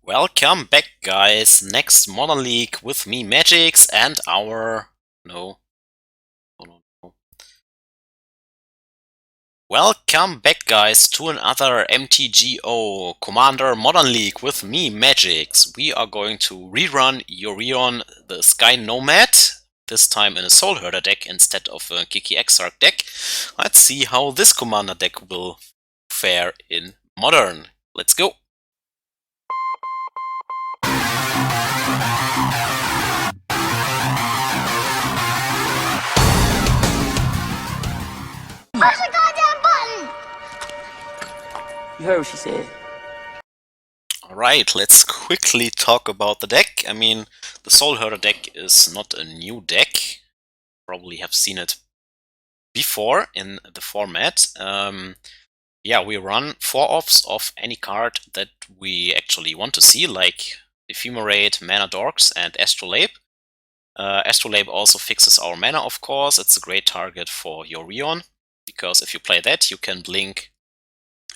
Welcome back, guys. Next Modern League with me, Magix, and our... No. Welcome back, guys, to another MTGO Commander Modern League with me, Magix. We are going to rerun Yorion, the Sky Nomad, this time in a Soulherder deck instead of a Kiki-Jiki deck. Let's see how this Commander deck will fare in Modern. Let's go! Push the goddamn button! You heard what she said. Alright, let's quickly talk about the deck. I mean, the Soulherder deck is not a new deck. Probably have seen it before in the format. Yeah, we run 4 offs of any card that we actually want to see, like Ephemerate, Mana Dorks, and Astrolabe. Astrolabe also fixes our mana, of course. It's a great target for Yorion, because if you play that, you can blink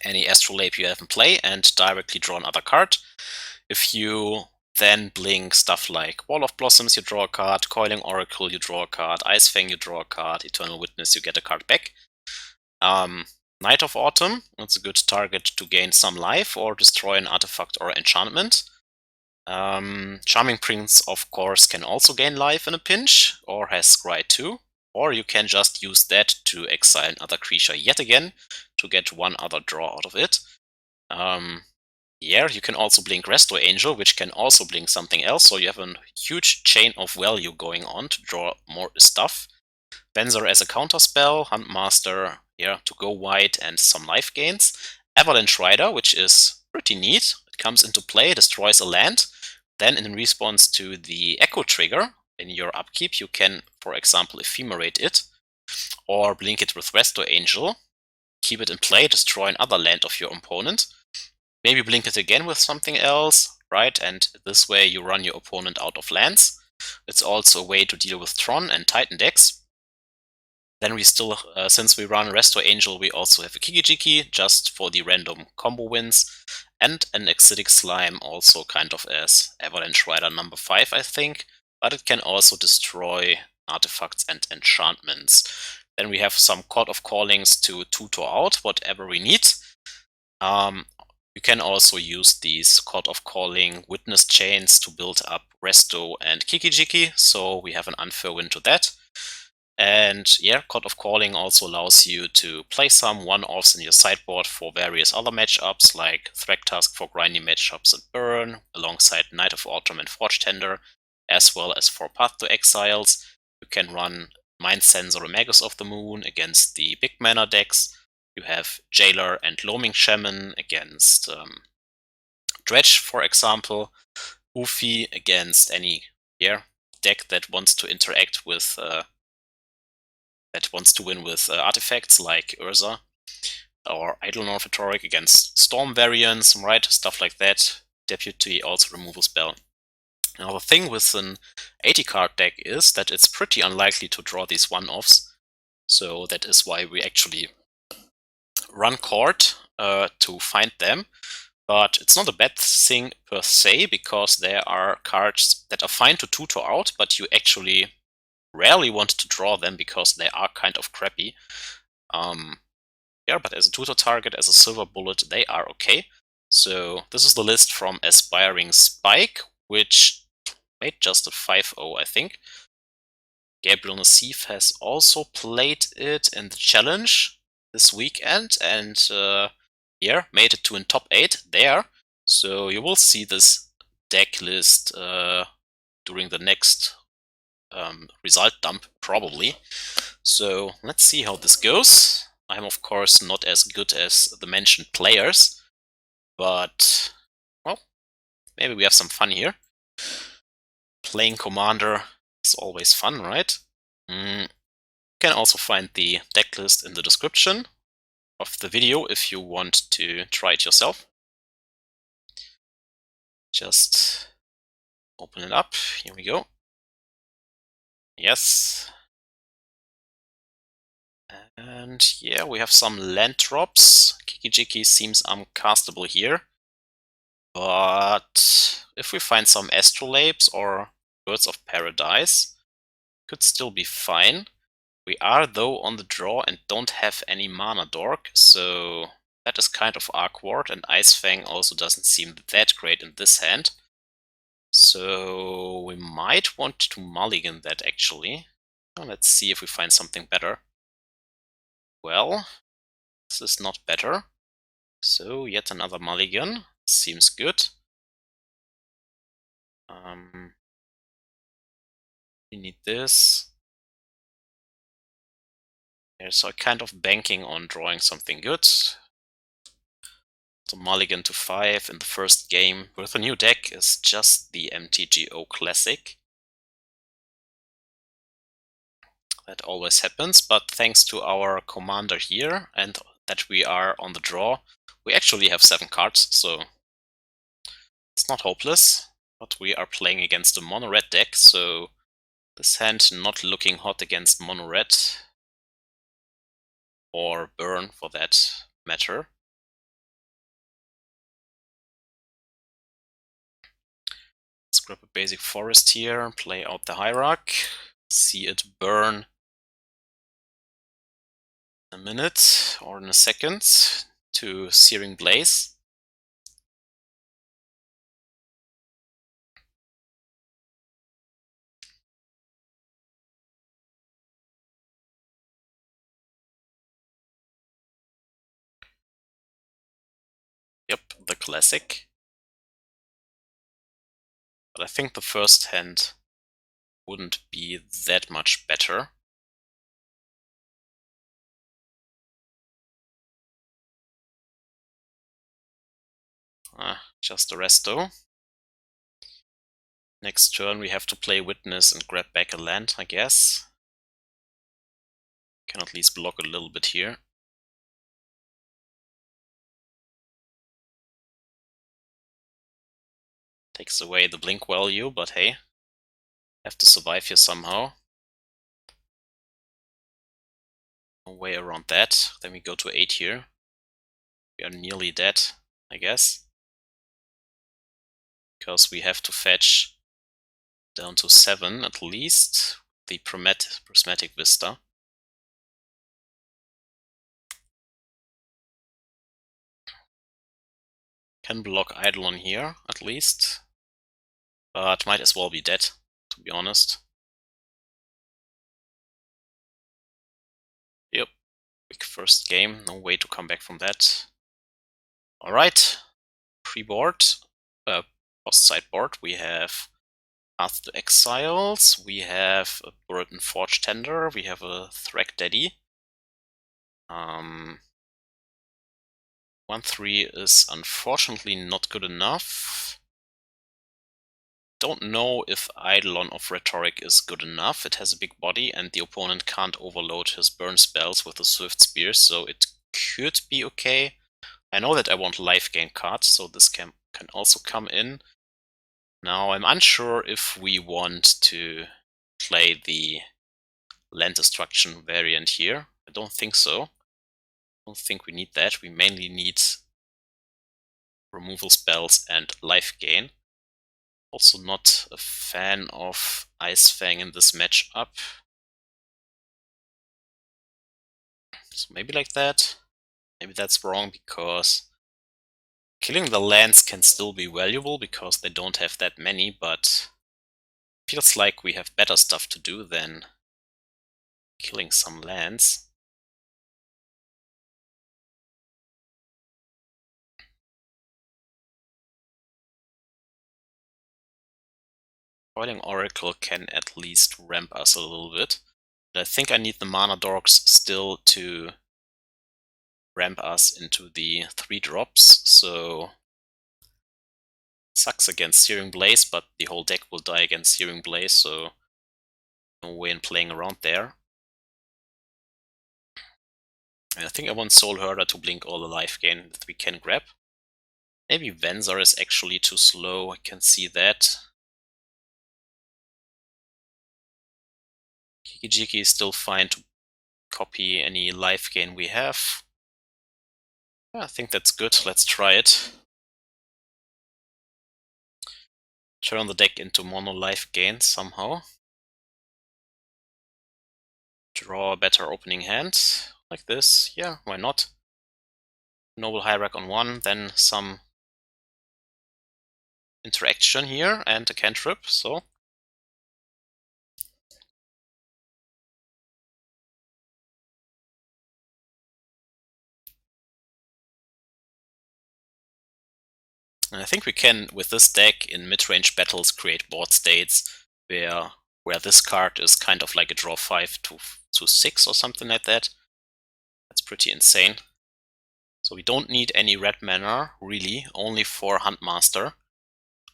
any Astrolabe you have in play and directly draw another card. If you then blink stuff like Wall of Blossoms, you draw a card, Coiling Oracle, you draw a card, Ice-Fang, you draw a card, Eternal Witness, you get a card back. Night of Autumn, it's a good target to gain some life or destroy an artifact or enchantment. Charming Prince, of course, can also gain life in a pinch, or has Scry 2. Or you can just use that to exile another creature yet again to get one other draw out of it. Yeah, you can also blink Resto Angel, which can also blink something else, so you have a huge chain of value going on to draw more stuff. Venser as a counterspell, Huntmaster, yeah, to go wide and some life gains. Avalanche Rider, which is pretty neat. It comes into play, destroys a land. Then in response to the Echo trigger, in your upkeep, you can, for example, Ephemerate it, or blink it with Resto Angel, keep it in play, destroy another land of your opponent, maybe blink it again with something else, right? And this way you run your opponent out of lands. It's also a way to deal with Tron and Titan decks. Then we still, since we run Resto Angel, we also have a Kiki-Jiki, just for the random combo wins, and an Acidic Slime, also kind of as Avalanche Rider number 5, I think. But it can also destroy artifacts and enchantments. Then we have some Chord of Callings to tutor out whatever we need. You can also use these Chord of Calling witness chains to build up Resto and Kiki-Jiki, so we have an unfair win to that. And yeah, Chord of Calling also allows you to play some one-offs in your sideboard for various other matchups, like Thragtusk for grindy matchups and Burn, alongside Night of Autumn and Forge-Tender, as well as for Path to Exiles. You can run Mindcensor and Magus of the Moon against the big mana decks. You have Jailer and Loaming Shaman against Dredge, for example. Ouphe against any deck that wants to interact with that wants to win with artifacts like Urza, or Eidolon of Rhetoric against Storm variants, right? Stuff like that. Deputy also removal spell. Now the thing with an 80 card deck is that it's pretty unlikely to draw these one-offs, so that is why we actually run Chord to find them. But it's not a bad thing per se, because there are cards that are fine to tutor out, but you actually rarely want to draw them because they are kind of crappy. Yeah, but as a tutor target, as a silver bullet, they are okay. So this is the list from Aspiring Spike, which made just a 5-0, I think. Gabriel Nassif has also played it in the challenge this weekend, and yeah, made it to a top 8 there. So you will see this deck list during the next result dump, probably. So let's see how this goes. I'm of course not as good as the mentioned players, but well, maybe we have some fun here. Playing Commander is always fun, right? You can also find the deck list in the description of the video if you want to try it yourself. Just open it up. Here we go. Yes. And yeah, we have some land drops. Kiki-Jiki seems uncastable here, but if we find some Astrolabes or Birds of Paradise, could still be fine. We are though on the draw and don't have any mana dork, so that is kind of awkward, and Ice-Fang also doesn't seem that great in this hand. So we might want to mulligan that actually. Let's see if we find something better. Well, this is not better. So yet another mulligan. Seems good. We need this. Yeah, so kind of banking on drawing something good. So mulligan to 5 in the first game with a new deck is just the MTGO Classic. That always happens, but thanks to our commander here and that we are on the draw, we actually have 7 cards, so it's not hopeless. But we are playing against a mono-red deck, so this hand not looking hot against mono-red. Or burn, for that matter. Let's grab a basic forest here, play out the Hierarch, see it burn in a minute or in a second to Searing Blaze. Yep, the classic. But I think the first hand wouldn't be that much better. Just a resto. Next turn we have to play Witness and grab back a land, I guess. Can at least block a little bit here. Takes away the blink value, but hey, have to survive here somehow. No way around that. Then we go to 8 here. We are nearly dead, I guess. Because we have to fetch down to 7 at least. The Prismatic Vista. Can block Eidolon here, at least. But might as well be dead, to be honest. Yep. Quick first game, no way to come back from that. Alright. Pre-board. Post-side board, we have Path to Exiles, we have a Burrenton Forge-Tender, we have a Thragtusk. 1-3 is unfortunately not good enough. Don't know if Eidolon of Rhetoric is good enough. It has a big body and the opponent can't overload his burn spells with a Swift Spear, so it could be okay. I know that I want life gain cards, so this can also come in. Now I'm unsure if we want to play the land destruction variant here. I don't think so. I don't think we need that. We mainly need removal spells and life gain. Also not a fan of Ice-Fang in this matchup. So maybe like that. Maybe that's wrong because killing the lands can still be valuable because they don't have that many, but feels like we have better stuff to do than killing some lands. Coiling Oracle can at least ramp us a little bit. But I think I need the mana dorks still to ramp us into the 3 drops, so sucks against Searing Blaze, but the whole deck will die against Searing Blaze, so no way in playing around there. And I think I want Soulherder to blink all the life gain that we can grab. Maybe Venser is actually too slow, I can see that. Kiki-Jiki is still fine to copy any life gain we have. Yeah, I think that's good, let's try it. turn the deck into mono life gain somehow. Draw a better opening hand, like this. Yeah, why not? Noble Hierarch on 1, then some interaction here and a cantrip, so. And I think we can, with this deck, in mid-range battles, create board states where this card is kind of like a draw 5 to 6 or something like that. That's pretty insane. So we don't need any red mana, really, only for Huntmaster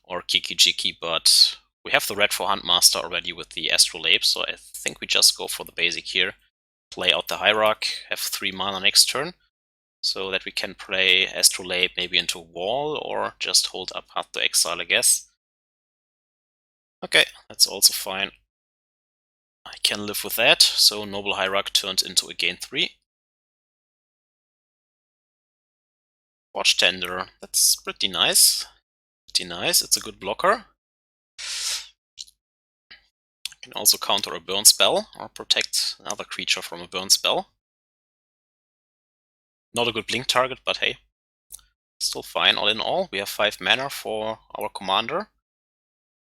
or Kiki-Jiki, but we have the red for Huntmaster already with the Astrolabe, so I think we just go for the basic here. Play out the Hierarch, have 3 mana next turn, so that we can play Astrolabe maybe into Wall, or just hold up Path to Exile, I guess. Okay, that's also fine. I can live with that, so Noble Hierarch turned into a gain 3. Forge-Tender, that's pretty nice. Pretty nice, it's a good blocker. Can also counter a burn spell or protect another creature from a burn spell. Not a good blink target, but hey, still fine. All in all, we have 5 mana for our commander.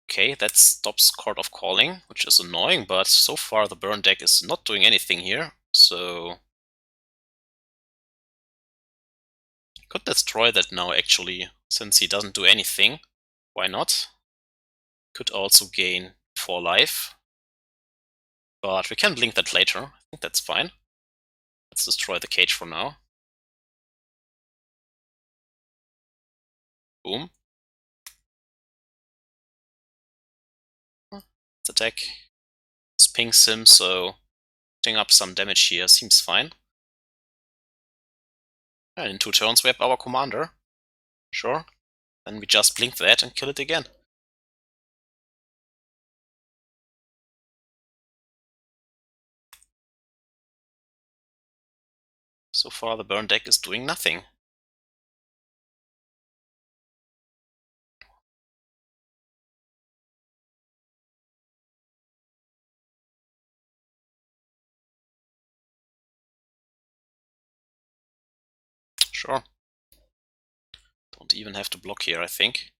Okay, that stops Chord of Calling, which is annoying, but so far the burn deck is not doing anything here, so could destroy that now actually, since he doesn't do anything. Why not? Could also gain 4 life, but we can blink that later. I think that's fine. Let's destroy the cage for now. Boom. Let's attack. It's ping sim, so putting up some damage here seems fine. And in 2 turns we have our commander. Sure. Then we just blink that and kill it again. So far the burn deck is doing nothing. Sure. Don't even have to block here, I think.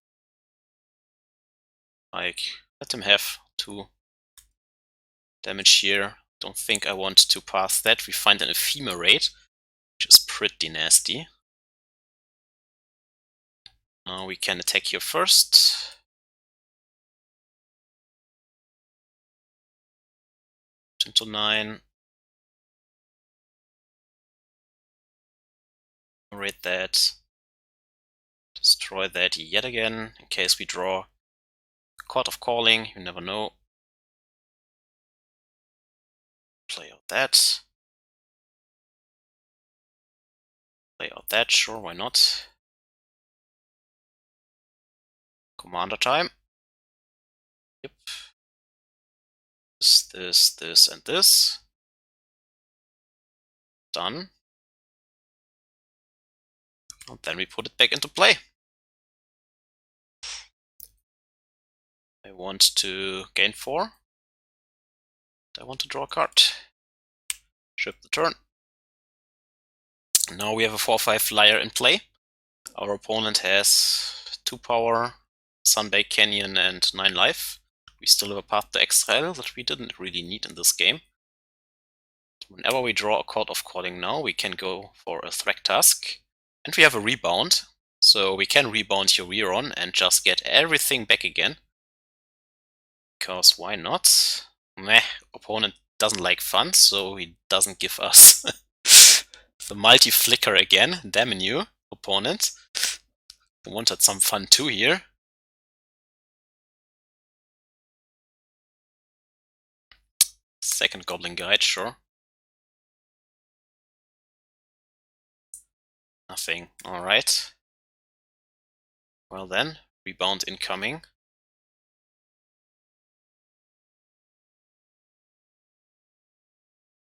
Like, let him have 2 damage here. Don't think I want to pass that. We find an Ephemerate, which is pretty nasty. Now we can attack here first. Into 9. Raid that. Destroy that yet again, in case we draw Chord of Calling, you never know. Play out that. Play out that, sure, why not? Commander time. Yep. This, and this. Done. And then we put it back into play. I want to gain 4. I want to draw a card. Ship the turn. Now we have a 4/5 flyer in play. Our opponent has 2 power, Sunbake Canyon, and 9 life. We still have a Path to Exile that we didn't really need in this game. Whenever we draw a Chord of Calling now, we can go for a Thragtusk. And we have a rebound, so we can rebound Yorion and just get everything back again. Because why not? Meh, opponent doesn't like fun, so he doesn't give us the multi-flicker again. Damn you, opponent. Wanted some fun too here. Second Goblin Guide, sure. Nothing, alright. Well then, rebound incoming.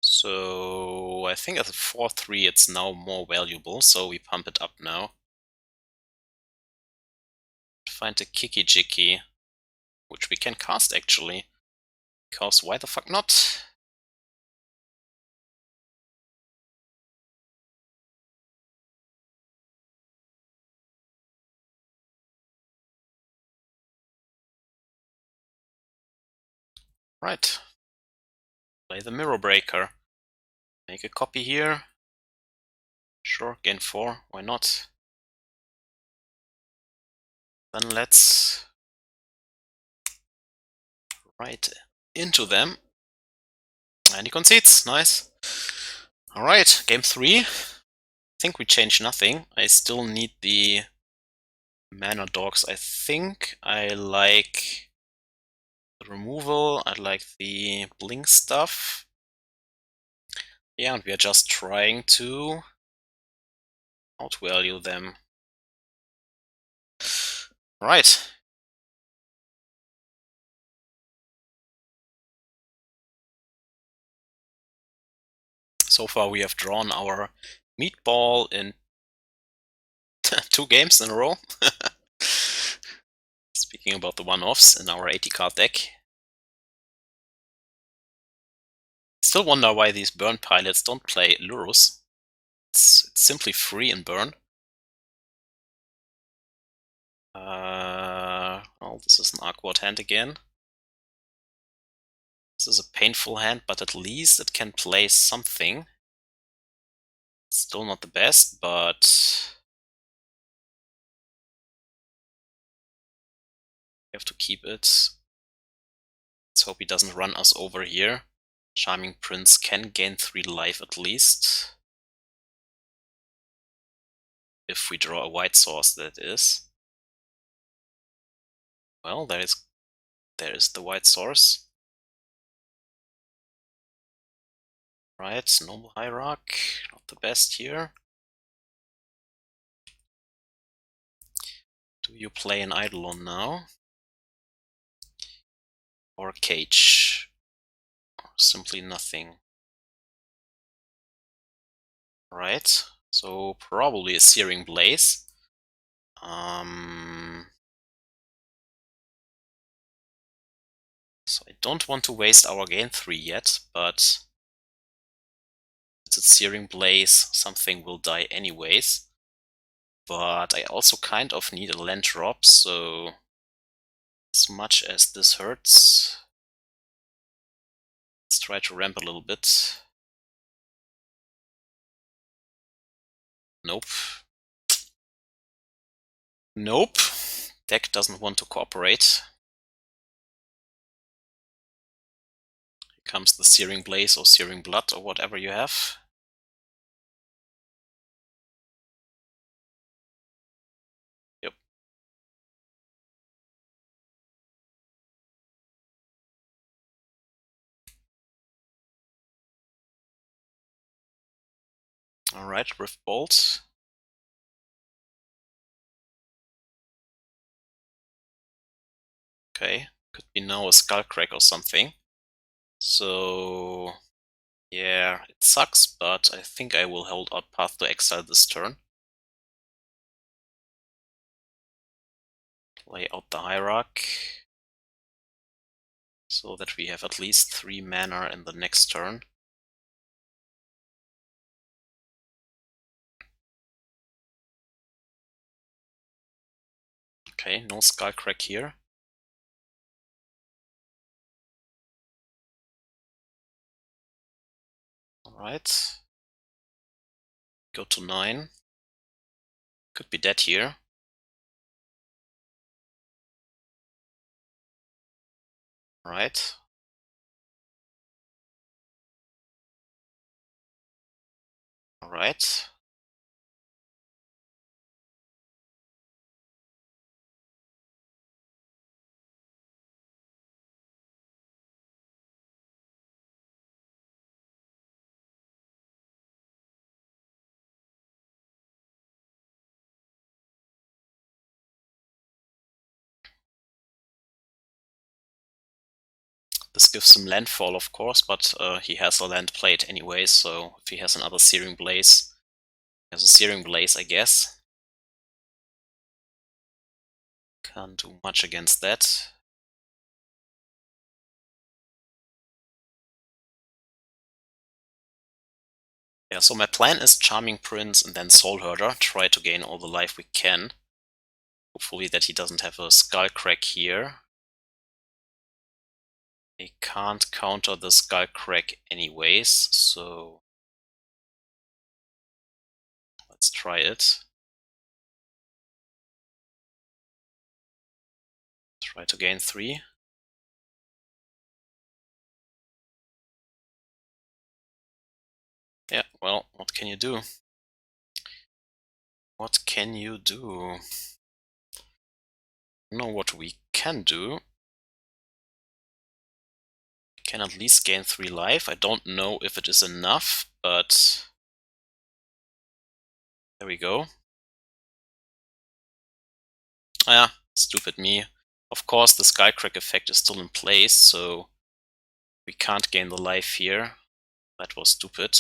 So I think as a 4/3 it's now more valuable, so we pump it up now. Find a Kiki-Jiki. which we can cast actually, because why the fuck not? Right. Play the Mirror Breaker. Make a copy here. Sure, gain 4, why not? Then let's right into them. And he concedes, nice. Alright, game 3. I think we changed nothing. I still need the mana dogs. I think I like the removal, I like the blink stuff. Yeah, and we are just trying to outvalue them. Right. So far we have drawn our meatball in 2 games in a row. Speaking about the one-offs in our 80-card deck. Still wonder why these burn pilots don't play Lurus. It's simply free in burn. Well, this is an awkward hand again. This is a painful hand, but at least it can play something. Still not the best, but we have to keep it. Let's hope he doesn't run us over here. Charming Prince can gain 3 life at least. If we draw a white source, that is. Well, there is the white source. Right, Noble Hierarch, not the best here. Do you play an Eidolon now? Or Cage? Or simply nothing? Right, so probably a Searing Blaze. So I don't want to waste our gain 3 yet, but it's a Searing Blaze, something will die anyways. But I also kind of need a land drop, so as much as this hurts, let's try to ramp a little bit. Nope. Nope. Deck doesn't want to cooperate. Here comes the Searing Blaze or Searing Blood or whatever you have. Yep. Alright, Rift Bolt. Okay, could be now a Skullcrack or something. So yeah, it sucks, but I think I will hold out Path to Exile this turn. Play out the Hierarch, so that we have at least 3 mana in the next turn. Okay, no Skullcrack here. Alright. Go to 9. Could be dead here. Right. Alright. This gives him landfall, of course, but he has a land plate anyway, so if he has another Searing Blaze, he has a Searing Blaze, I guess. Can't do much against that. Yeah, so my plan is Charming Prince and then Soulherder, try to gain all the life we can. Hopefully that he doesn't have a Skullcrack here. He can't counter the Skullcrack anyways, so let's try it. Try to gain 3. Yeah, well, what can you do? What can you do? I know what we can do. We can at least gain 3 life. I don't know if it is enough, but there we go. Ah, stupid me. Of course, the Skullcrack effect is still in place, so we can't gain the life here. That was stupid.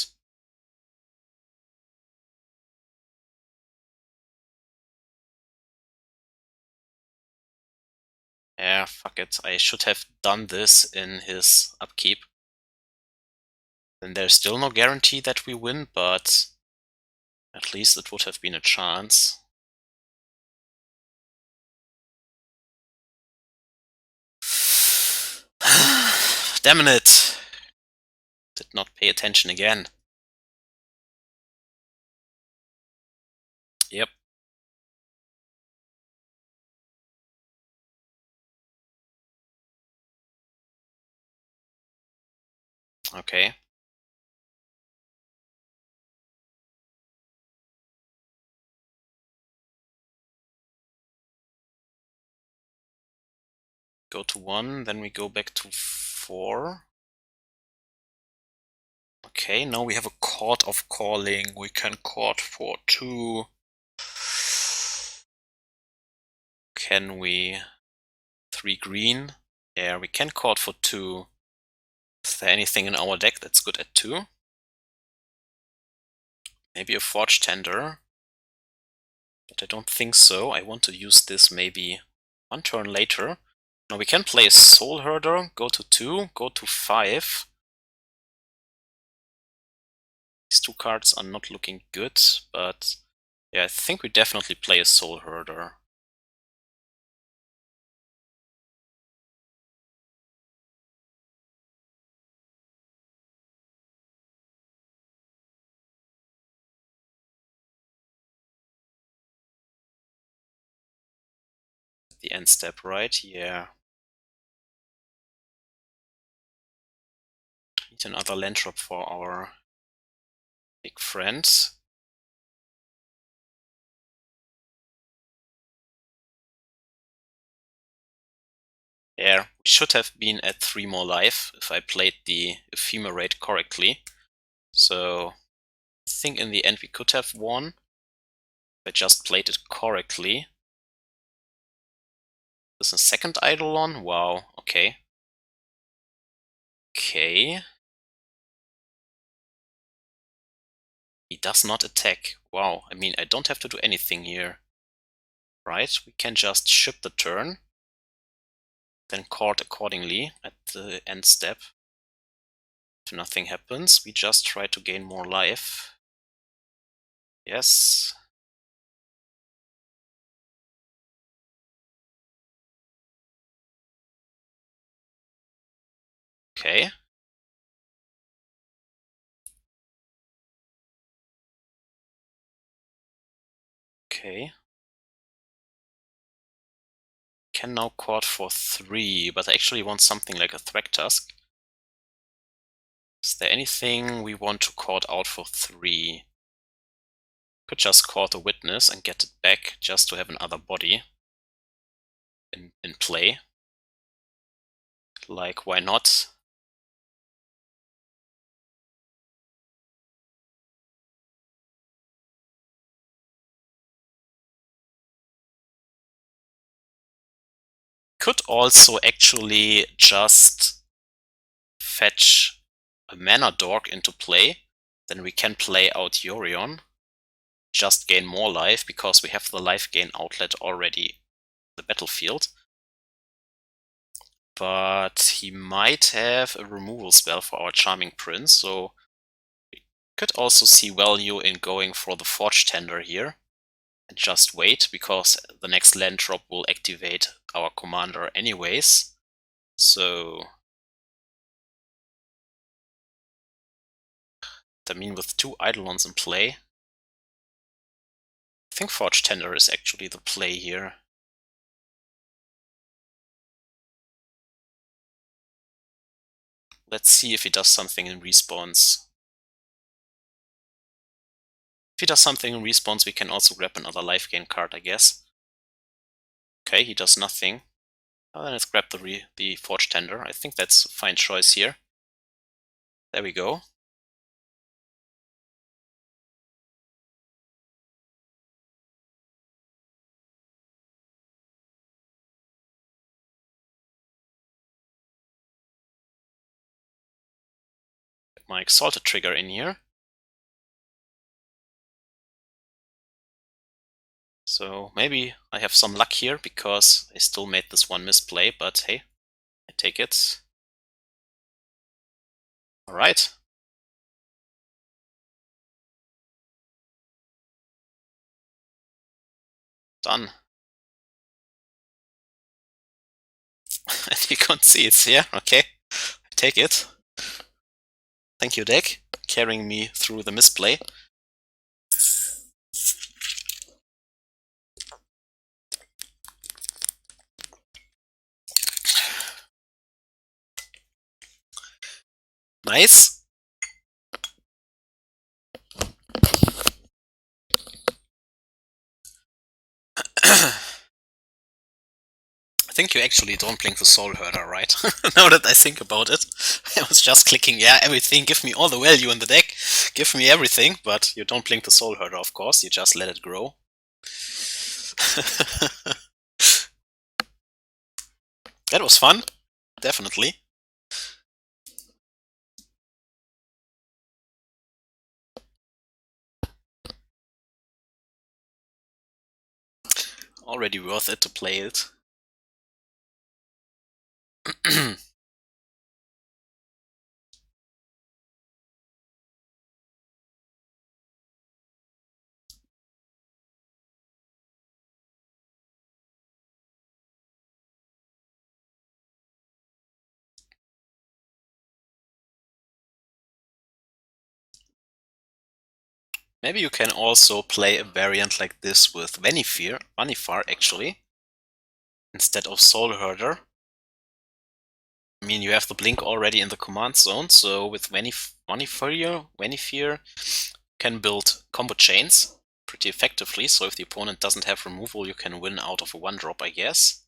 Yeah, fuck it. I should have done this in his upkeep. Then there's still no guarantee that we win, but at least it would have been a chance. Damn it! Did not pay attention again. Yep. Okay. Go to 1, then we go back to 4. Okay, now we have a Chord of Calling. We can chord for 2. Can we 3 green? Yeah, we can chord for 2. Is there anything in our deck that's good at 2? Maybe a Forge-Tender. But I don't think so. I want to use this maybe 1 turn later. Now we can play a Soulherder, go to 2, go to 5. These 2 cards are not looking good, but yeah, I think we definitely play a Soulherder. The end step, right? Yeah. Need another land drop for our big friend. Yeah, we should have been at 3 more life if I played the Ephemerate correctly. So I think in the end we could have won. If I just played it correctly. This is a second Eidolon? Wow, okay. Okay. He does not attack. Wow, I mean, I don't have to do anything here. Right? We can just ship the turn. Then chord accordingly at the end step. If nothing happens, we just try to gain more life. Yes. Okay. Okay. Can now chord for 3, but I actually want something like a Thragtusk. Is there anything we want to chord out for 3? Could just chord a Witness and get it back just to have another body in play. Like, why not? Could also actually just fetch a mana dork into play. Then we can play out Yorion. Just gain more life because we have the life gain outlet already in the battlefield. But he might have a removal spell for our Charming Prince, so we Could also see value in going for the Forge-Tender here and just wait, because the next land drop will activate our commander anyways. So I mean, with 2 Eidolons in play, I think Forge-Tender is actually the play here. Let's see if he does something in response. If he does something in response, we can also grab another life gain card, I guess. Okay, he does nothing. Then let's grab the Forge-Tender. I think that's a fine choice here. There we go. Get my Exalted trigger in here. So maybe I have some luck here, because I still made this one misplay, but hey, I take it. Alright. Done. And he concedes, yeah, okay. I take it. Thank you, deck, carrying me through the misplay. Nice. I think you actually don't blink the Soulherder, right? Now that I think about it. I was just clicking, yeah, everything, give me all the value in the deck, give me everything, but you don't blink the Soulherder, of course, you just let it grow. That was fun, definitely. Already worth it to play it. Maybe you can also play a variant like this with Vannifar actually, instead of Soulherder. I mean, you have the blink already in the command zone, so with Vannifar can build combo chains pretty effectively, so if the opponent doesn't have removal, you can win out of a 1-drop, I guess.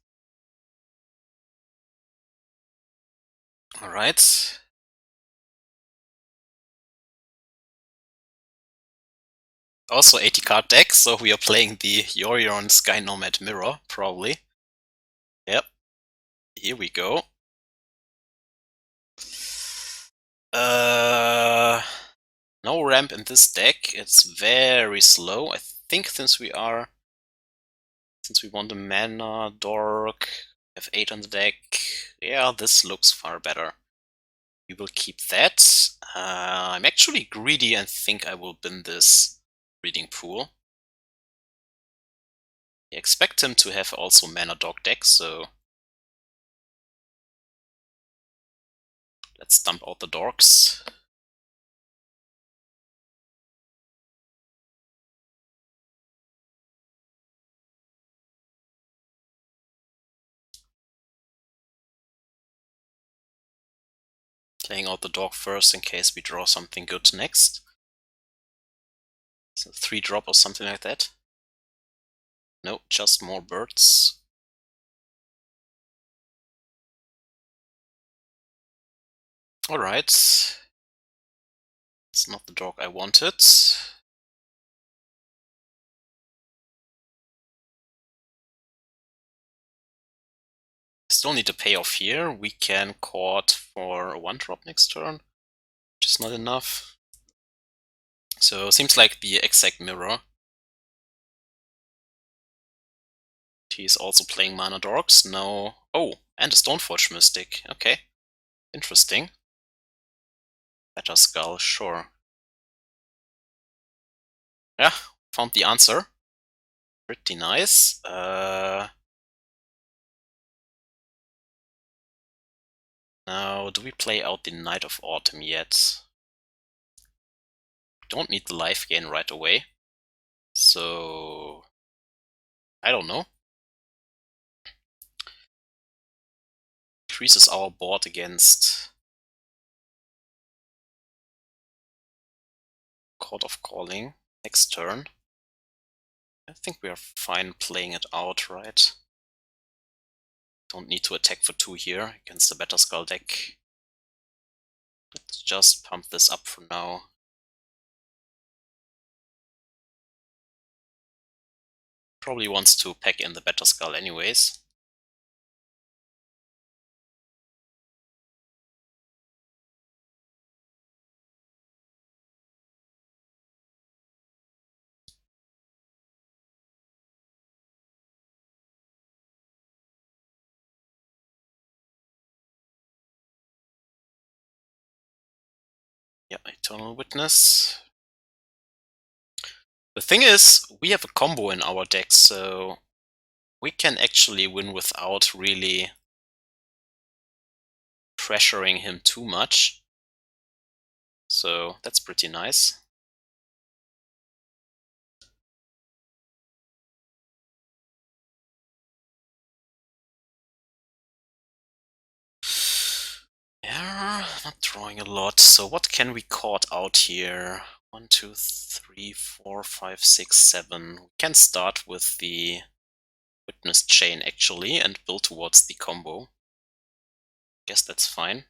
Alright. Also 80 card deck, so we are playing the Yorion Sky Nomad Mirror, probably. Yep. Here we go. No ramp in this deck. It's very slow. I think since we want a mana dork, have 8 on the deck. Yeah, this looks far better. We will keep that. I'm actually greedy and think I will bin this reading pool. I expect him to have also mana dog deck, so let's dump out the dorks. Playing out the dog first in case we draw something good next. So 3-drop or something like that. No, just more birds. Alright. It's not the dog I wanted. Still need a payoff here. We can court for a 1-drop next turn, which is not enough. So seems like the exact mirror. He's also playing mana dorks. No. Oh, and a Stoneforge Mystic. Okay. Interesting. Better Skull, sure. Yeah, found the answer. Pretty nice. Now, do we play out the Night of Autumn yet? Don't need the life gain right away. So, I don't know. Increases our board against Chord of Calling next turn. I think we are fine playing it out, right? Don't need to attack for 2 here against the Better Skull deck. Let's just pump this up for now. Probably wants to pack in the Better Skull anyways. Yeah, Eternal Witness. The thing is, we have a combo in our deck, so we can actually win without really pressuring him too much. So that's pretty nice. Yeah, not drawing a lot. So what can we caught out here? 1, 2, 3, 4, 5, 6, 7. We can start with the Witness chain actually and build towards the combo. Guess that's fine.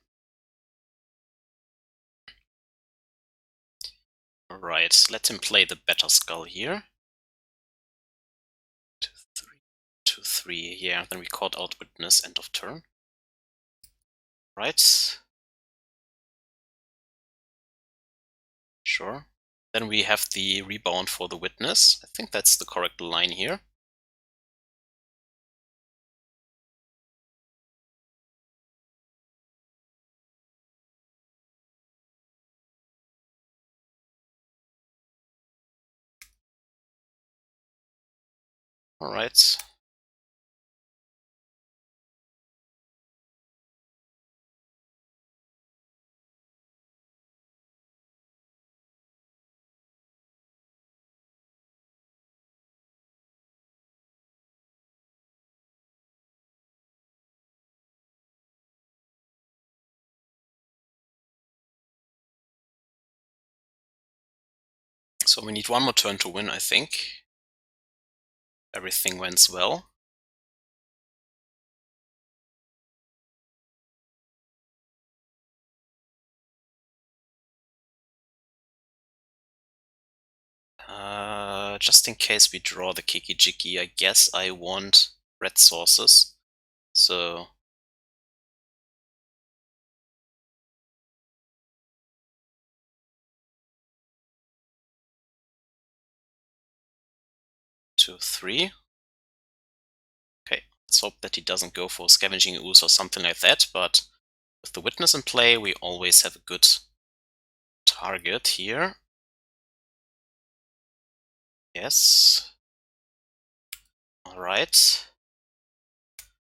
Alright, let him play the Better Skull here. 2, 3, 2, 3. Yeah, then we caught out Witness, end of turn. Right. Sure. Then we have the rebound for the Witness. I think that's the correct line here. Alright. So we need one more turn to win, I think. Everything went well. Just in case we draw the Kiki-Jiki, I guess I want red sources. So two, three. Okay, let's hope that he doesn't go for Scavenging Ooze or something like that, but with the Witness in play, we always have a good target here. Yes. Alright.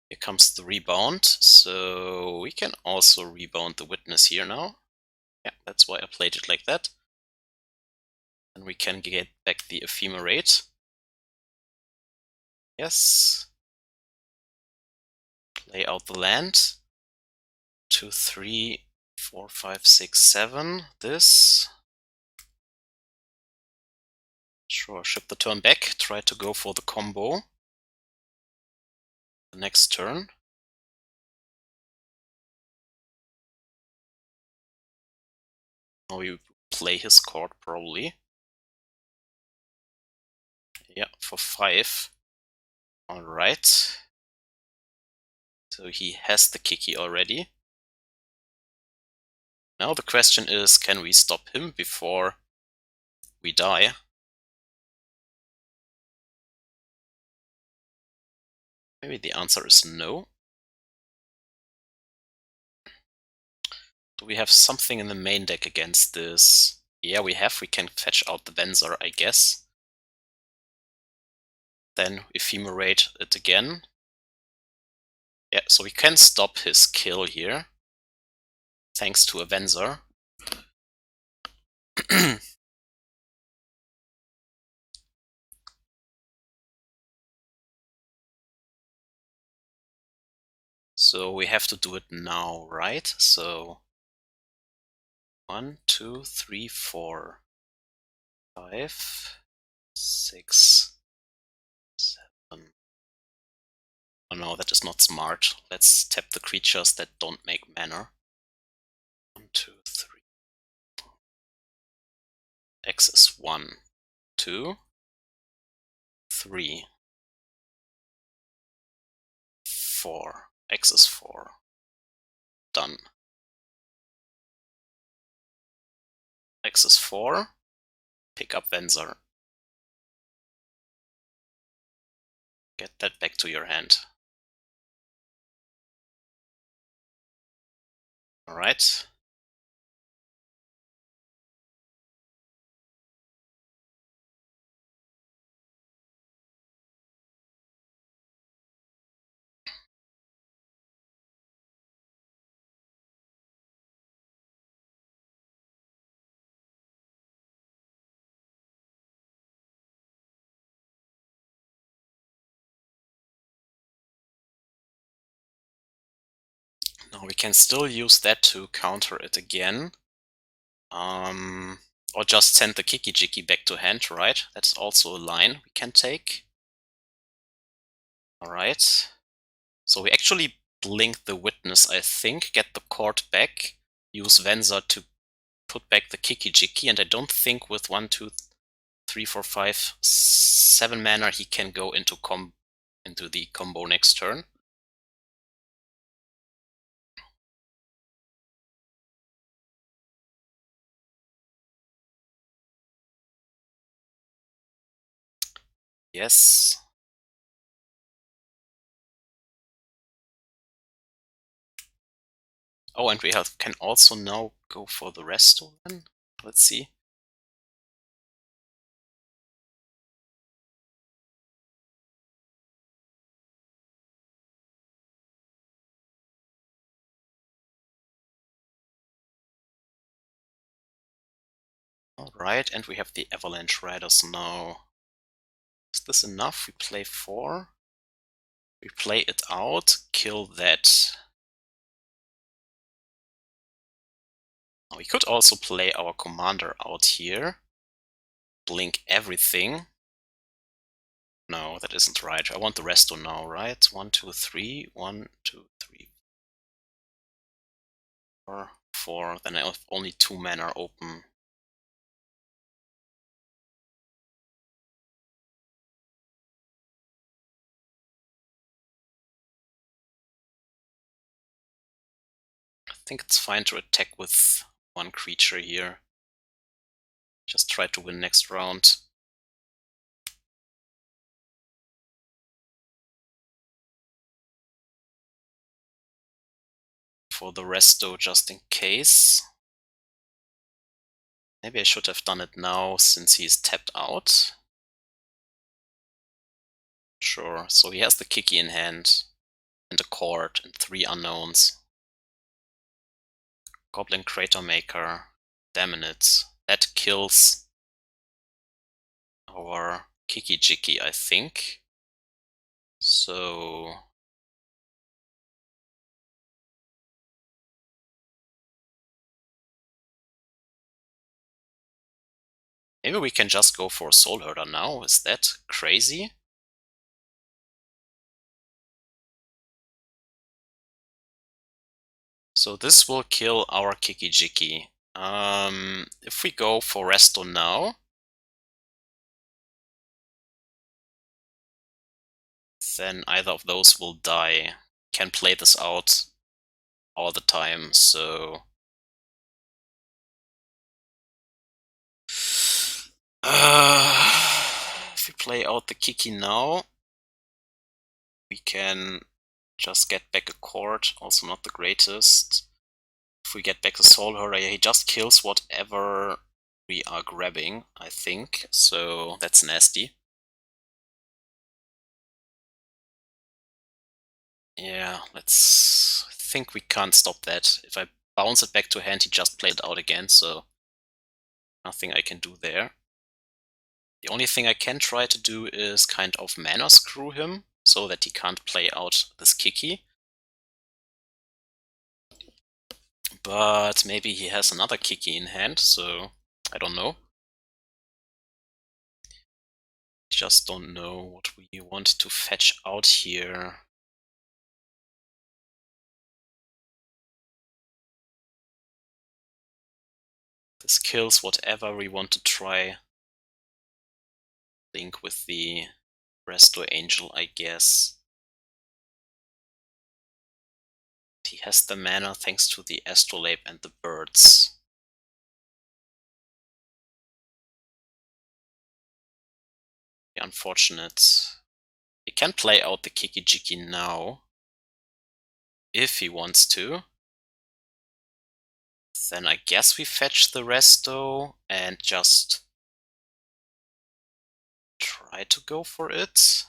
Here comes the rebound, so we can also rebound the Witness here now. Yeah, that's why I played it like that. And we can get back the Ephemerate. Yes. Play out the land. 2, 3, 4, 5, 6, 7. This. Sure, ship the turn back. Try to go for the combo. The next turn. Now we play his card probably. Yeah, for 5. Alright. So he has the Kiki already. Now the question is, can we stop him before we die? Maybe the answer is no. Do we have something in the main deck against this? Yeah, we have. We can fetch out the Venser, I guess. Then Ephemerate it again. Yeah, so we can stop his kill here, thanks to a Venser. So we have to do it now, right? So 1, 2, 3, 4, 5, 6, 7. Oh no, that is not smart. Let's tap the creatures that don't make mana. 1, 2, 3. X is 1, 2, 3, 4. X is 4. Done. X is 4. Pick up Venser. Get that back to your hand. Alright. Now we can still use that to counter it again. Or just send the Kiki-Jiki back to hand, right? That's also a line we can take. Alright. So we actually blink the Witness, I think, get the Chord back, use Venser to put back the Kiki-Jiki, and I don't think with 1, 2, 3, 4, 5, 7 mana he can go into the combo next turn. Yes. Oh, and we can also now go for the resto then. Let's see. Alright, and we have the Avalanche Riders now. Is this enough? We play 4. We play it out, kill that. We could also play our commander out here. Blink everything. No, that isn't right. I want the resto now, right? 1, 2, 3. 1, 2, 3, 4. 4. Then I have only 2 mana open. I think it's fine to attack with 1 creature here. Just try to win next round. For the resto, just in case. Maybe I should have done it now since he's tapped out. Sure, so he has the Kiki in hand, and a Chord, and 3 unknowns. Goblin Crater Maker, damn it. That kills our Kiki-Jiki, I think. So maybe we can just go for a Soulherder now. Is that crazy? So this will kill our Kiki-Jiki. If we go for resto now, then either of those will die. Can play this out all the time, so if we play out the Kiki now, we can just get back a Chord, also not the greatest. If we get back the Soulherder, he just kills whatever we are grabbing, I think, so that's nasty. Yeah, let's... I think we can't stop that. If I bounce it back to hand, he just played it out again, so nothing I can do there. The only thing I can try to do is kind of mana screw him, so that he can't play out this Kiki. But maybe he has another Kiki in hand, so I don't know. Just don't know what we want to fetch out here. This kills whatever we want to try. Link with the Resto Angel, I guess. He has the mana thanks to the Astrolabe and the birds. Unfortunate. He can play out the Kiki-Jiki now, if he wants to. Then I guess we fetch the Resto and just try to go for it.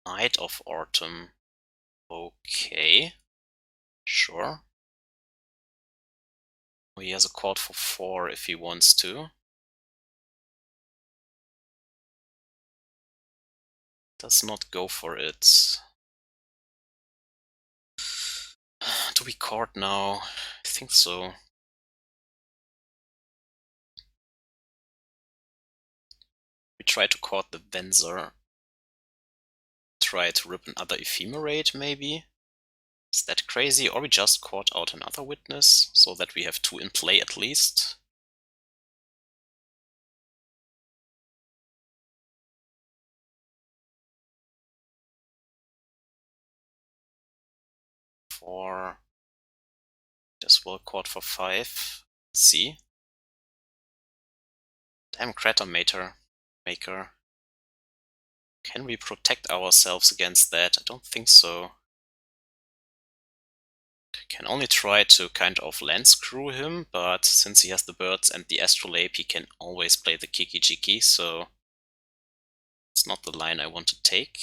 Knight of Autumn. Okay. Sure. He has a chord for 4 if he wants to. Does not go for it. Do we chord now? I think so. We try to chord the Venser. Try to rip another Ephemerate, maybe? Is that crazy? Or we just chord out another Witness, so that we have 2 in play at least. For this will chord for 5. Let's see. Damn Crater Maker. Can we protect ourselves against that? I don't think so. Can only try to kind of land screw him, but since he has the birds and the Astrolabe, he can always play the Kiki-Jiki, so it's not the line I want to take.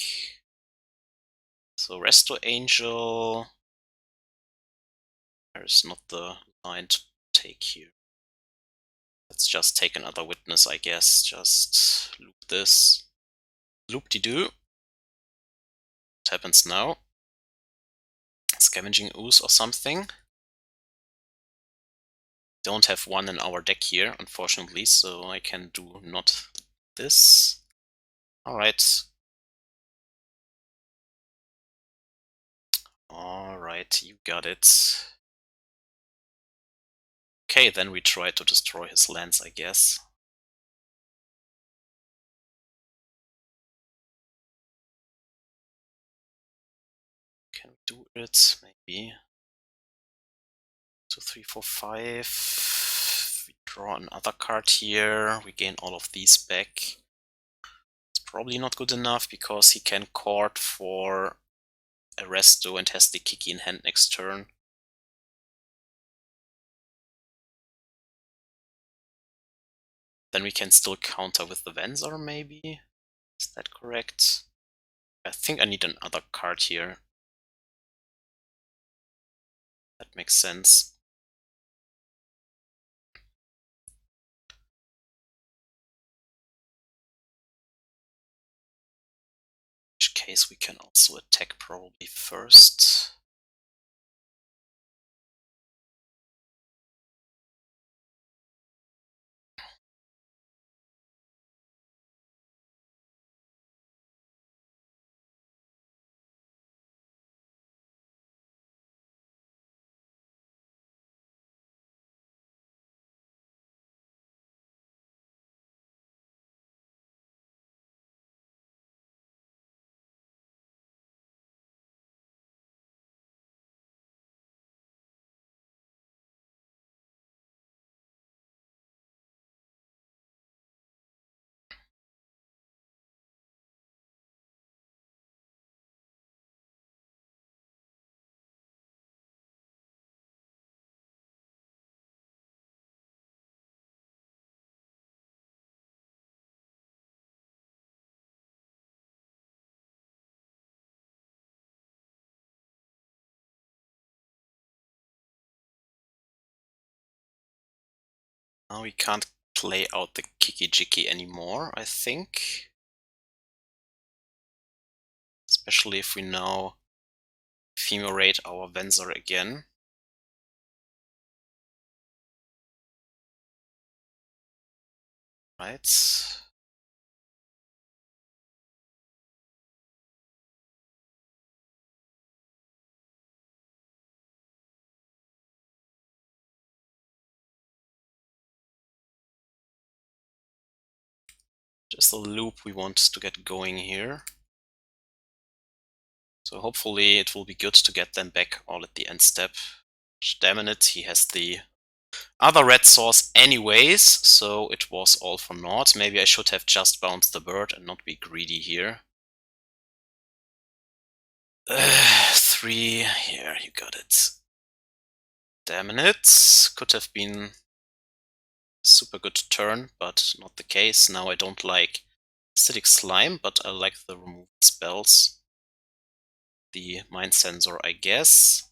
So Resto Angel, there's not the line to take here. Let's just take another Witness, I guess. Just loop this. Loop-de-doo. What happens now? Scavenging Ooze or something. Don't have one in our deck here, unfortunately, so I can do not this. Alright. Alright, you got it. Okay, then we try to destroy his lands, I guess. Can we do it? Maybe. 2, 3, 4, 5. We draw another card here. We gain all of these back. It's probably not good enough because he can chord for a Resto and has the Kiki in hand next turn. Then we can still counter with the Venser, maybe? Is that correct? I think I need another card here. That makes sense. In which case we can also attack probably first. Now we can't play out the Kiki-Jiki anymore, I think. Especially if we now Ephemerate our Venser again. Right. Just a loop we want to get going here. So hopefully it will be good to get them back all at the end step. Damn it, he has the other red source anyways, so it was all for naught. Maybe I should have just bounced the bird and not be greedy here. 3, here, you got it. Damn it, could have been a super good turn, but not the case. Now I don't like acidic slime, but I like the removal spells. The Mindcensor, I guess.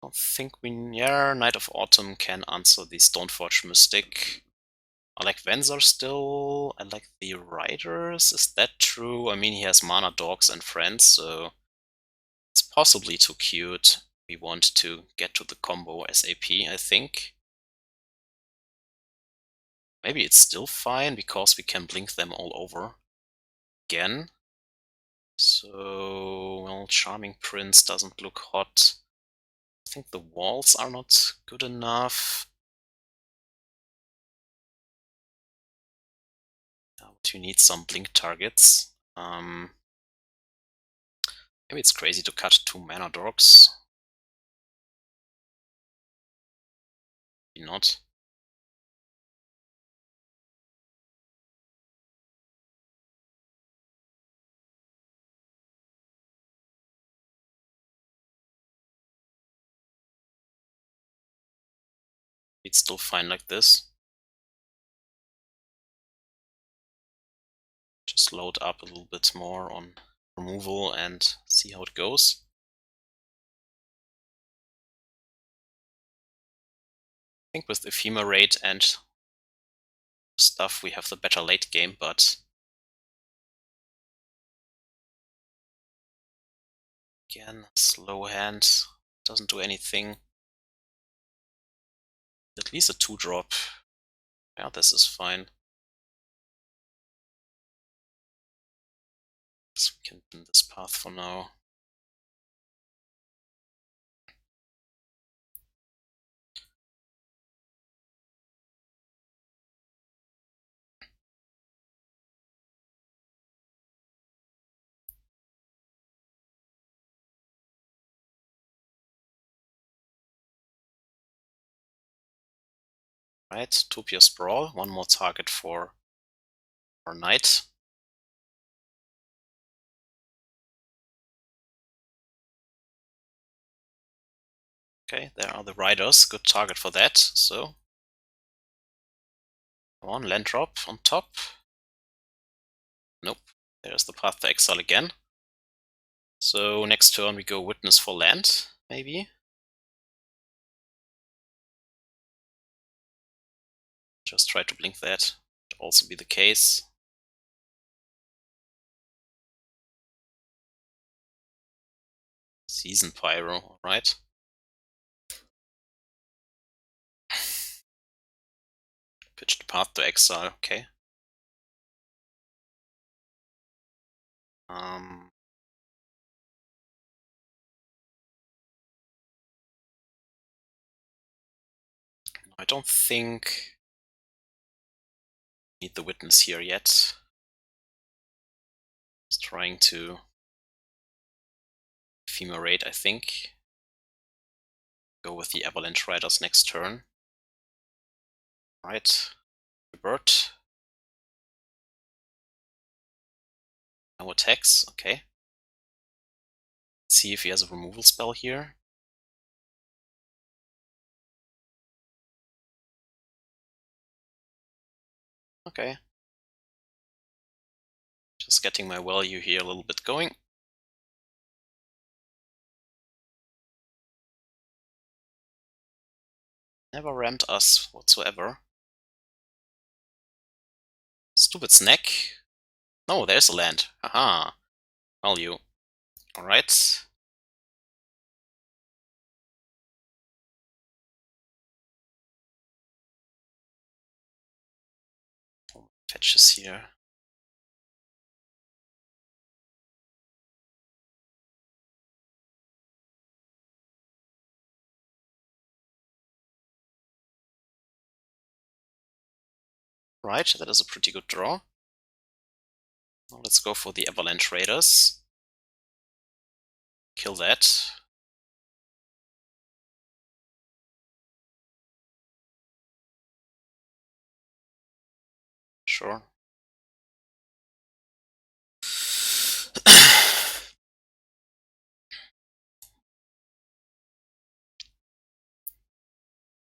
I don't think yeah, Knight of Autumn can answer the Stoneforge Mystic. I like Venser still. I like the Riders. Is that true? I mean, he has mana dogs and friends, so it's possibly too cute. We want to get to the combo SAP, I think. Maybe it's still fine because we can blink them all over again. So, well, Charming Prince doesn't look hot. I think the walls are not good enough. But you need some blink targets. Maybe it's crazy to cut 2 mana dogs. Maybe not. It's still fine like this. Just load up a little bit more on removal and see how it goes. I think with Ephemerate and stuff we have the better late game, but again, slow hand doesn't do anything. At least a 2-drop. Yeah, this is fine. So we can pin this path for now. Right, Topia Sprawl, one more target for our knight. Okay, there are the riders, good target for that, so. Come on, land drop on top. Nope, there's the path to exile again. So next turn we go Witness for land, maybe. Just try to blink that, could also be the case. Season Pyro, alright. Pitched path to exile, okay. I don't think I need the Witness here yet. Just trying to Ephemerate, I think. Go with the Avalanche Riders next turn. Right, bird. No attacks, okay. Let's see if he has a removal spell here. Okay. Just getting my value here a little bit going. Never rammed us whatsoever. Stupid snack. No, there's a land. Haha. Value. Alright. Fetches here. Right, that is a pretty good draw. Now let's go for the Avalanche Raiders. Kill that. Sure.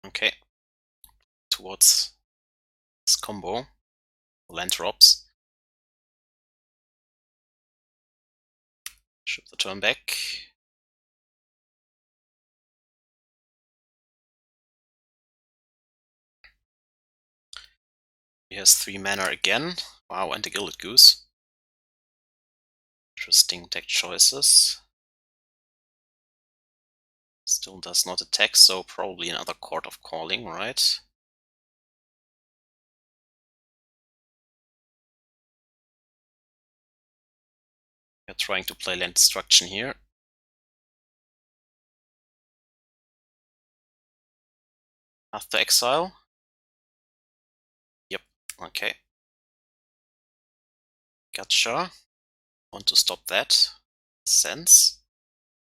Okay. Towards this combo. Land drops. Ship the turn back. He has 3 mana again. Wow, and a Gilded Goose. Interesting deck choices. Still does not attack, so probably another Chord of Calling, right? We're trying to play land destruction here. After Exile? Yep, okay. Gotcha. Want to stop that. Sense.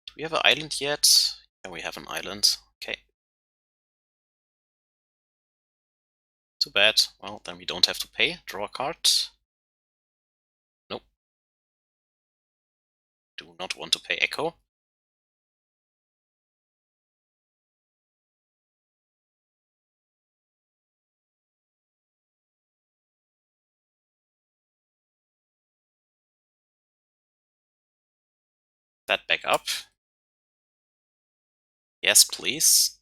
Do we have an island yet? Yeah, we have an island. Okay. Too bad. Well, then we don't have to pay. Draw a card. Nope. Do not want to pay Echo. That back up. Yes, please.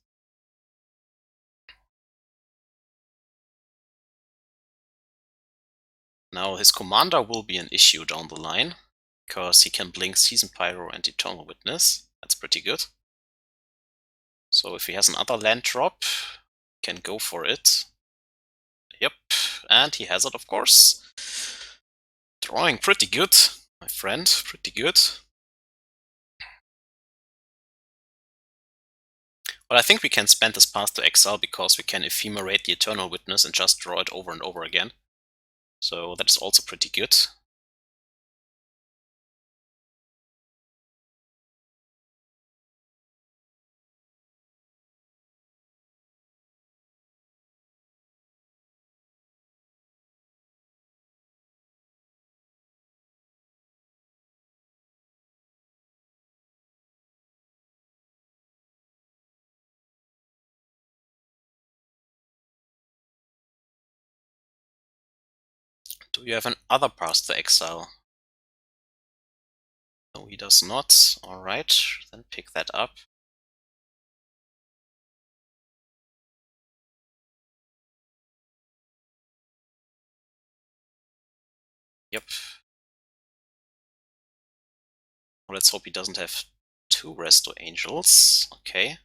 Now his commander will be an issue down the line, because he can blink Season Pyro and Eternal Witness. That's pretty good. So if he has another land drop, can go for it. Yep, and he has it, of course. Drawing pretty good, my friend, pretty good. But I think we can spend this path to Exile because we can Ephemerate the Eternal Witness and just draw it over and over again. So that is also pretty good. Do you have an other path to Exile? No, he does not. Alright, then pick that up. Yep. Well, let's hope he doesn't have 2 Resto Angels. Okay.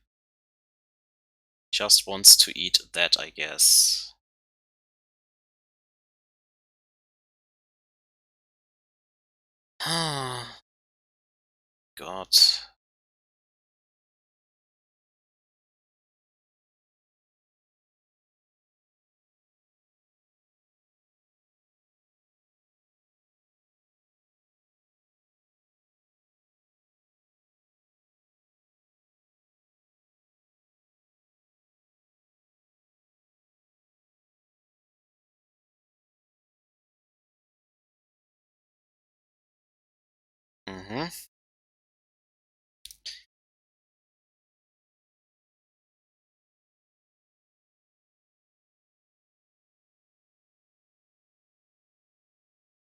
Just wants to eat that, I guess. God.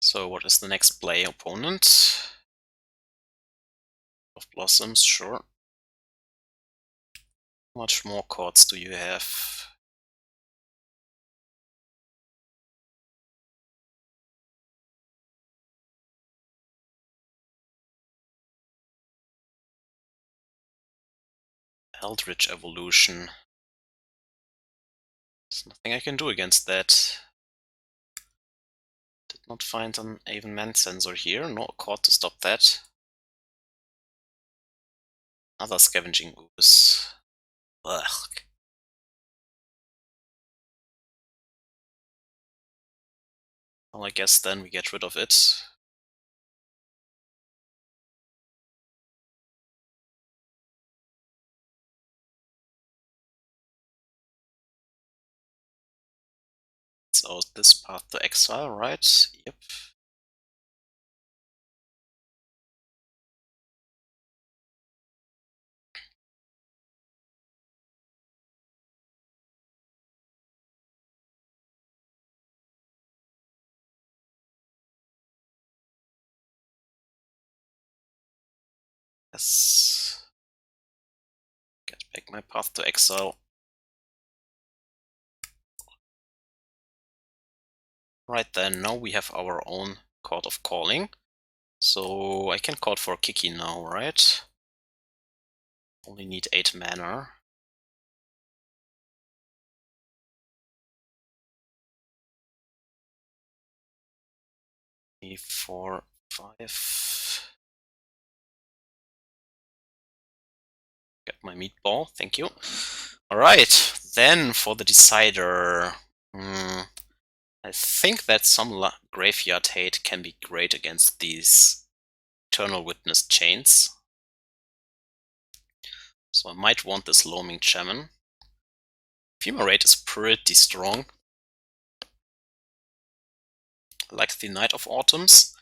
So what is the next play opponent? Of Blossoms, sure. How much more chords do you have? Eldritch Evolution. There's nothing I can do against that. Did not find an Aven Mindcensor here. No chord to stop that. Another Scavenging Ooze. Ugh. Well, I guess then we get rid of it. So this path to Exile, right? Yep. Yes. Get back my path to Exile. Right then, now we have our own Chord of Calling. So I can call for Kiki now, right? Only need 8 mana. 3, 4, 5. Get my meatball, thank you. Alright, then for the decider. I think that some graveyard hate can be great against these Eternal Witness chains. So I might want this Loaming Shaman. Ephemerate is pretty strong. I like the Knight of Autumns.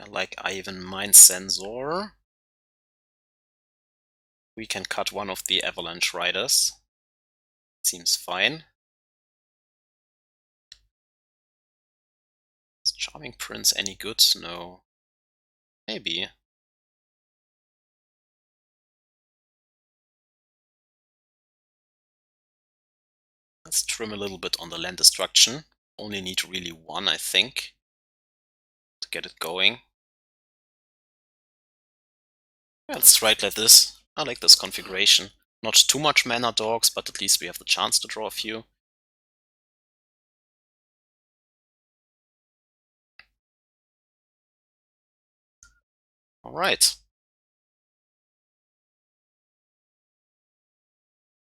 I like Aven Mindcensor. We can cut one of the Avalanche Riders. Seems fine. Is Charming Prince any good? No. Maybe. Let's trim a little bit on the land destruction. Only need really one, I think, to get it going. Yeah, let's try it like this. I like this configuration. Not too much mana dogs, but at least we have the chance to draw a few. Alright.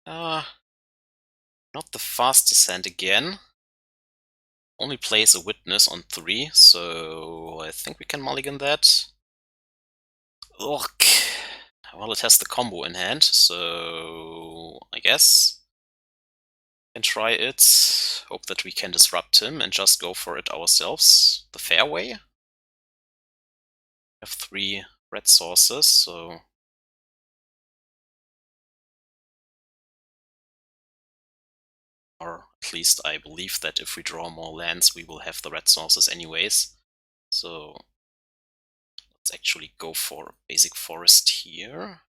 Not the fast descent again. Only plays a witness on 3, so I think we can mulligan that. Ugh. Well, it has the combo in hand, so I guess we can try it. Hope that we can disrupt him and just go for it ourselves. The fair way. We have 3 red sources, so or at least I believe that if we draw more lands, we will have the red sources anyways. So let's actually go for a basic forest here.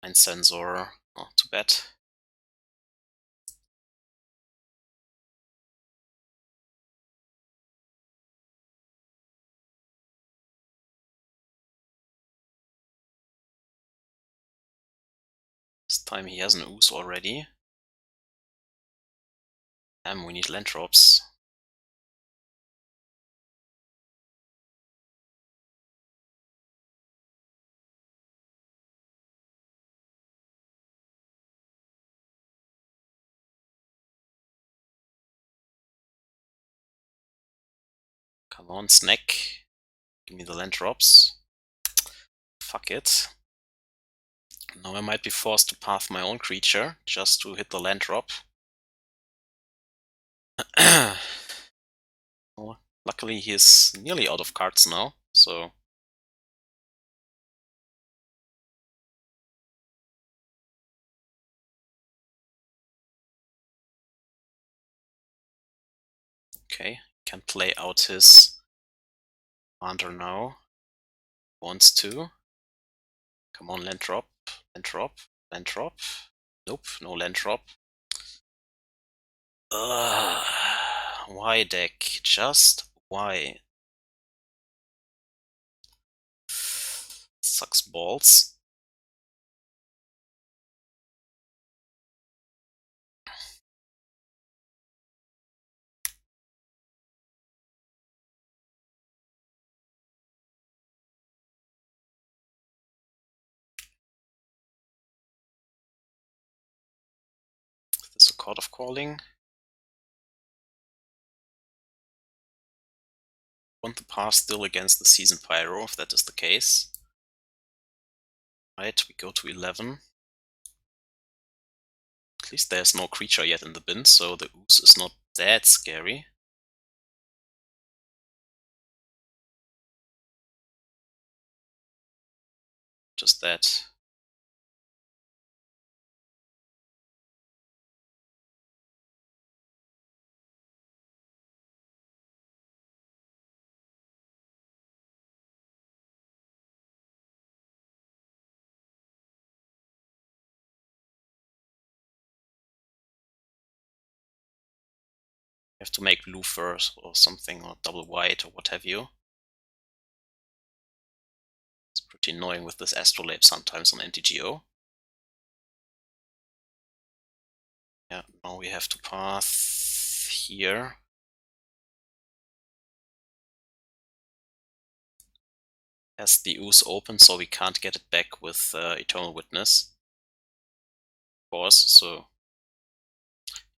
Mindcensor, not too bad. This time he has an ooze already. Damn, we need land drops. Come on, snack. Give me the land drops. Fuck it. Now I might be forced to path my own creature just to hit the land drop. Well, luckily he's nearly out of cards now, so okay, Can play out his commander now. Wants to. Come on, land drop, land drop, land drop. Nope, no land drop. Why, deck? Just why? Sucks balls. This is a Chord of Calling. Want the pass still against the Season Pyro, if that is the case. Right, we go to 11. At least there's no creature yet in the bin, so the ooze is not that scary. Just that. You have to make blue first or something, or double white or what have you. It's pretty annoying with this Astrolabe sometimes on NTGO. Yeah, now we have to path here. Has the ooze open, so we can't get it back with Eternal Witness. Of course, so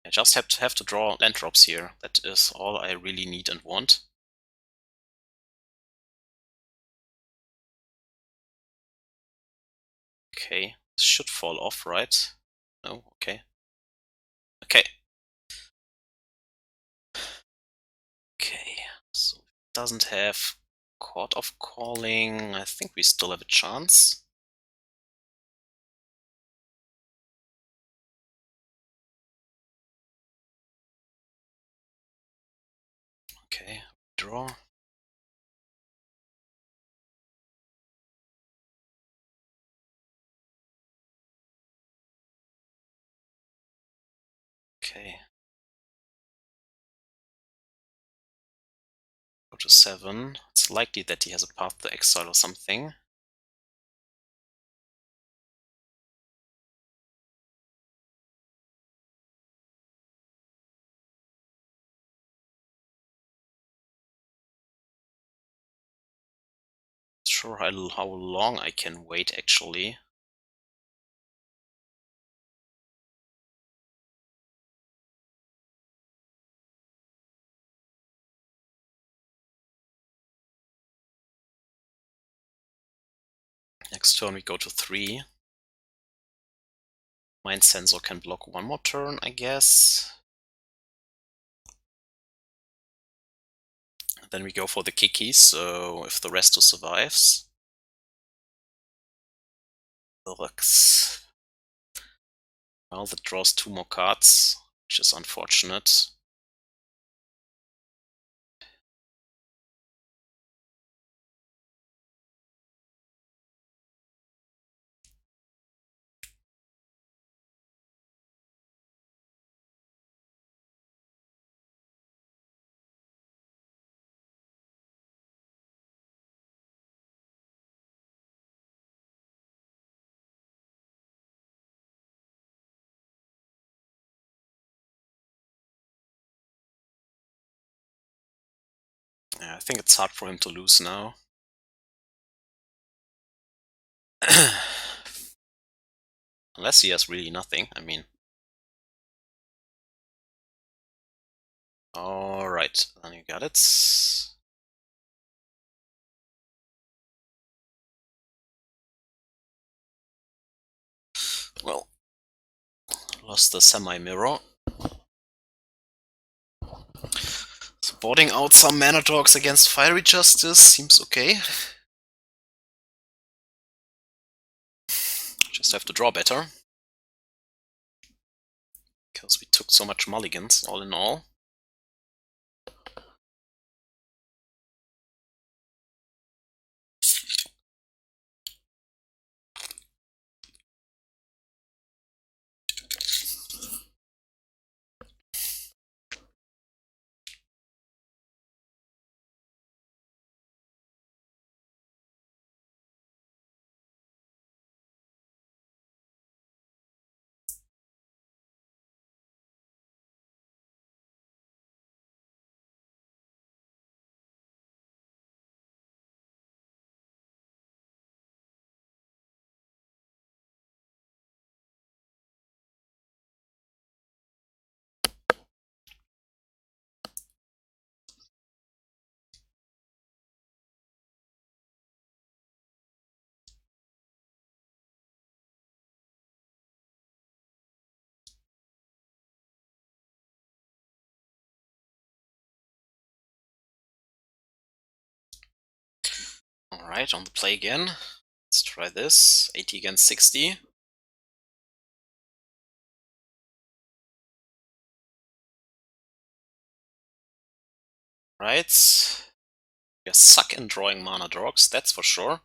I just have to draw land drops here. That is all I really need and want. Okay, this should fall off, right? No, okay. Okay. Okay, so it doesn't have Chord of Calling. I think we still have a chance. Okay, draw. Okay. Go to 7. It's likely that he has a path to Exile or something. Sure how long I can wait actually. Next turn we go to 3. Mindcensor can block one more turn, I guess. Then we go for the Kiki, so if the Resto survives. Looks. Well, that draws 2 more cards, which is unfortunate. Yeah, I think it's hard for him to lose now. Unless he has really nothing, I mean. Alright, then you got it. Well, lost the semi-mirror. Supporting out some mana dogs against Fiery Justice seems okay. Just have to draw better. Because we took so much mulligans, all in all. Alright, on the play again. Let's try this. 80 against 60. Right. You suck in drawing mana dogs, that's for sure. At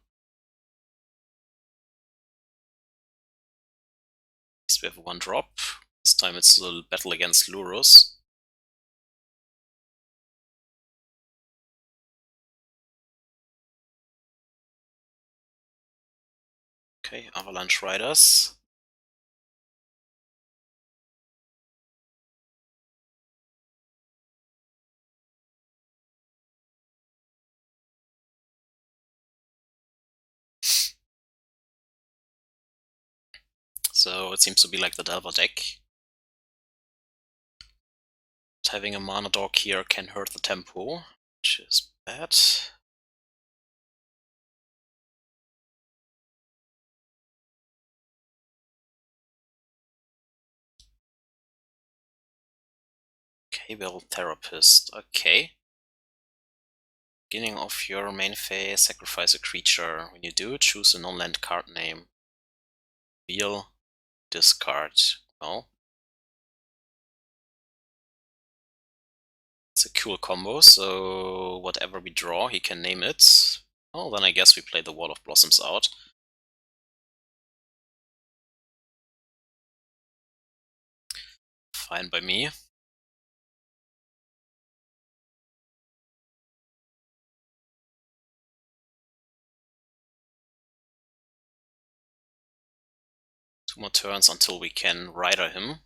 least we have one drop. This time it's a little battle against Lurus. Okay, Avalanche Riders. So it seems to be like the Delver deck. But having a mana dog here can hurt the tempo, which is bad. Cable Therapist, okay. Beginning of your main phase, sacrifice a creature. When you do, choose a non-land card name. Reveal, discard. Well, it's a cool combo, so whatever we draw, he can name it. Well, then I guess we play the Wall of Blossoms out. Fine by me. Two more turns until we can Rider him.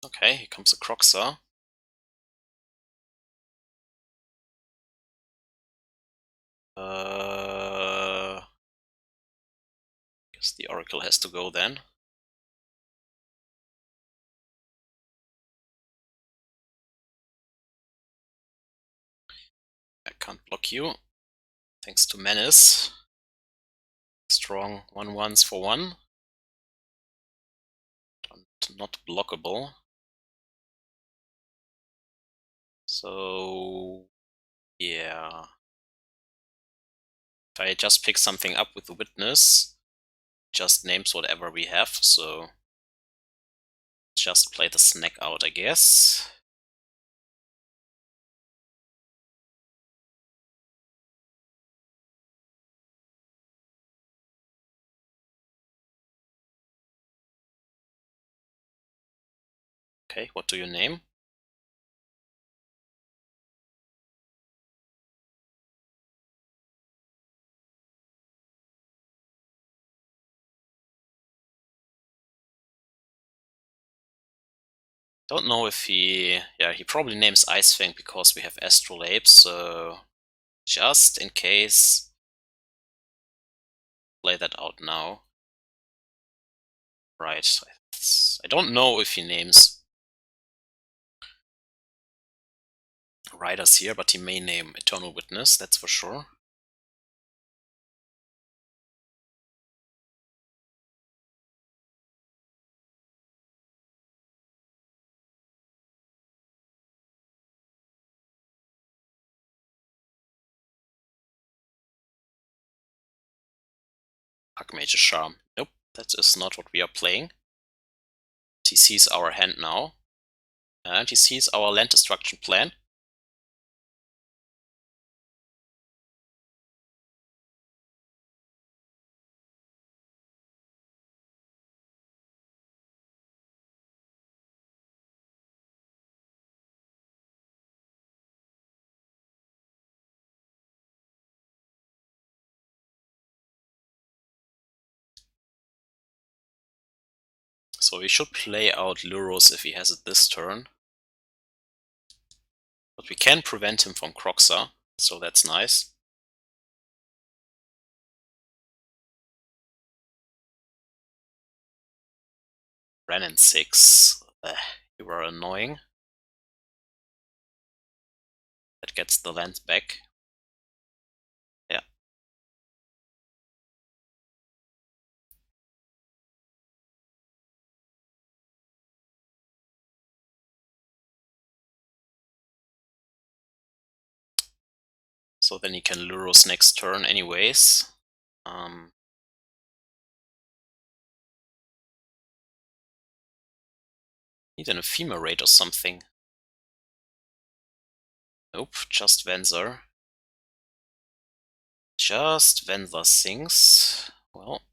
Okay, here comes a Croxer. Guess the Oracle has to go then. I can't block you. Thanks to Menace. Strong 1/1s for 1. And not blockable. So yeah. If I just pick something up with the Witness, just names whatever we have, so just play the snack out, I guess. Okay, what do you name? Don't know if he... yeah, he probably names Ice-Fang because we have Astrolabe, so just in case, play that out now. Right. I don't know if he names Riders here, but he may name Eternal Witness, that's for sure. Archmage's Charm. Nope, that is not what we are playing. He sees our hand now. And he sees our land destruction plan. So he should play out Luros if he has it this turn. But we can prevent him from Kroxa, so that's nice. Ran in 6. You were annoying. That gets the land back. Yeah. So then he can Luros next turn anyways. Need an Ephemerate or something. Nope, just Venser. Just Venser things. Well.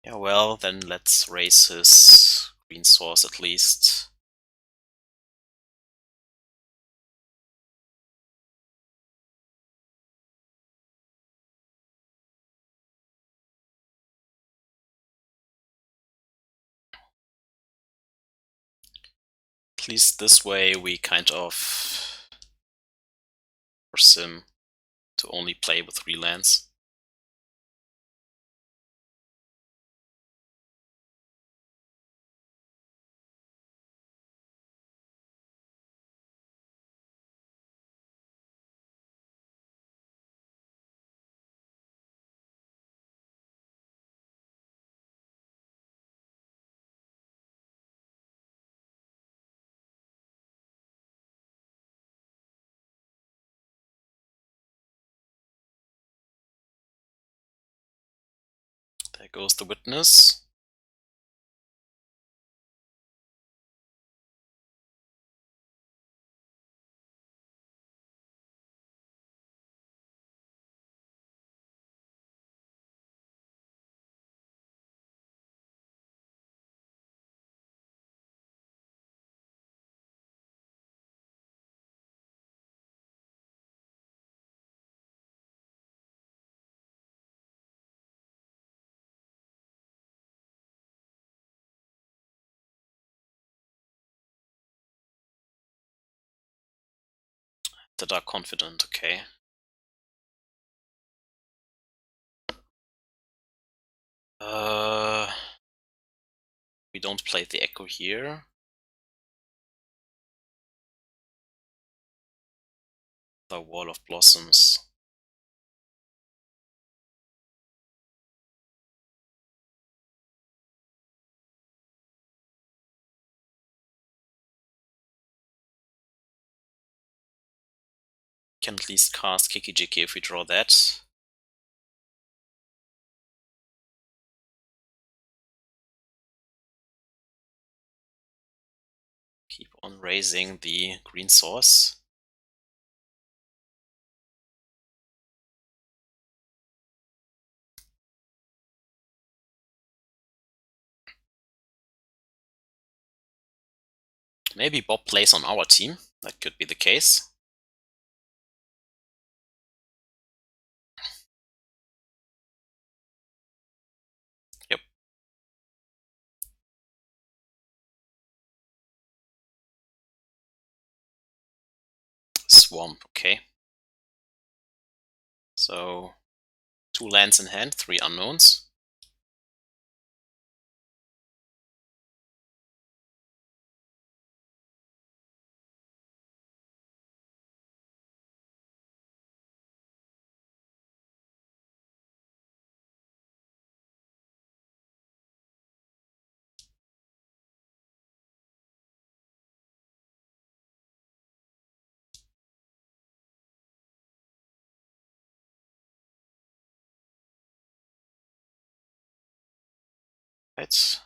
Yeah, well, then let's raise his green source at least. At least this way we kind of force him to only play with 3 lands. There goes the Witness. The Dark Confident, okay. We don't play the Echo here. The Wall of Blossoms. Can at least cast Kiki-Jiki if we draw that. Keep on raising the green source. Maybe Bob plays on our team. That could be the case. Yep. Swamp, okay. So 2 lands in hand, 3 unknowns. Right.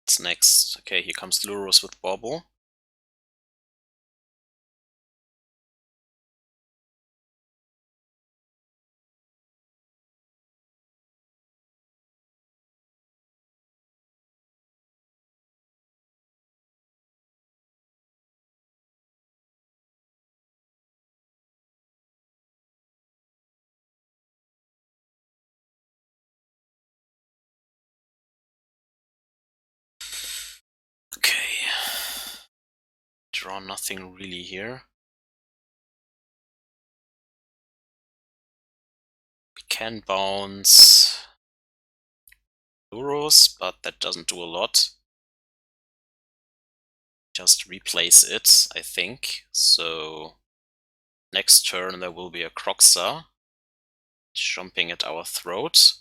What's next? Okay, here comes Luros with Bauble. draw nothing really here. We can bounce Euros, but that doesn't do a lot. Just replace it, I think. So next turn there will be a Kroxa jumping at our throat.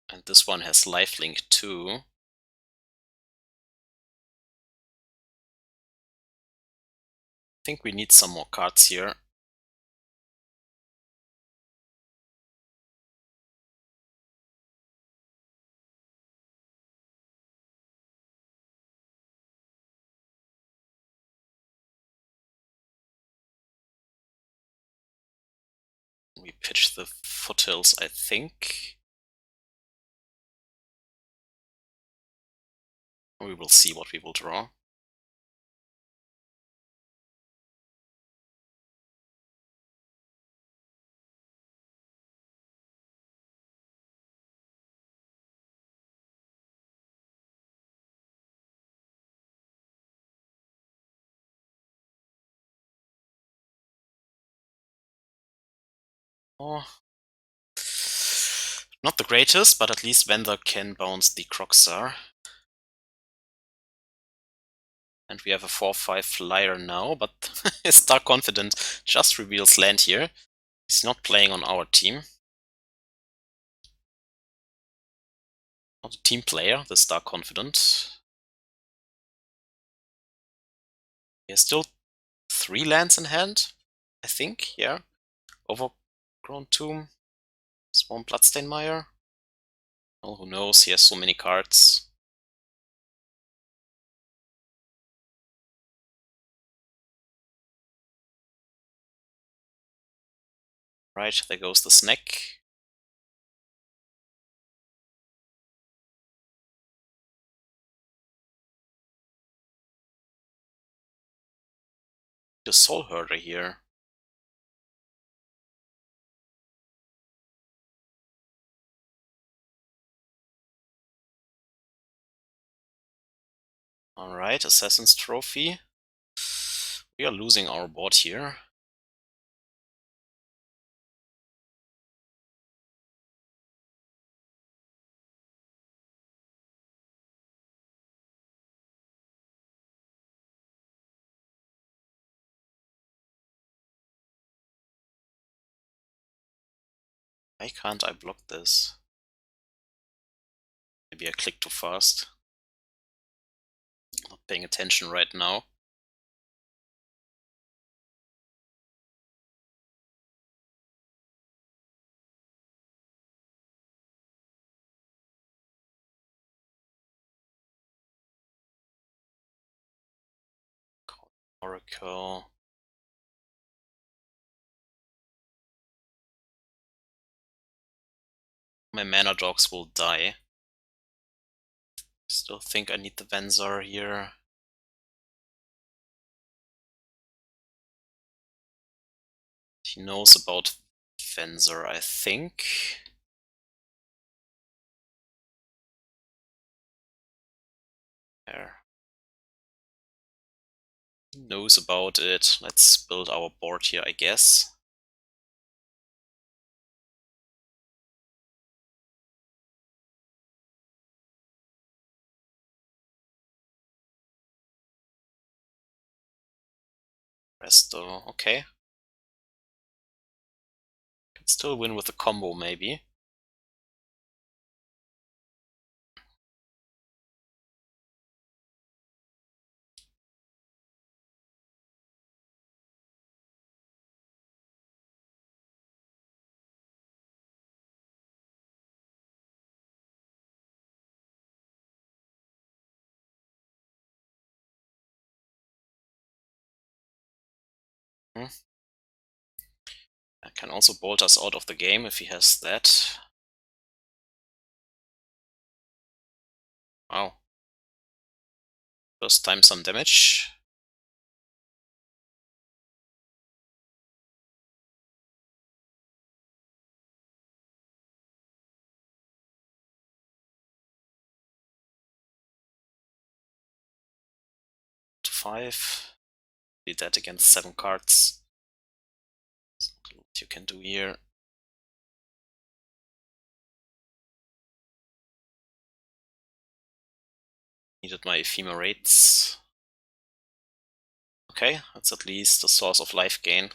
And this one has lifelink too. I think we need some more cards here. We pitch the Foothills, I think. We will see what we will draw. Oh. Not the greatest, but at least Venser can bounce the Kroxa. And we have a 4-5 flyer now, but Star Confident just reveals land here. He's not playing on our team. Not a team player, the Star Confident. He has still 3 lands in hand, I think, yeah. Overgrown Tomb, Swarm Bloodstainmire. Well, who knows, he has so many cards. Right, there goes the snack. The Soulherder here. Alright, Assassin's Trophy. We are losing our board here. Why can't I block this? Maybe I clicked too fast. Not paying attention right now. Oracle. My mana dogs will die. Still think I need the Venser here. He knows about Venser, I think. There. He knows about it. Let's build our board here, I guess. Resto, okay. Can still win with a combo, maybe. I can also bolt us out of the game if he has that. Wow. First time some damage. 5. Did that against 7 cards. There's not a lot you can do here. Needed my Ephemerates. Okay, that's at least a source of life gain.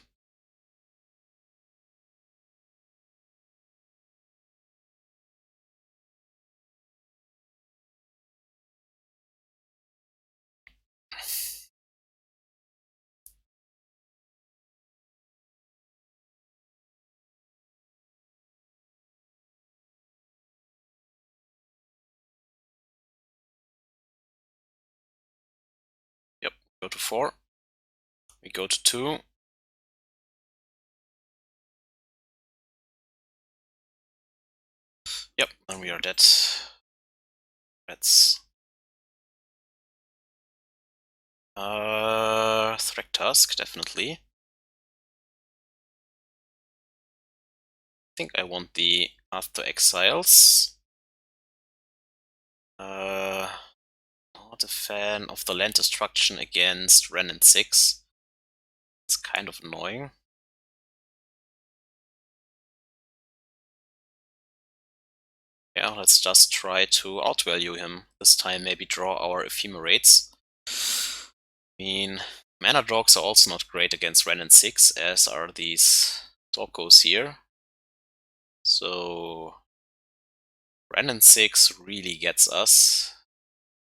Yep, go to 4. We go to 2. Yep, then we are dead. Rats. Thragtusk, definitely. I think I want the After Exiles. Not a fan of the land destruction against Ren and 6. It's kind of annoying. Yeah, let's just try to outvalue him. This time maybe draw our Ephemerates. I mean, mana dogs are also not great against Ren and 6, as are these doggos here. So Ren and 6 really gets us.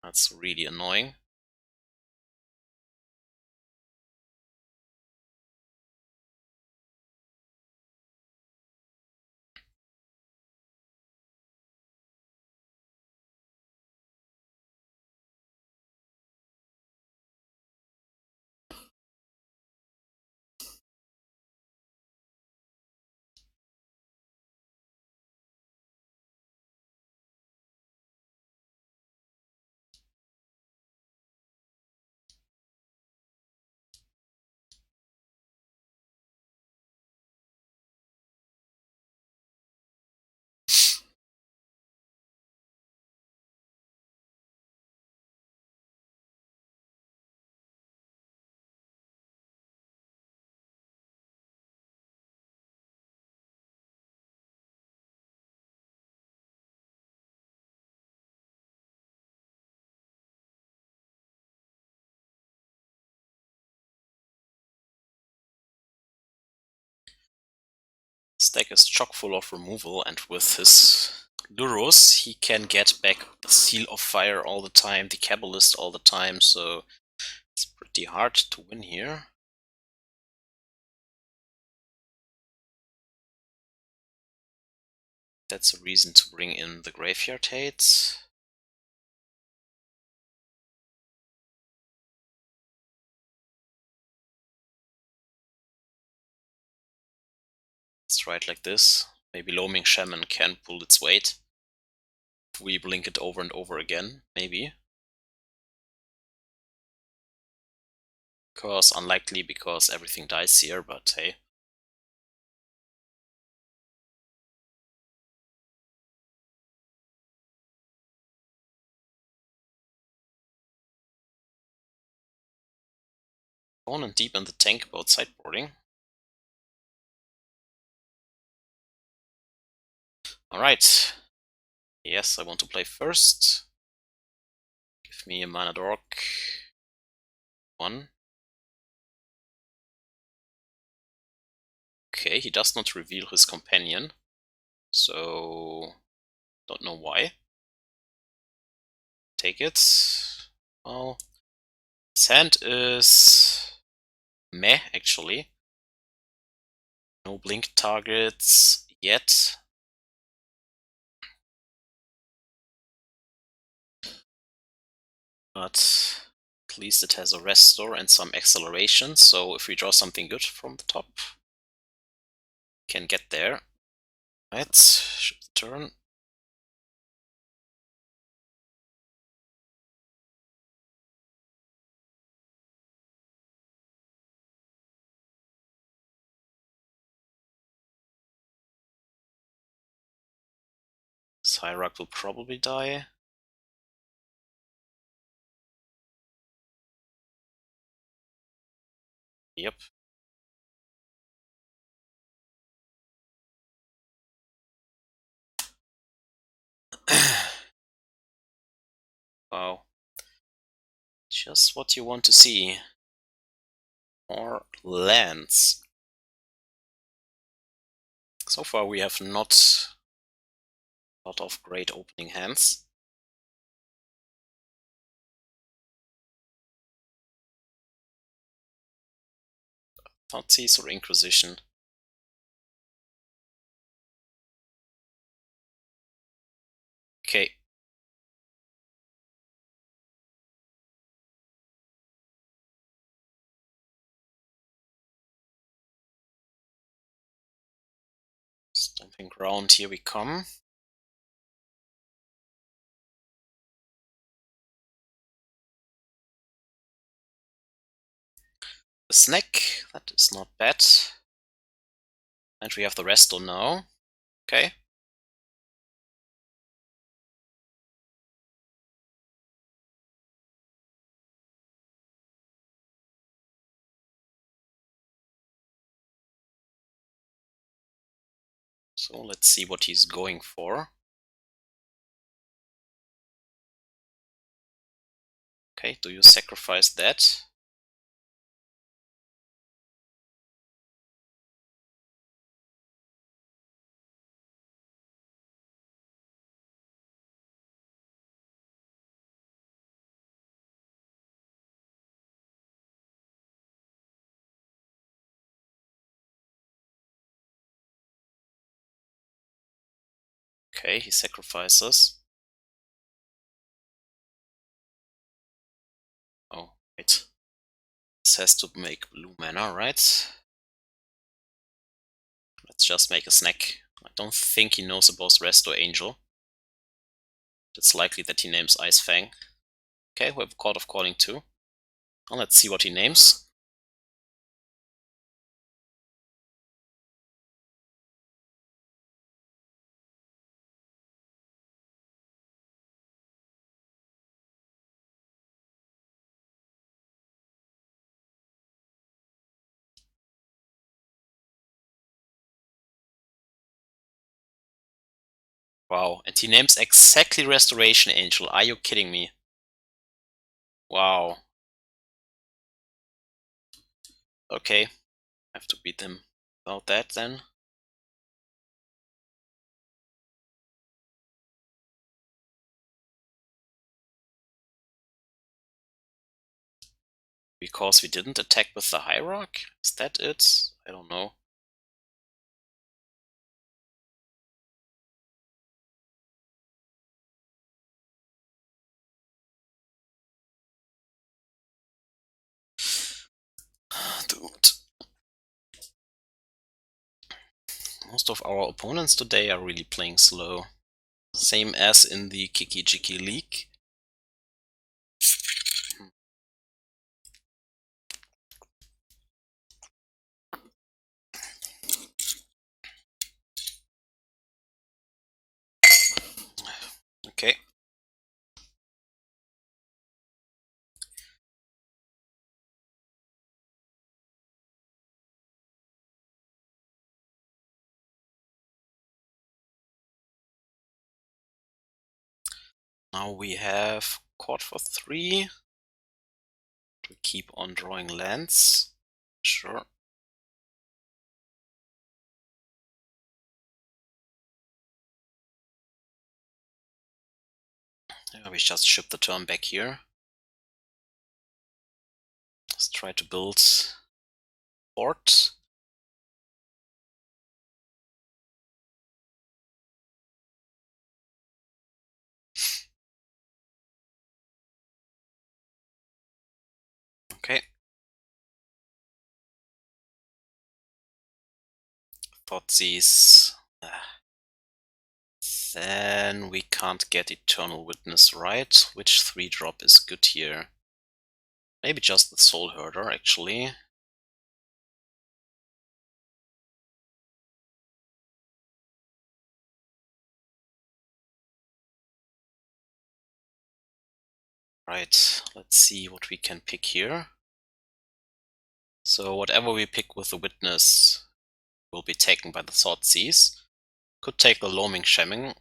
That's really annoying. This deck is chock full of removal, and with his Lurus, he can get back the Seal of Fire all the time, the Kabbalist all the time, so it's pretty hard to win here. That's a reason to bring in the Graveyard Hates. Let's try it like this. Maybe Loaming Shaman can pull its weight. If we blink it over and over again, maybe. Of course, unlikely because everything dies here, but hey. Opponent deep in the tank about sideboarding. Alright. Yes, I want to play first. Give me a mana dork. 1. Okay, he does not reveal his companion. So don't know why. Take it. Well, his hand is meh, actually. No blink targets yet. But at least it has a restore and some acceleration, so if we draw something good from the top, we can get there. Right, ship the turn. This Hierarch will probably die. Yep. Wow. Just what you want to see. More lands. So far we have not a lot of great opening hands. Thoughtseize or Inquisition. Okay. Stomping Ground, here we come. The snack, that is not bad. And we have the resto now. Okay. So let's see what he's going for. Okay, do you sacrifice that? Okay, he sacrifices. Oh, wait. This has to make blue mana, right? Let's just make a snack. I don't think he knows about Resto Angel. It's likely that he names Ice-Fang. Okay, we have a Chord of Calling too. Well, let's see what he names. Wow, and he names exactly Restoration Angel. Are you kidding me? Wow. Okay, have to beat him about that then. Because we didn't attack with the Hierarch? Is that it? I don't know. Dude. Most of our opponents today are really playing slow. Same as in the Kiki-Jiki League. Okay. Now we have Chord for 3. To keep on drawing lands. Sure. Yeah, we just ship the turn back here. Let's try to build fort. Okay. Thoughtseize. Then we can't get Eternal Witness, right? Which 3-drop is good here? Maybe just the Soulherder, actually. Right, let's see what we can pick here. So whatever we pick with the Witness will be taken by the Thoughtseize. Could take the Loaming Shaman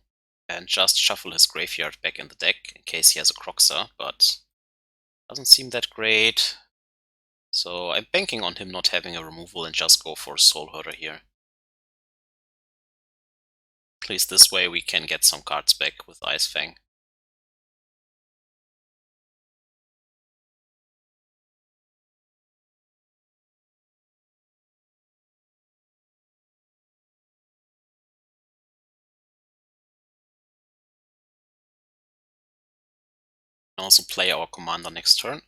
and just shuffle his graveyard back in the deck in case he has a Croxer, but doesn't seem that great. So I'm banking on him not having a removal and just go for Soulherder here. At least this way we can get some cards back with Ice-Fang. Also play our commander next turn.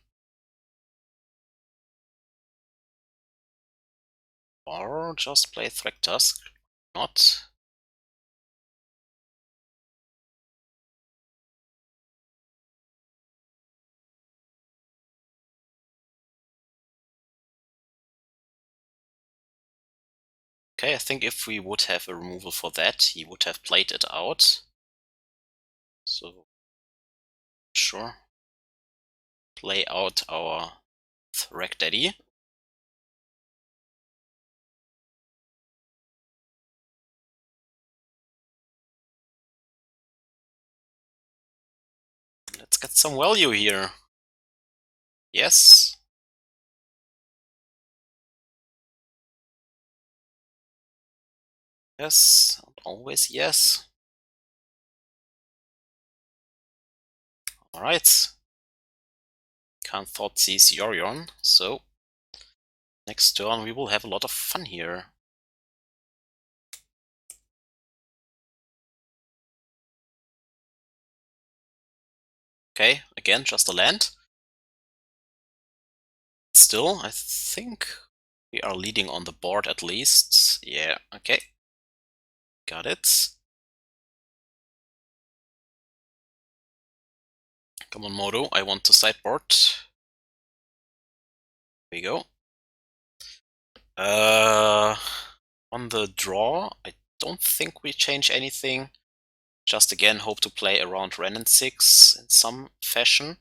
Or just play Thragtusk. Not. Okay, I think if we would have a removal for that, he would have played it out. So, sure. Play out our Thrag Daddy. Let's get some value here. Yes. Yes. Always yes. Alright. Can't Thoughtseize Yorion, so next turn we will have a lot of fun here. Okay, again, just a land. Still, I think we are leading on the board at least. Yeah, okay. Got it. Come on, Modo, I want to sideboard. There we go. On the draw, I don't think we change anything. Just again, hope to play around Ren and 6 in some fashion.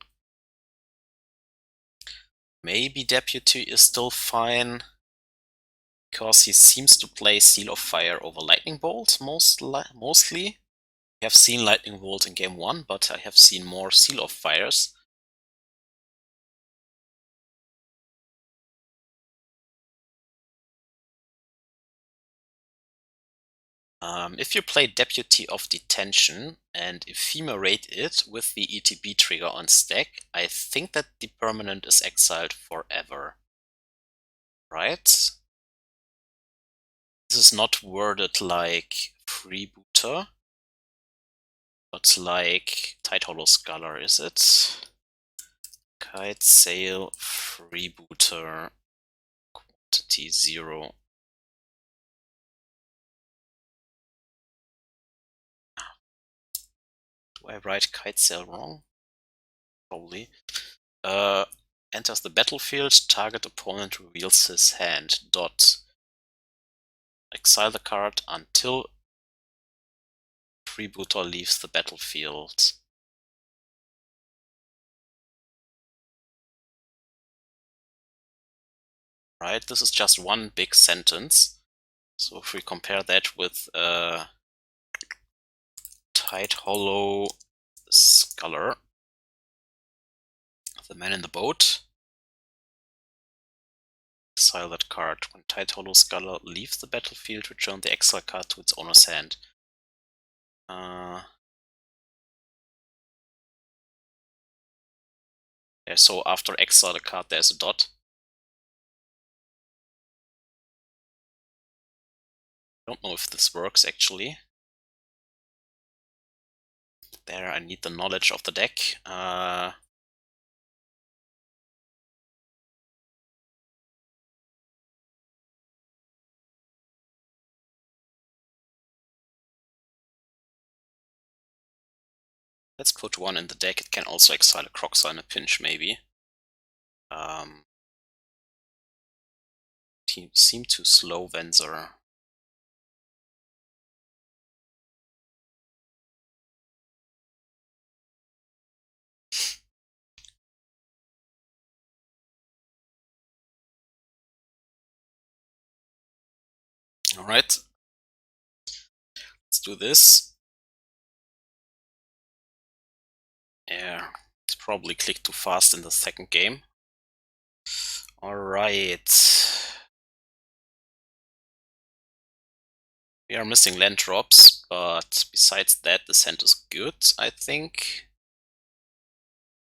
Maybe Deputy is still fine, because he seems to play Seal of Fire over Lightning Bolt mostly. We have seen Lightning Bolt in game 1, but I have seen more Seal of Fires. If you play Deputy of Detention and Ephemerate it with the ETB trigger on stack, I think that the permanent is exiled forever. Right? This is not worded like Freebooter, but like Tidehollow Scholar, is it? Kite Sail Freebooter Quantity 0. Do I write Kite Sail wrong? Probably. Enters the battlefield, target opponent reveals his hand. Exile the card until Freebooter leaves the battlefield. Right, this is just one big sentence. So if we compare that with Tidehollow Scholar, the man in the boat. Exile that card. When Tidehollow Scholar leaves the battlefield, return the exile card to its owner's hand. Yeah, so after exile the card, there's a dot. I don't know if this works actually. There, I need the knowledge of the deck. Let's put one in the deck. It can also exile a Croxer in a pinch, maybe. Team seem to slow Venser. Alright. Let's do this. Yeah, it's probably clicked too fast in the second game. Alright. We are missing land drops, but besides that, the hand is good, I think.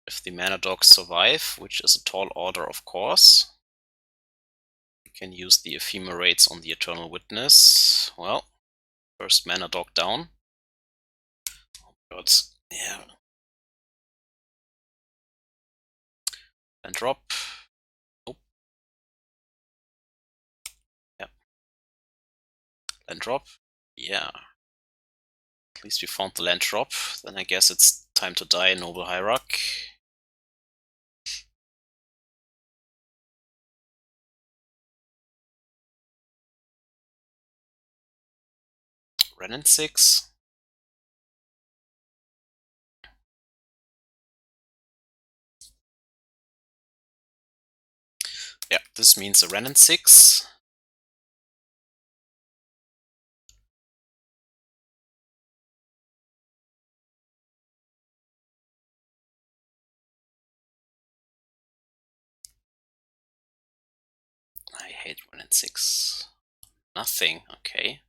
If the mana dogs survive, which is a tall order, of course. We can use the Ephemerates on the Eternal Witness. Well, first mana dog down. Oh god, yeah. Land drop. Nope. Yeah. Land drop. Yeah. At least we found the land drop. Then I guess it's time to die, Noble Hierarch. Renin 6. Yeah, this means a Renin 6. I hate Renin 6. Nothing, okay.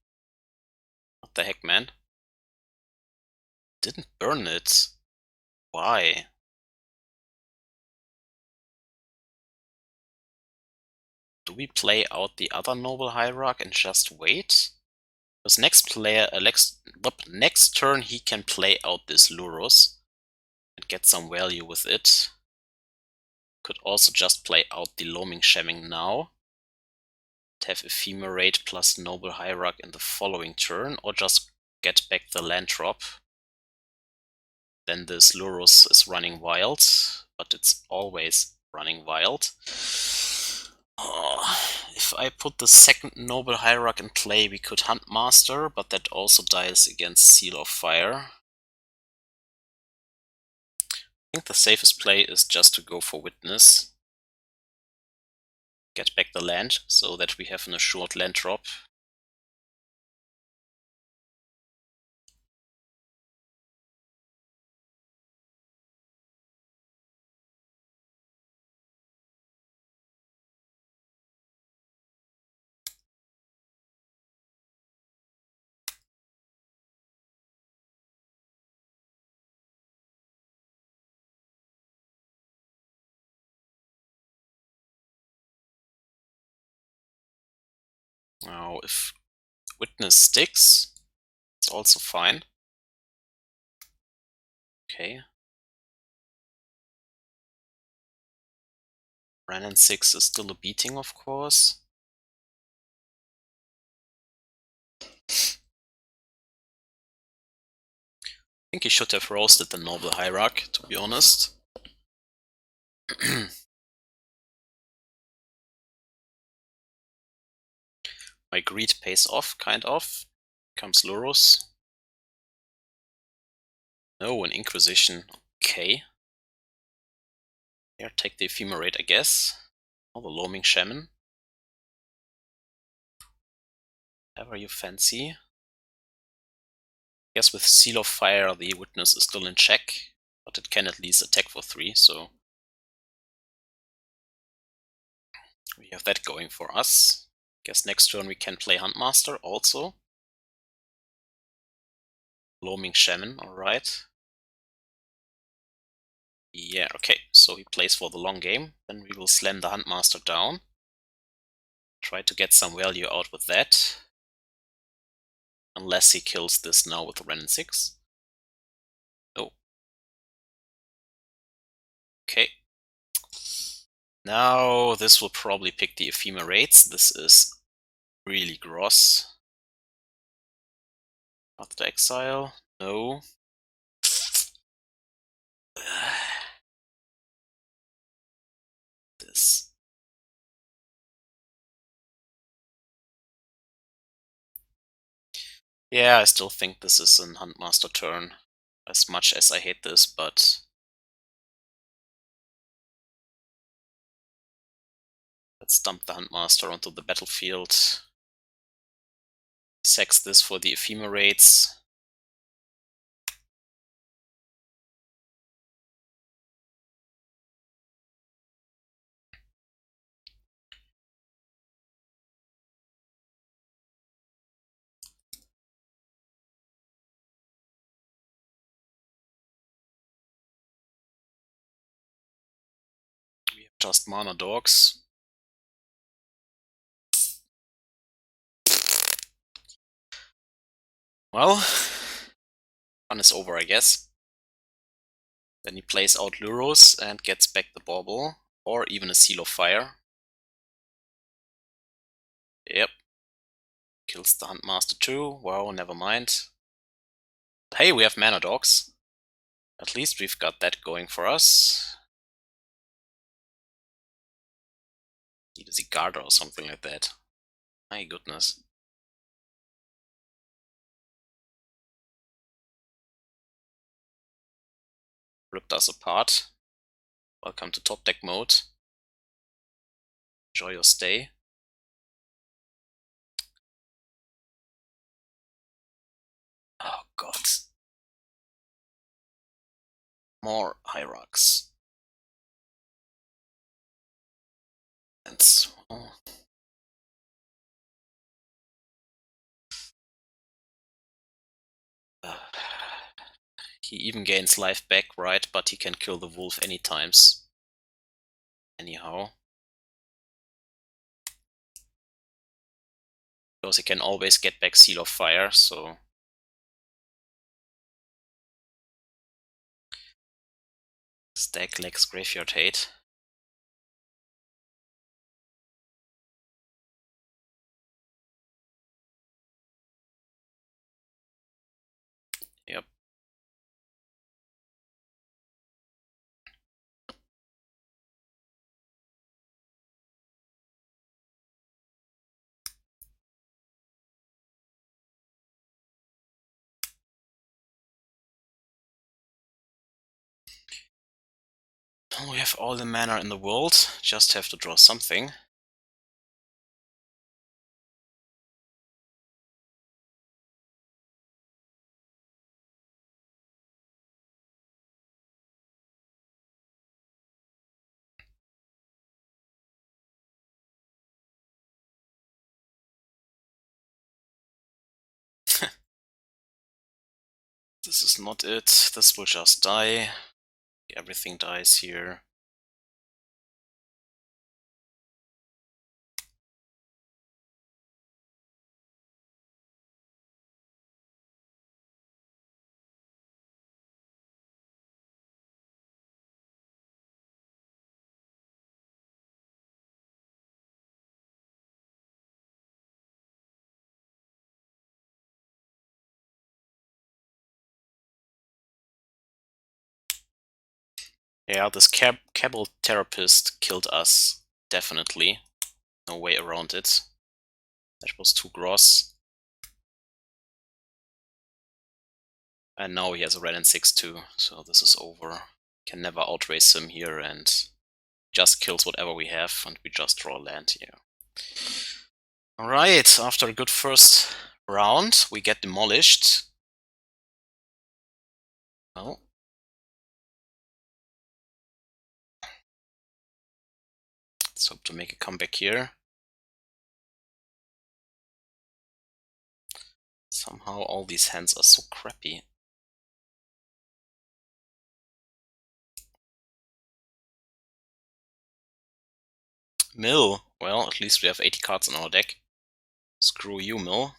What the heck, man? Didn't burn it. Why? Do we play out the other Noble Hierarch and just wait? Because next turn he can play out this Lurus and get some value with it. Could also just play out the Loaming Shaman now. Have Ephemerate plus Noble Hierarch in the following turn, or just get back the land drop. Then this Lurus is running wild, but it's always running wild. Oh, if I put the second Noble Hierarch in play, we could Huntmaster, but that also dies against Seal of Fire. I think the safest play is just to go for Witness. Get back the land, so that we have an assured land drop. Now, if Witness sticks, it's also fine. Okay. Renin 6 is still a beating, of course. I think he should have roasted the Noble Hierarch, to be honest. My greed pays off, kind of. Comes Lurus. No, an Inquisition. Okay. Here, take the Ephemerate, I guess. Or the Loaming Shaman. Whatever you fancy. I guess with Seal of Fire, the Witness is still in check, but it can at least attack for 3, so we have that going for us. Guess next turn we can play Huntmaster also. Loaming Shaman, alright. Yeah, okay, so he plays for the long game. Then we will slam the Huntmaster down. Try to get some value out with that. Unless he kills this now with the Renin 6. Oh. Okay. Now this will probably pick the Ephemerates. This is really gross. Not the Exile. No. This. Yeah, I still think this is an Huntmaster turn. As much as I hate this, but let's dump the Huntmaster onto the battlefield. Sacks this for the Ephemerates. We have just mana dogs. Well, fun is over, I guess. Then he plays out Luros and gets back the Bauble, or even a Seal of Fire. Yep. Kills the Huntmaster too. Wow, never mind. Hey, we have mana dogs. At least we've got that going for us. Need a Zigarda or something like that. My goodness. Ripped us apart. Welcome to top deck mode. Enjoy your stay. Oh god. More Hierarchs. And so... He even gains life back, right? But he can kill the wolf any times. Anyhow. Because he can always get back Seal of Fire, so... Stack lacks Graveyard Hate. Yep. We have all the mana in the world, just have to draw something. This is not it, this will just die. Everything dies here. Yeah, this Cabal Therapist killed us, definitely. No way around it. That was too gross. And now he has a red and 6 too, so this is over. Can never outrace him here and just kills whatever we have and we just draw land here. Alright, after a good first round, we get demolished. Well, let's hope to make a comeback here. Somehow all these hands are so crappy. Mill. Well, at least we have 80 cards in our deck. Screw you, Mill.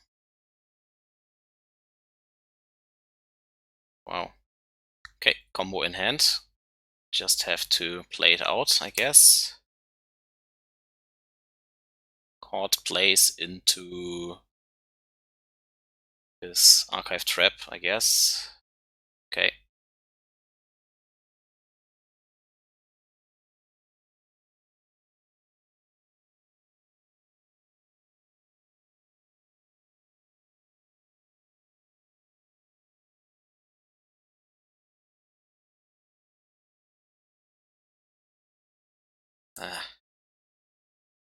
Wow. Okay, combo in hand. Just have to play it out, I guess. Chord plays into his Archive Trap, I guess. Okay.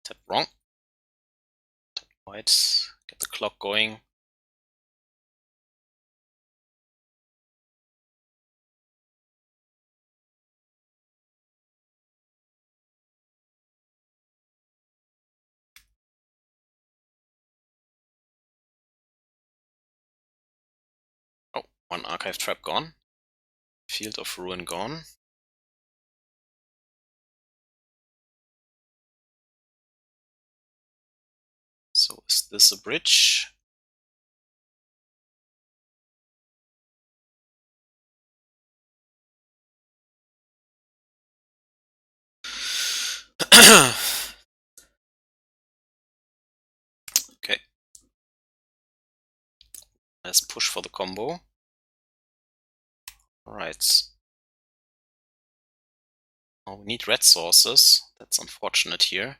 Tap wrong. Tap white. Get the clock going. One Archive Trap gone. Field of Ruin gone. So is this a bridge? Okay. Let's push for the combo. Alright. Oh, we need red sources. That's unfortunate here.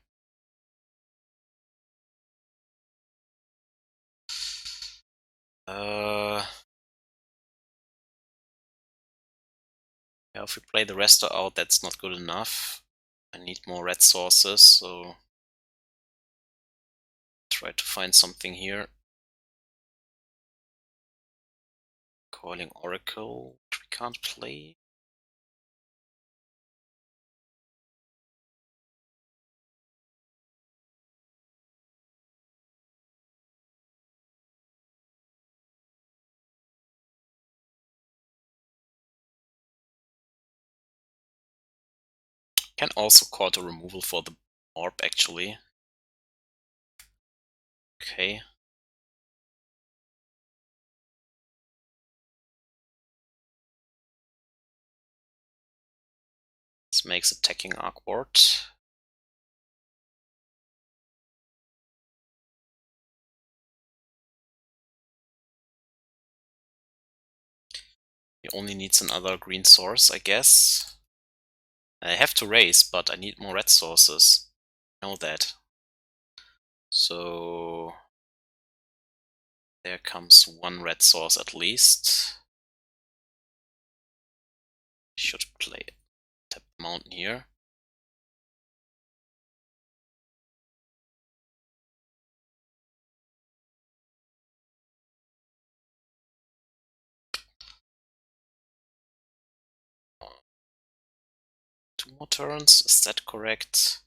Yeah, if we play the Rester out, that's not good enough. I need more red sources, so try to find something here. Coiling Oracle, which we can't play. Can also call a removal for the orb, actually. Okay. This makes attacking Arcward. He only needs another green source, I guess. I have to raise, but I need more red sources. I know that. So there comes one red source at least. Should play tap mountain here. Two more turns, is that correct?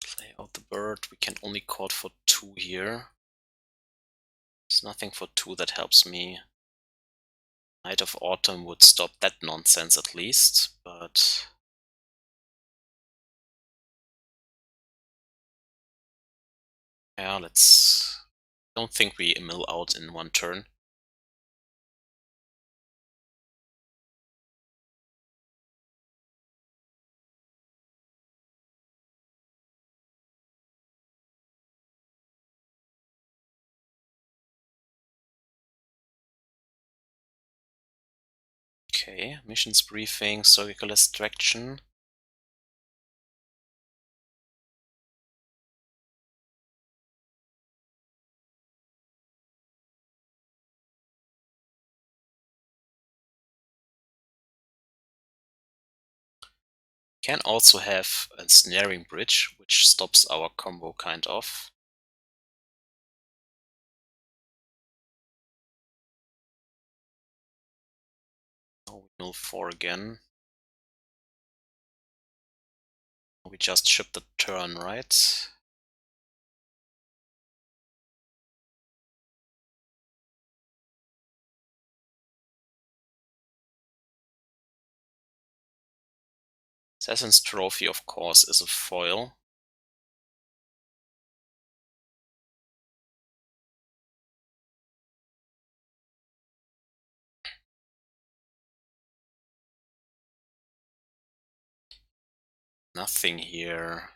Play out the bird, we can only court for 2 here. There's nothing for 2 that helps me. Night of Autumn would stop that nonsense at least, but yeah, let's... Don't think we mill out in 1 turn. Okay, missions briefing, surgical extraction. Can also have a snaring bridge, which stops our combo kind of. Now we mill 4 again. We just ship the turn, right? Assassin's Trophy, of course, is a foil. Nothing here.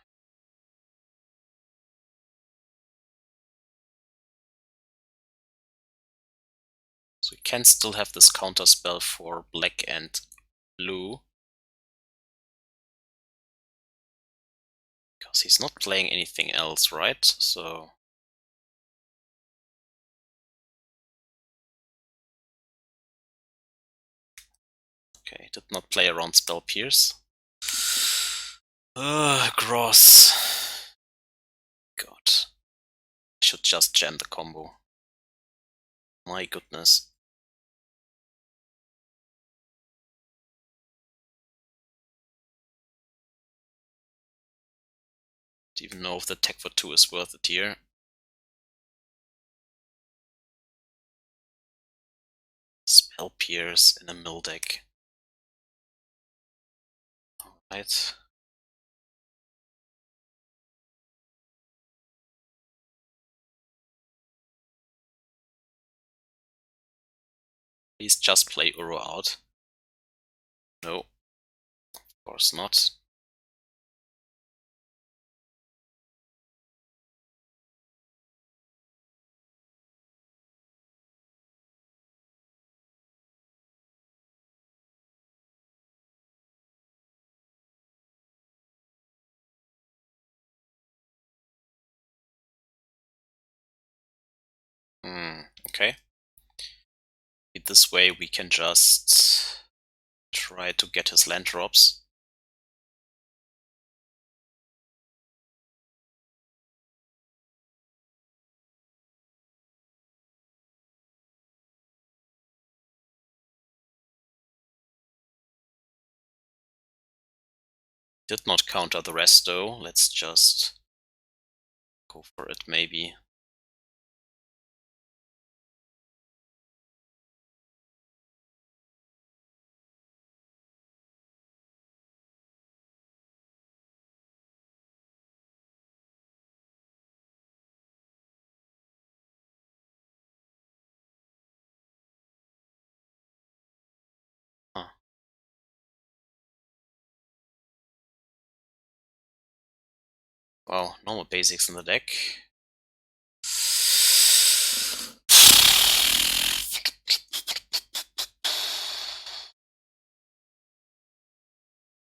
So we can still have this counter spell for black and blue. Because he's not playing anything else, right? So... Okay, did not play around Spell Pierce. Gross. God. I should just jam the combo. My goodness. Don't even know if the tech for 2 is worth it here. Spell Pierce in a mill deck. Alright. Please just play Uro out. No, of course not. Okay. This way we can just try to get his land drops. Did not counter the rest though. Let's just go for it maybe. Huh. Wow, normal basics in the deck.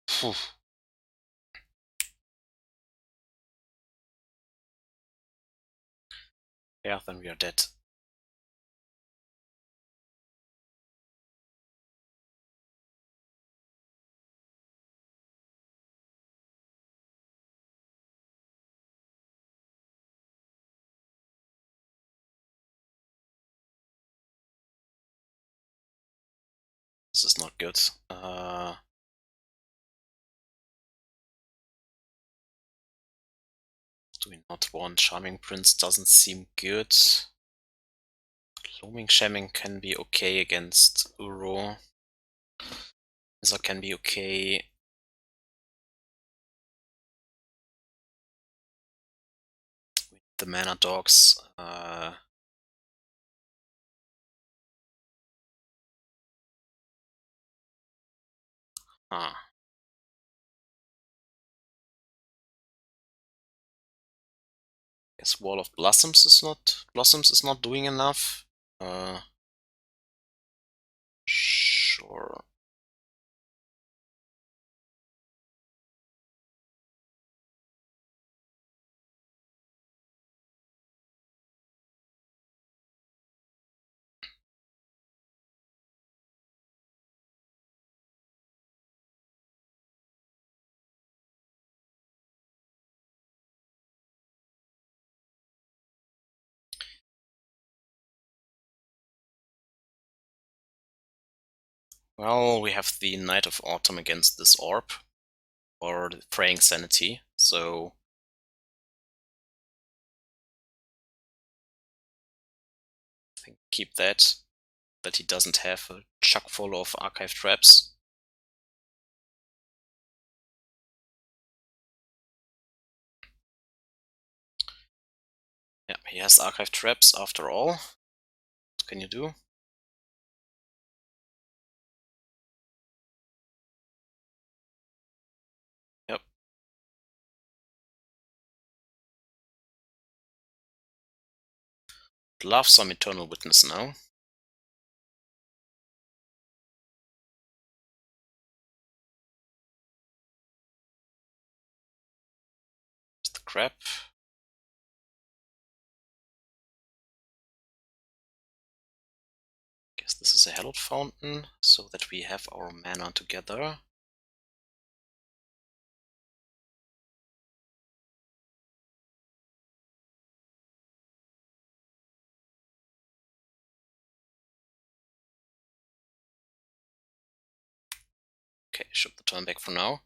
Phew. Yeah, then we are dead. This is not good. Do we not want Charming Prince? Doesn't seem good. Loaming Shaman can be okay against Uro. Venser can be okay. The mana dogs. Guess Wall of Blossoms is not doing enough. Sure. Well, we have the Knight of Autumn against this orb, or the Praying Sanity, so I think keep that he doesn't have a chuck full of archive traps. Yeah, he has archive traps after all. What can you do? Yep. Love some Eternal Witness now. The crap. Guess this is a Hallowed Fountain, so that we have our mana together. Okay, ship the turn back for now.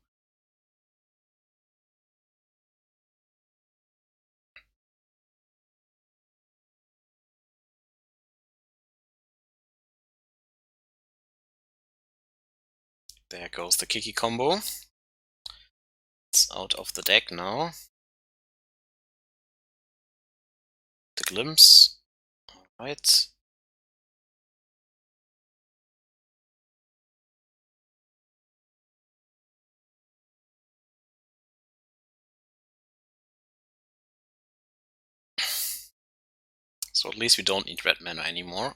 There goes the Kiki combo. It's out of the deck now. The glimpse. Alright. So at least we don't need red mana anymore.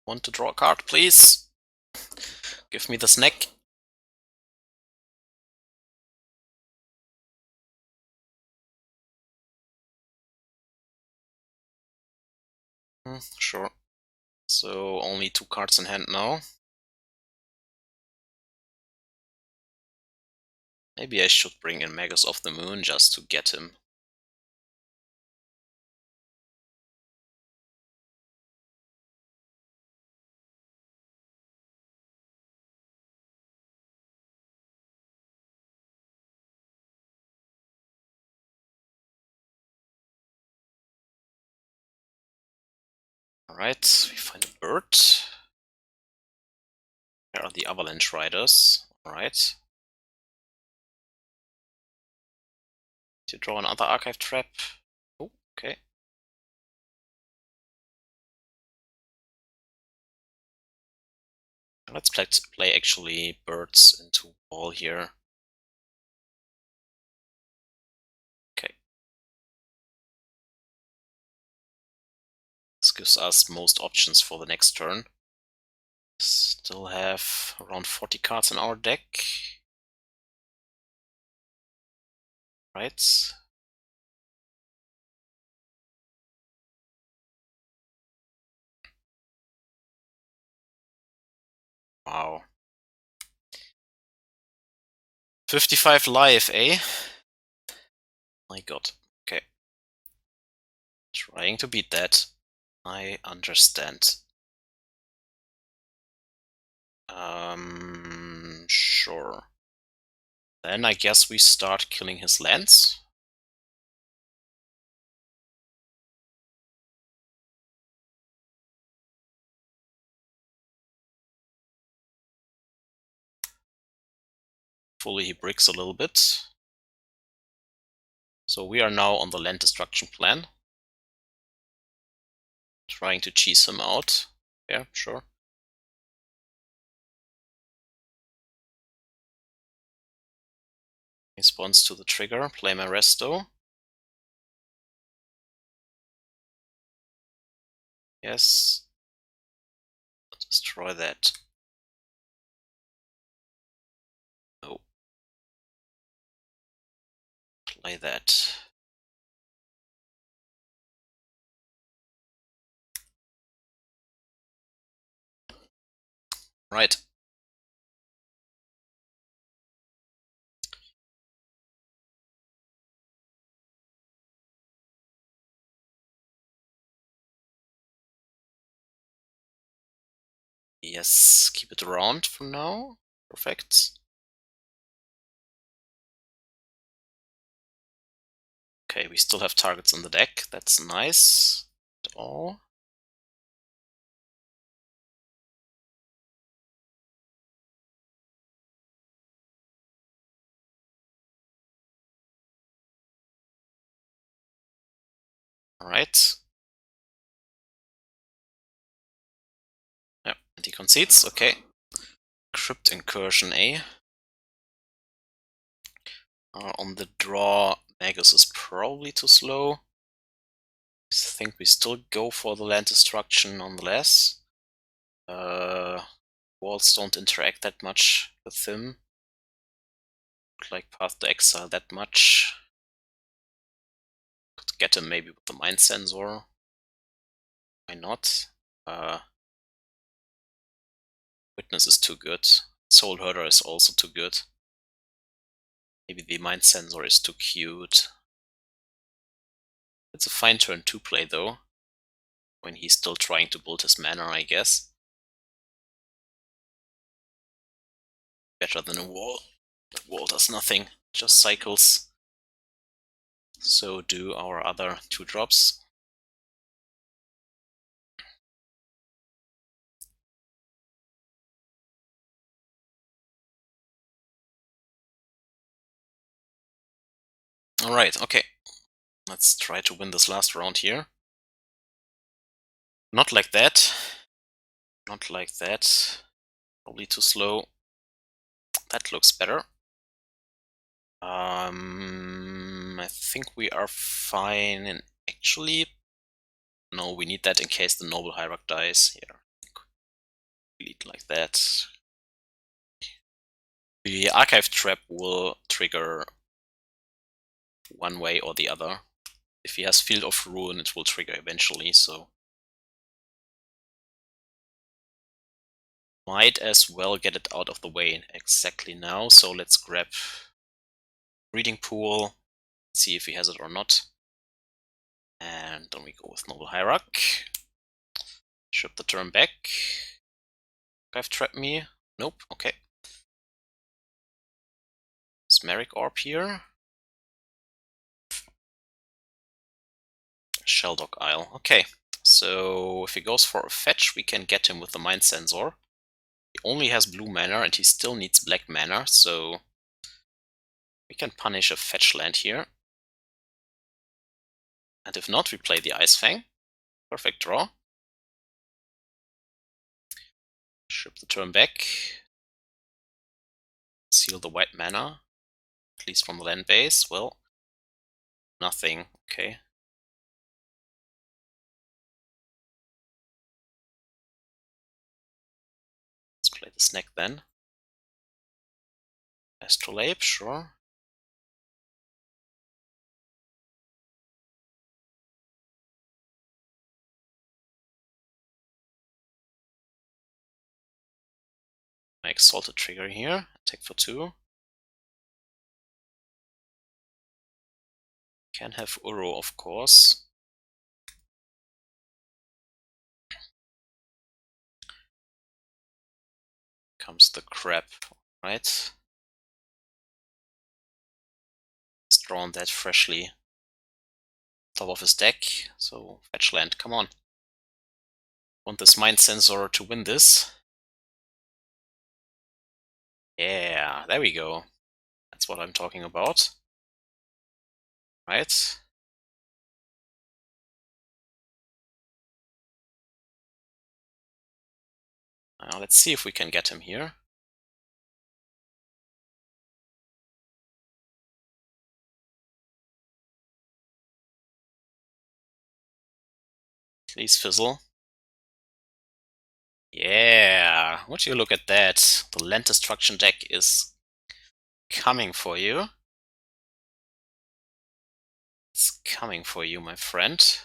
Want to draw a card, please? Give me the snack. Sure. So only 2 cards in hand now. Maybe I should bring in Magus of the Moon just to get him. Alright, we find a bird. Here are the Avalanche Riders. Alright. To draw another Archive Trap. Oh, okay. Let's play actually birds into wall here. Okay. This gives us most options for the next turn. Still have around 40 cards in our deck. Right. Wow. 55 life, eh? My god. Okay. Trying to beat that. I understand. Sure. Then I guess we start killing his lands. Hopefully he bricks a little bit. So we are now on the land destruction plan. Trying to cheese him out. Yeah, sure. Response to the trigger, play my resto. Yes. Destroy that. No. Play that. Right. Yes, keep it around for now. Perfect. Okay, we still have targets in the deck. That's nice. At all. Alright. Yeah, and he concedes. Okay. Crypt Incursion, eh? On the draw, Magus is probably too slow. I think we still go for the land destruction nonetheless. Walls don't interact that much with him. Like Path to Exile that much. Could get him maybe with the Mindcensor. Why not? Witness is too good. Soulherder is also too good. Maybe the Mindcensor is too cute. It's a fine turn 2 play though. When he's still trying to build his mana, I guess. Better than a wall. The wall does nothing, just cycles. So do our other 2-drops. Alright, okay. Let's try to win this last round here. Not like that. Not like that. Probably too slow. That looks better. I think we are fine, and actually, no, we need that in case the Noble Hierarch dies. Here, delete like that. The Archive Trap will trigger one way or the other. If he has Field of Ruin, it will trigger eventually, so might as well get it out of the way exactly now. So let's grab Breeding Pool, see if he has it or not. And then we go with Noble Hierarch. Ship the turn back. Archive Trap me. Nope, okay. Mesmeric Orb here. Shelldog Isle. Okay, so if he goes for a fetch, we can get him with the Mindcensor. He only has blue mana and he still needs black mana, so we can punish a fetch land here. And if not, we play the Ice-Fang. Perfect draw. Ship the turn back. Seal the white mana. At least from the land base. Well, nothing. Okay. Let's play the snack then. Astrolabe, sure. I Exalted trigger here. Attack for 2. Can have Uro, of course. Comes the crab, right? He's drawn that freshly. Top of his deck, so fetch land, come on. Want this Mindcensor to win this. Yeah, there we go. That's what I'm talking about. Right? Now let's see if we can get him here. Please fizzle. Yeah, would you look at that? The land destruction deck is coming for you. It's coming for you, my friend.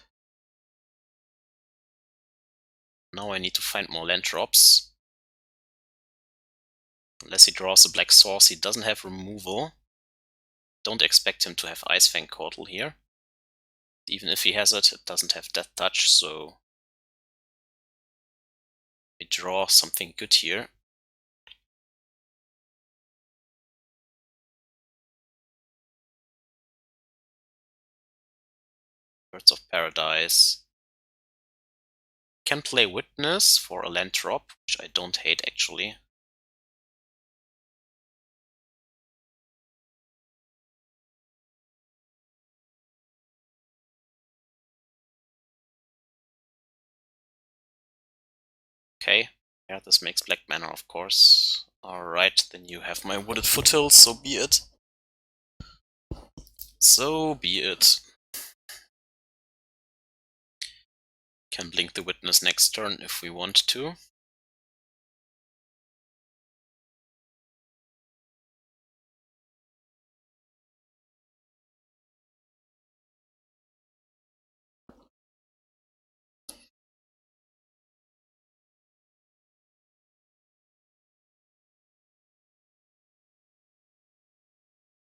Now I need to find more land drops. Unless he draws a black source, he doesn't have removal. Don't expect him to have Ice-Fang Coatl here. Even if he has it, it doesn't have Death Touch, so we draw something good here. Birds of Paradise. Can play Witness for a land drop, which I don't hate actually. Okay, yeah, this makes black mana, of course. Alright, then you have my Wooded Foothills, so be it. So be it. Can blink the Witness next turn if we want to.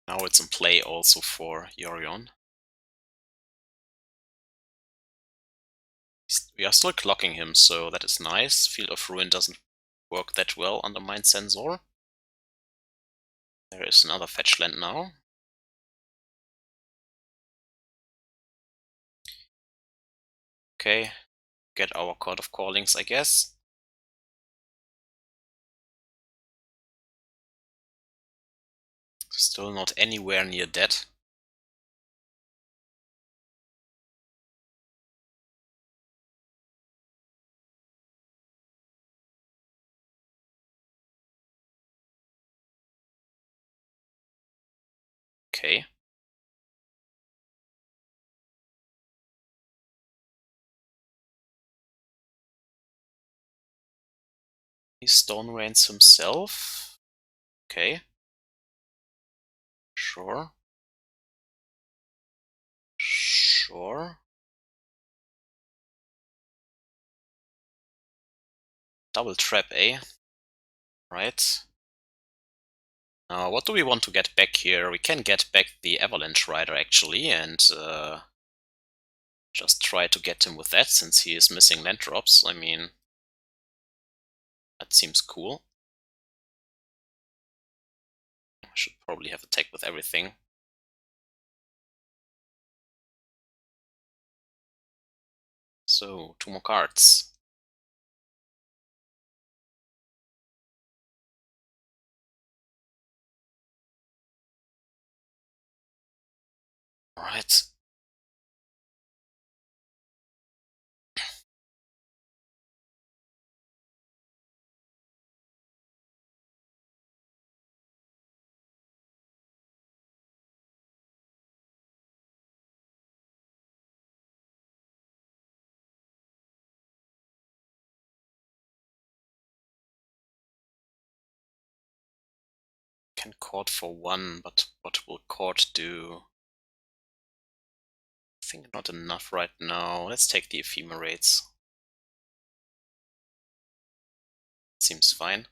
Now it's in play also for Yorion. We are still clocking him, so that is nice. Field of Ruin doesn't work that well under Mindcensor. There is another fetch land now. Okay, get our Chord of Callings, I guess. Still not anywhere near dead. Okay. He Stone Rains himself. Okay. Sure. Sure. Double trap, eh? Right. Now, what do we want to get back here? We can get back the Avalanche Rider, actually, and just try to get him with that, since he is missing land drops. I mean, that seems cool. I should probably have attack with everything. So, 2 more cards. Alright. Can Chord for 1, but what will Chord do? I think not enough right now. Let's take the Ephemerates. Seems fine.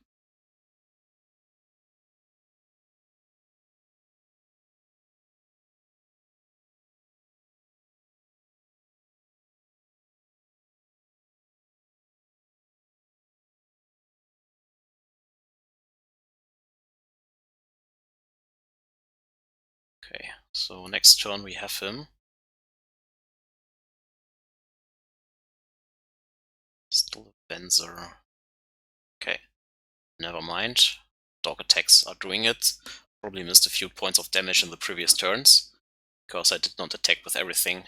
Okay, so next turn we have him. Still a Venser. Okay, never mind. Dog attacks are doing it. Probably missed a few points of damage in the previous turns, because I did not attack with everything.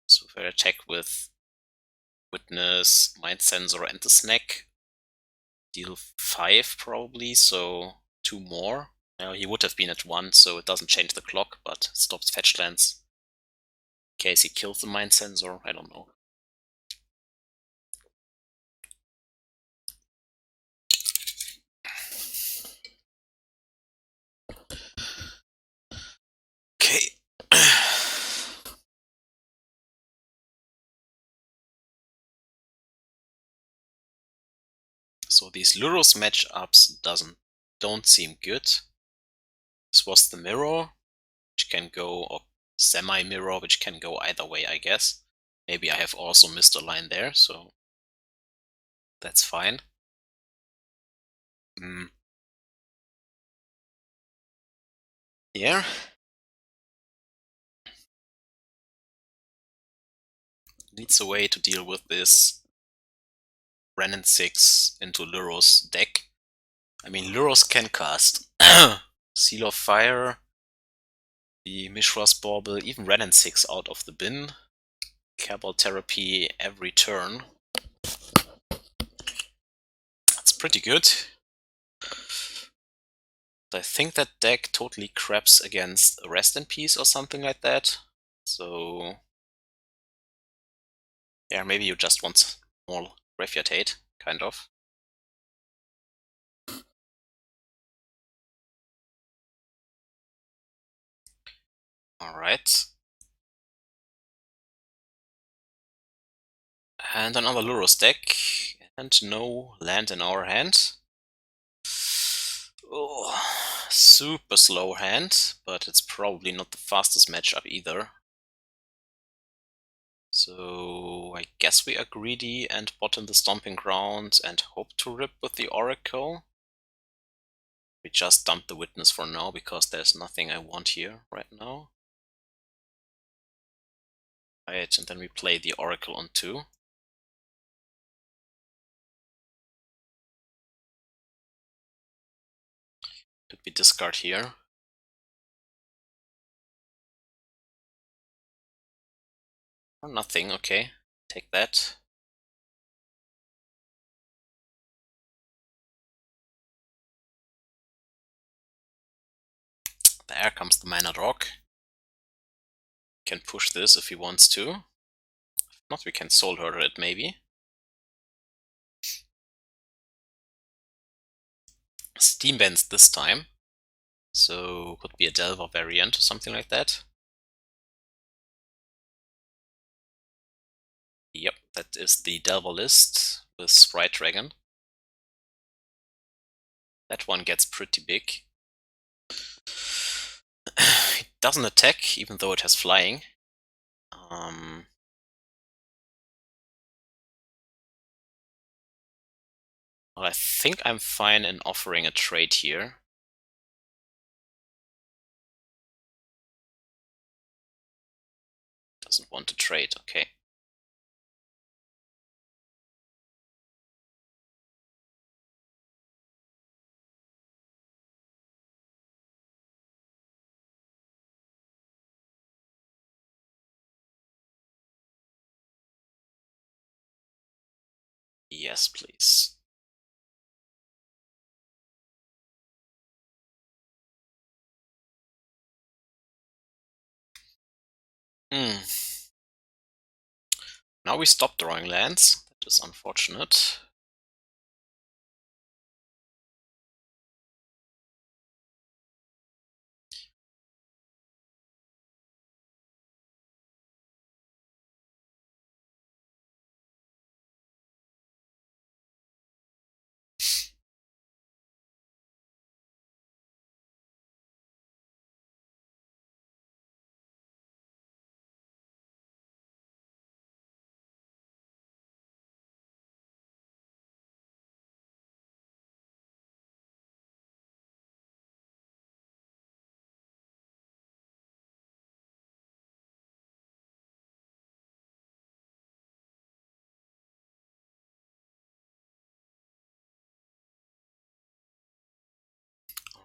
So if I attack with Witness, Mindcensor and the Snack, deal 5 probably, so 2 more. He would have been at 1, so it doesn't change the clock, but stops fetch lands. In case he kills the Mindcensor, I don't know. Okay. So these Luros matchups don't seem good. This was the mirror, which can go, or semi-mirror, which can go either way, I guess. Maybe I have also missed a line there, so that's fine. Yeah. Needs a way to deal with this Renin 6 into Luros deck. I mean, Luros can cast Seal of Fire, the Mishra's Bauble, even Renin 6 out of the bin. Cabal Therapy every turn. That's pretty good. I think that deck totally craps against Rest in Peace or something like that. So yeah, maybe you just want more Graveyard Hate, kind of. Alright. And another Luros deck, and no land in our hand. Oh, super slow hand, but it's probably not the fastest matchup either. So I guess we are greedy and bottom the Stomping Ground and hope to rip with the Oracle. We just dump the Witness for now, because there's nothing I want here right now. Right, and then we play the Oracle on 2. Did we discard here? Oh, nothing, okay. Take that. There comes the mana rock. Can push this if he wants to. If not, we can Soulherder it maybe. Steam Bends this time. So could be a Delver variant or something like that. Yep, that is the Delver list with Sprite Dragon. That one gets pretty big. It doesn't attack, even though it has flying. Well, I think I'm fine in offering a trade here. Doesn't want to trade, okay. Yes, please. Now we stop drawing lands. That is unfortunate.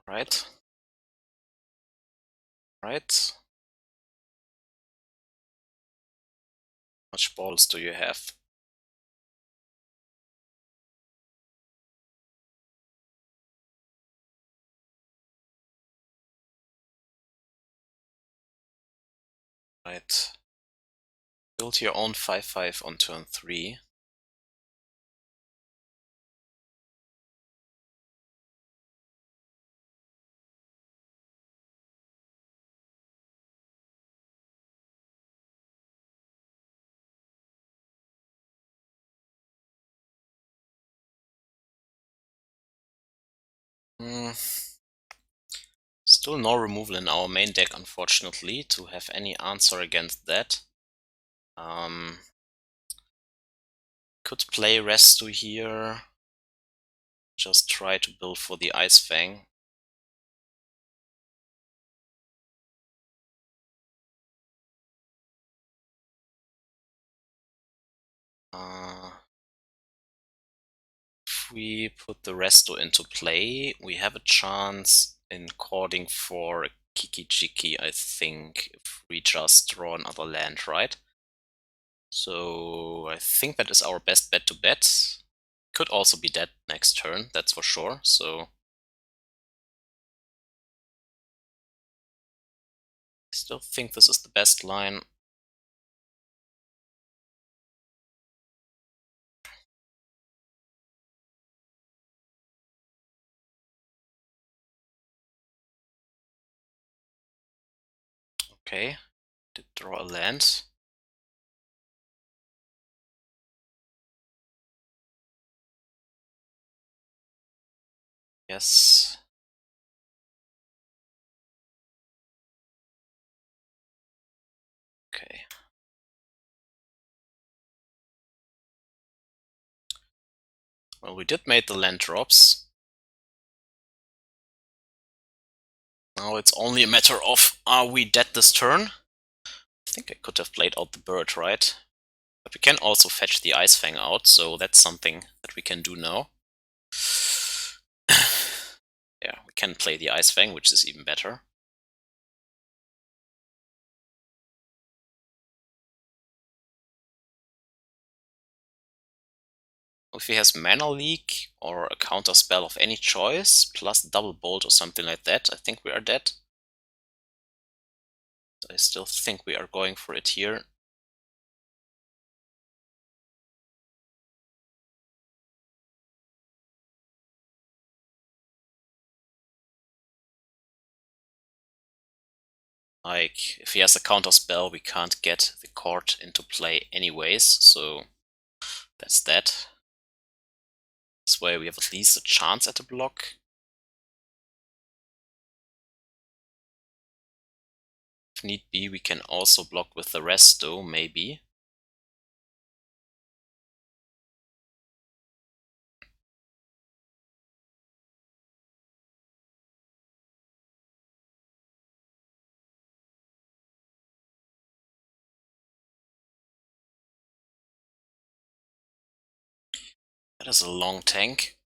Alright. Right. How much balls do you have? Right. Build your own 5/5 on turn 3. Still no removal in our main deck, unfortunately, to have any answer against that. Could play Resto here. Just try to build for the Ice-Fang. If we put the Resto into play, we have a chance in cording for Kiki-Jiki, I think, if we just draw another land, right? So I think that is our best bet to bet. Could also be dead next turn, that's for sure, so I still think this is the best line. Okay, did draw a land. Yes. Okay. Well, we did make the land drops. Now it's only a matter of, are we dead this turn? think I could have played out the bird, right? But we can also fetch the Ice-Fang out, so that's something that we can do now. Yeah, we can play the Ice-Fang, which is even better. If he has Mana Leak or a counter spell of any choice, plus Double Bolt or something like that, I think we are dead. I still think we are going for it here. Like, if he has a counter spell, we can't get the Chord into play anyways, so that's that. This way we have at least a chance at a block. If need be, we can also block with the rest though, maybe. That is a long tank.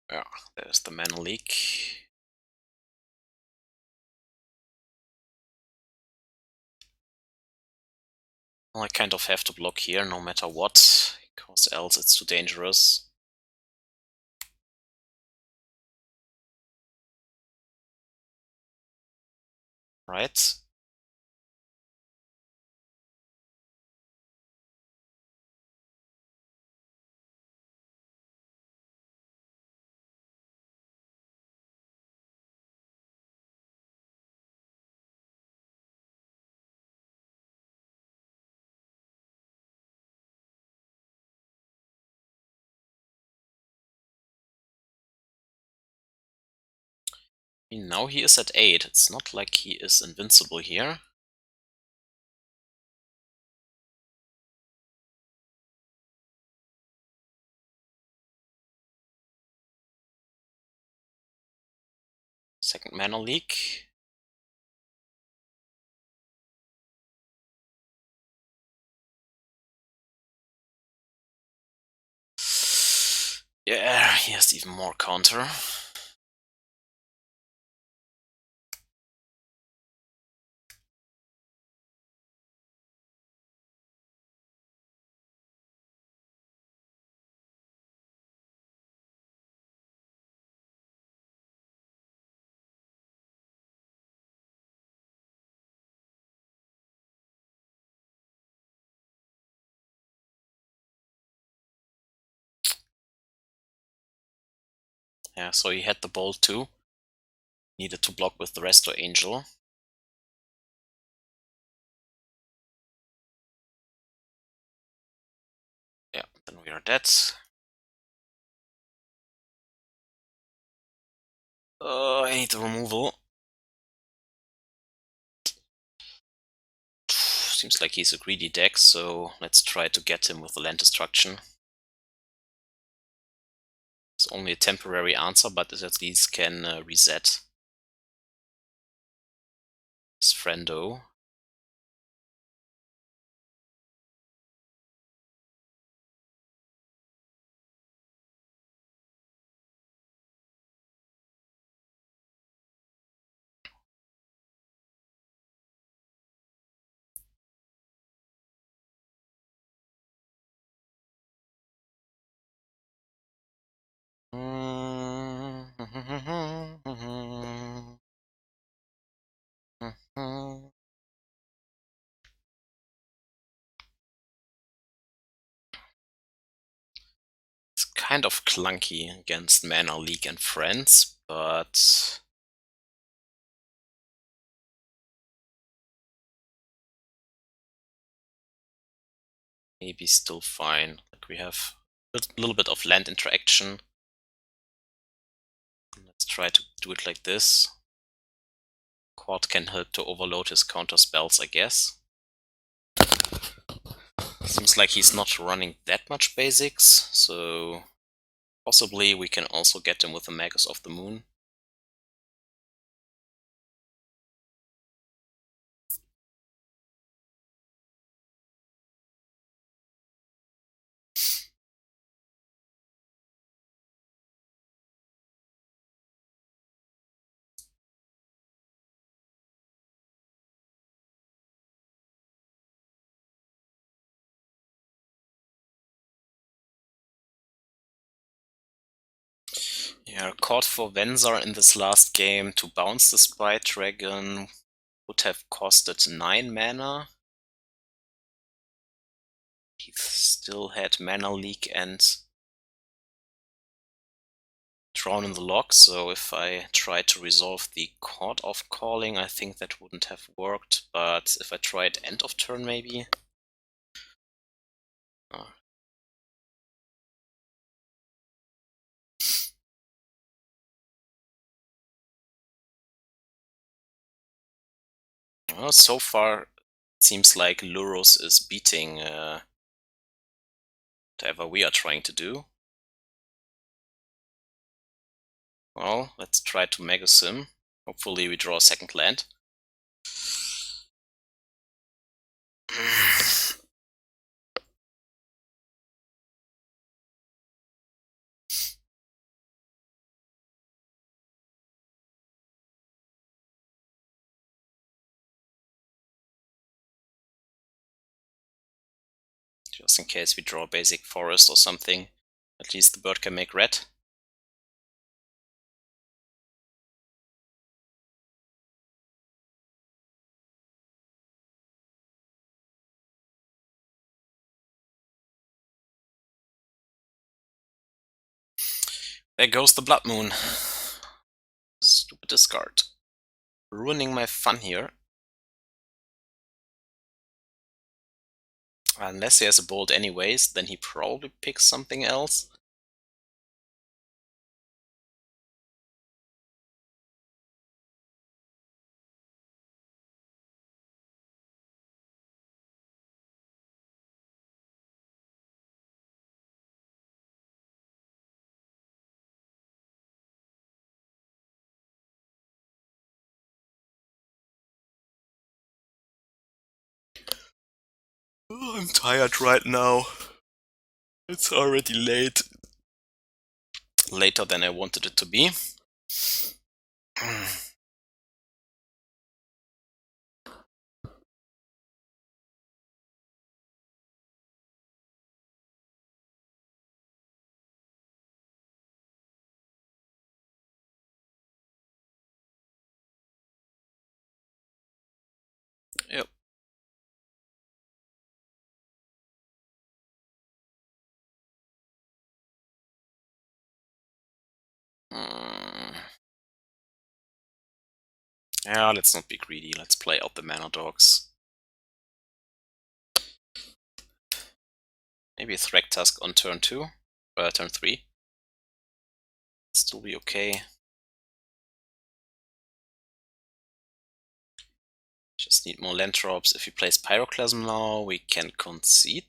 Yeah, there's the Mana Leak. Well, I kind of have to block here no matter what, because else it's too dangerous. Right? Now he is at 8. It's not like he is invincible here. Second Mana Leak. Yeah, he has even more counter. Yeah, so he had the bolt too. Needed to block with the Resto Angel. Yeah, then we are dead. I need the removal. Seems like he's a greedy deck, so let's try to get him with the land destruction. It's only a temporary answer, but it at least can reset his friendo. It's kind of clunky against Mana Leak and Friends, but maybe still fine. Like, we have a little bit of land interaction. Let's try to do it like this. Chord can help to overload his counter spells, I guess. Seems like he's not running that much basics, so possibly we can also get him with the Magus of the Moon. Yeah, Chord for Venser in this last game to bounce the Sprite Dragon would have costed 9 mana. He still had Mana Leak and Drown in the Lock, so if I try to resolve the Chord of Calling, I think that wouldn't have worked, but if I tried end of turn maybe? Oh. Well, so far it seems like Luros is beating whatever we are trying to do. Well, let's try to Magus him. Hopefully we draw a second land. Just in case we draw a basic forest or something. At least the bird can make red. There goes the Blood Moon. Stupid discard. Ruining my fun here. Unless he has a bolt anyways, then he probably picks something else. Oh, I'm tired right now. It's already late. Later than I wanted it to be. Yep. Yeah, let's not be greedy. Let's play out the mana dogs. Maybe a Thragtusk on turn 2, turn 3. Still be okay. Just need more land drops. If he plays Pyroclasm now, we can concede.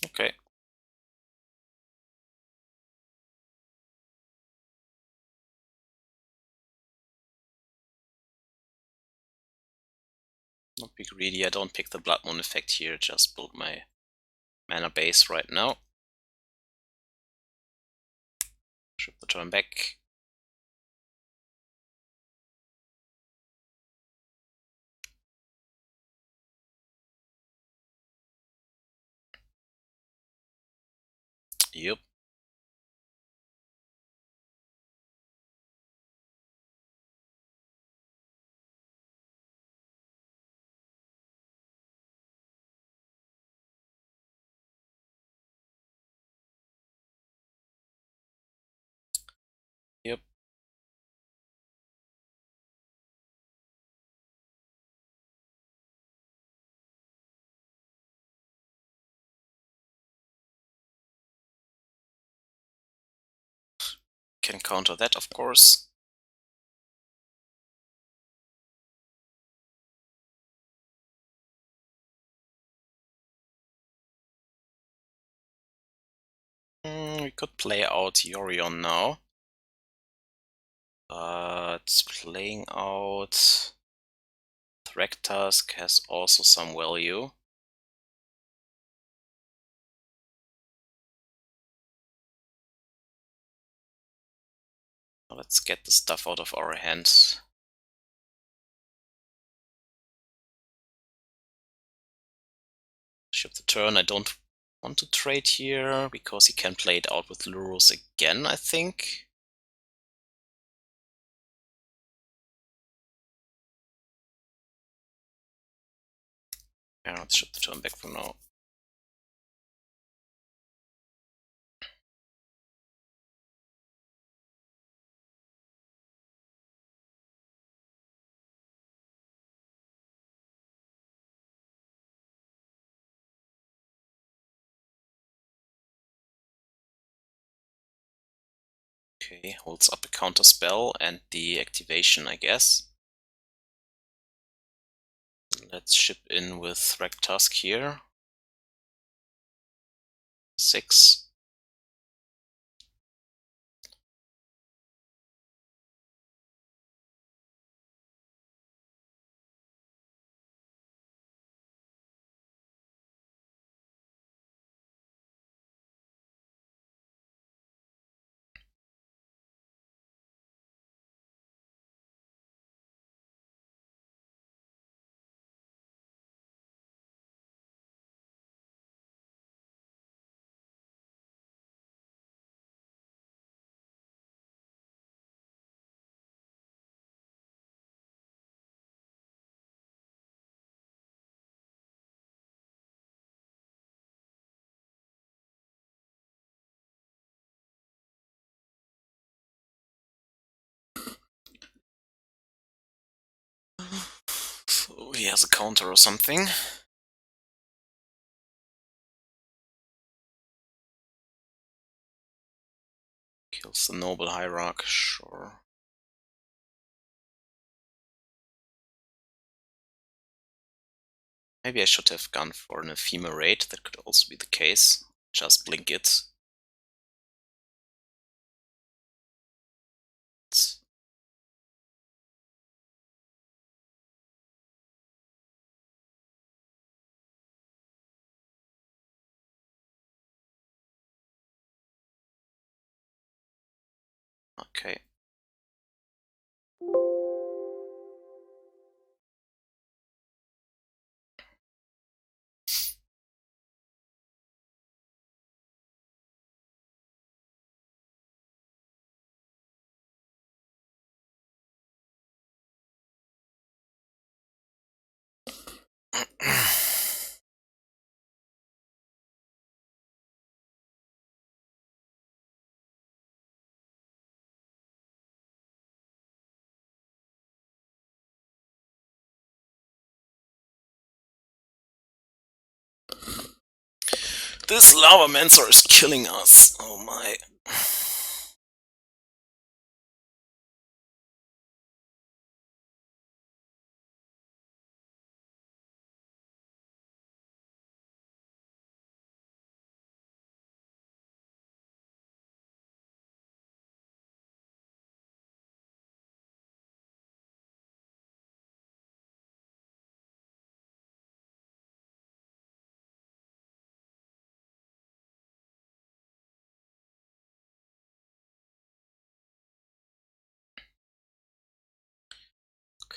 Okay. Not be greedy, I don't pick the Blood Moon effect here, just build my mana base right now. Ship the turn back. Yep. can counter that, of course. We could play out Yorion now. But playing out Thragtusk has also some value. Let's get the stuff out of our hands. Ship the turn. I don't want to trade here because he can play it out with Lurus again, I think. Yeah, let's ship the turn back for now. Okay, holds up a counter spell and the activation, I guess. Let's ship in with Thragtusk here. 6. So he has a counter or something. Kills the Noble Hierarch, sure. Maybe I should have gone for an Ephemerate, that could also be the case. Just blink it. Okay. This Lava Mindcensor is killing us. Oh my.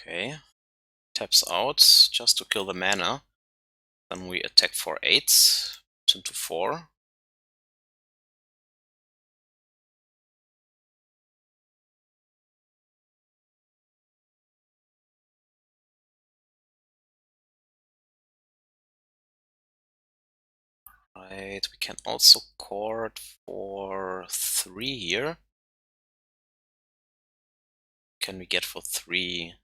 Okay. Taps out just to kill the mana. Then we attack for 8. Turn to 4. Right, we can also chord for 3 here. Can we get for 3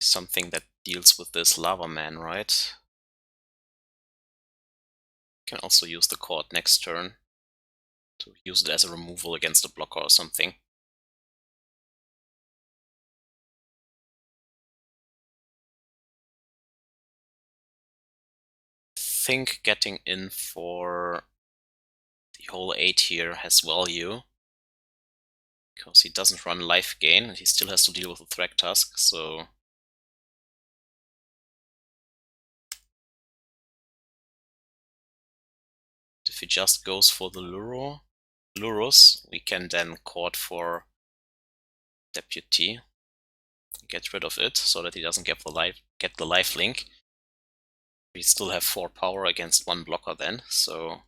something that deals with this Lava Man, right? Can also use the chord next turn to use it as a removal against a blocker or something. I think getting in for the whole 8 here has value, because he doesn't run life gain and he still has to deal with the Thragtusk, so if he just goes for the Lurus, we can then court for Deputy, get rid of it so that he doesn't get the life link. We still have 4 power against 1 blocker then, so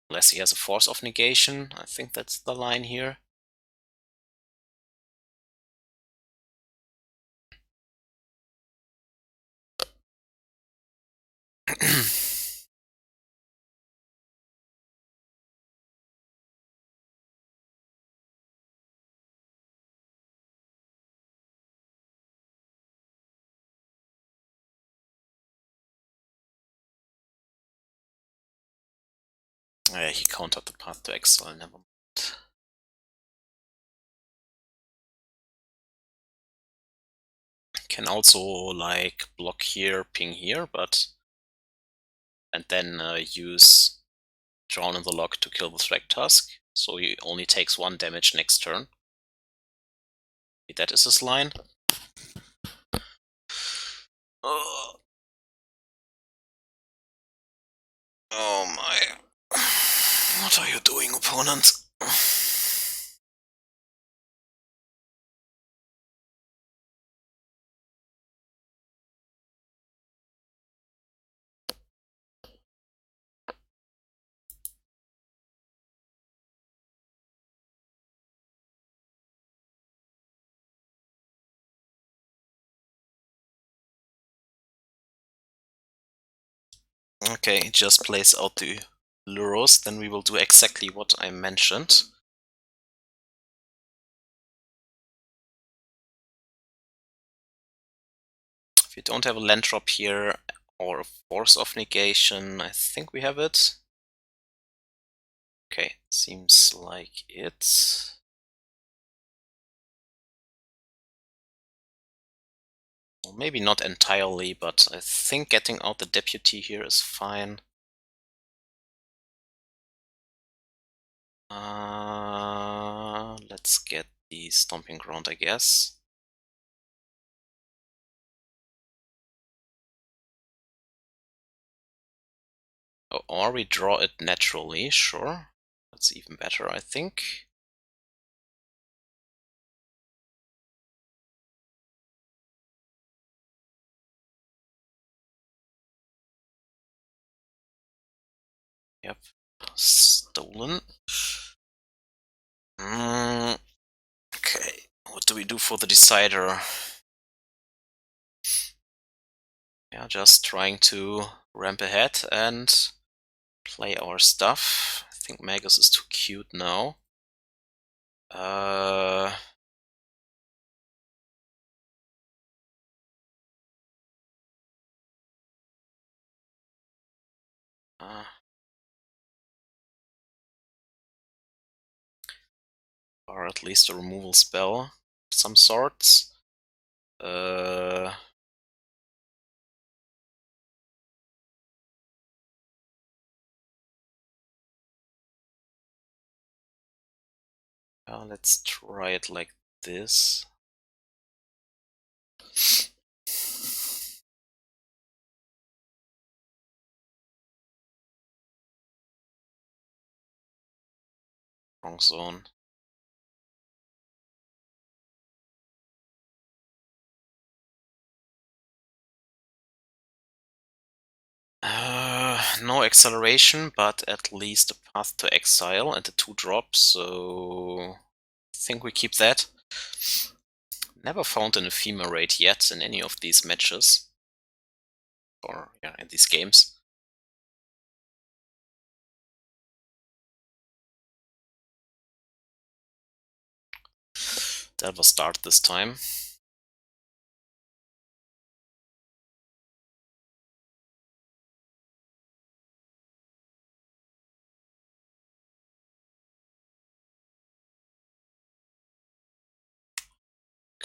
unless he has a Force of Negation, I think that's the line here. He countered the path to Exile, never mind. Can also like block here, ping here, but and then use Drown in the Log to kill the Thragtusk, so he only takes 1 damage next turn. That is his line. Oh my. What are you doing, opponent? Okay, just place out the Lurus, then we will do exactly what I mentioned. If you don't have a land drop here or a Force of Negation, I think we have it. Okay, seems like it. Well, maybe not entirely, but I think getting out the Deputy here is fine. Let's get the Stomping Ground, I guess. Oh, or we draw it naturally, sure. That's even better, I think. Yep, stolen. Okay, what do we do for the Decider? Yeah, just trying to ramp ahead and play our stuff. I think Magus is too cute now. Or at least a removal spell of some sorts. Let's try it like this. Wrong zone. No acceleration, but at least a path to exile and a 2-drop, so I think we keep that. Never found an Ephemerate yet in any of these matches. Or, yeah, in these games. That was start this time.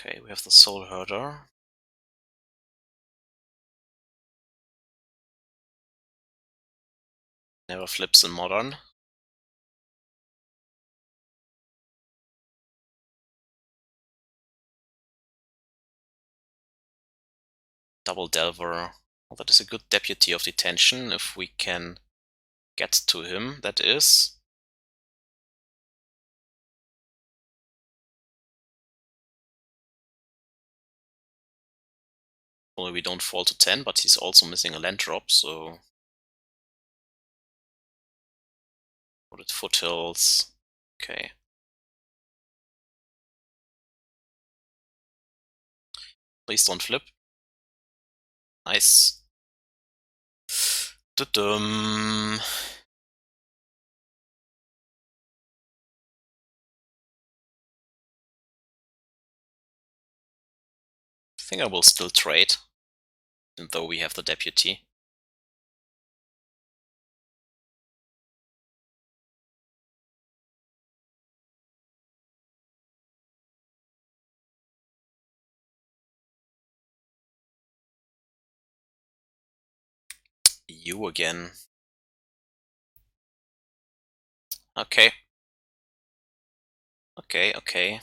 Okay, we have the Soulherder. Never flips in Modern. Double Delver. Well, that is a good Deputy of Detention, if we can get to him, that is. Only we don't fall to 10, but he's also missing a land drop, so... Wooded Foothills. Okay. Please don't flip. Nice. Dum. I think I will still trade, even though we have the Deputy. You again. Okay. Okay.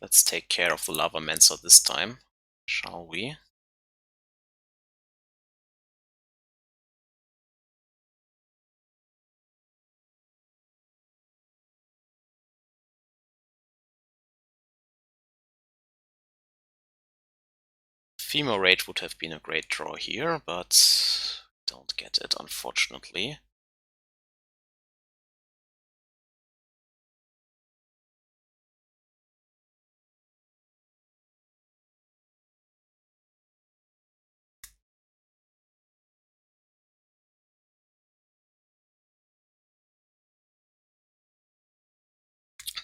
Let's take care of the Lava Mensa this time, shall we? Ephemerate would have been a great draw here, but don't get it, unfortunately.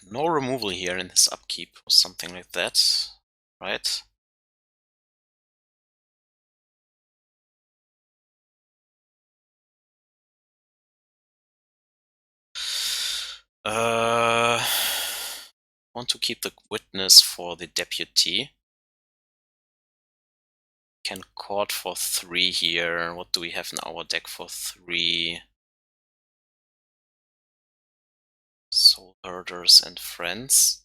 No removal here in his upkeep or something like that, right? Want to keep the witness for the Deputy. Can Chord for 3 here. What do we have in our deck for 3? Soulherders and Friends.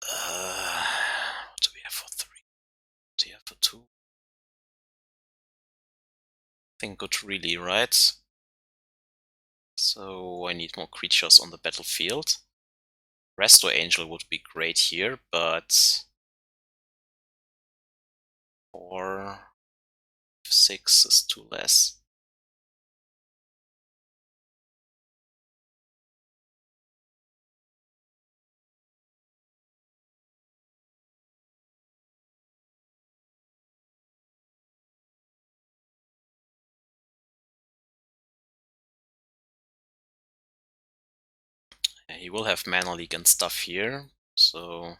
What do we have for 3? What do we have for 2? I think good really, right? So I need more creatures on the battlefield. Resto Angel would be great here, but 4, 6 is too less. Yeah, he will have Mana Leak and stuff here, so...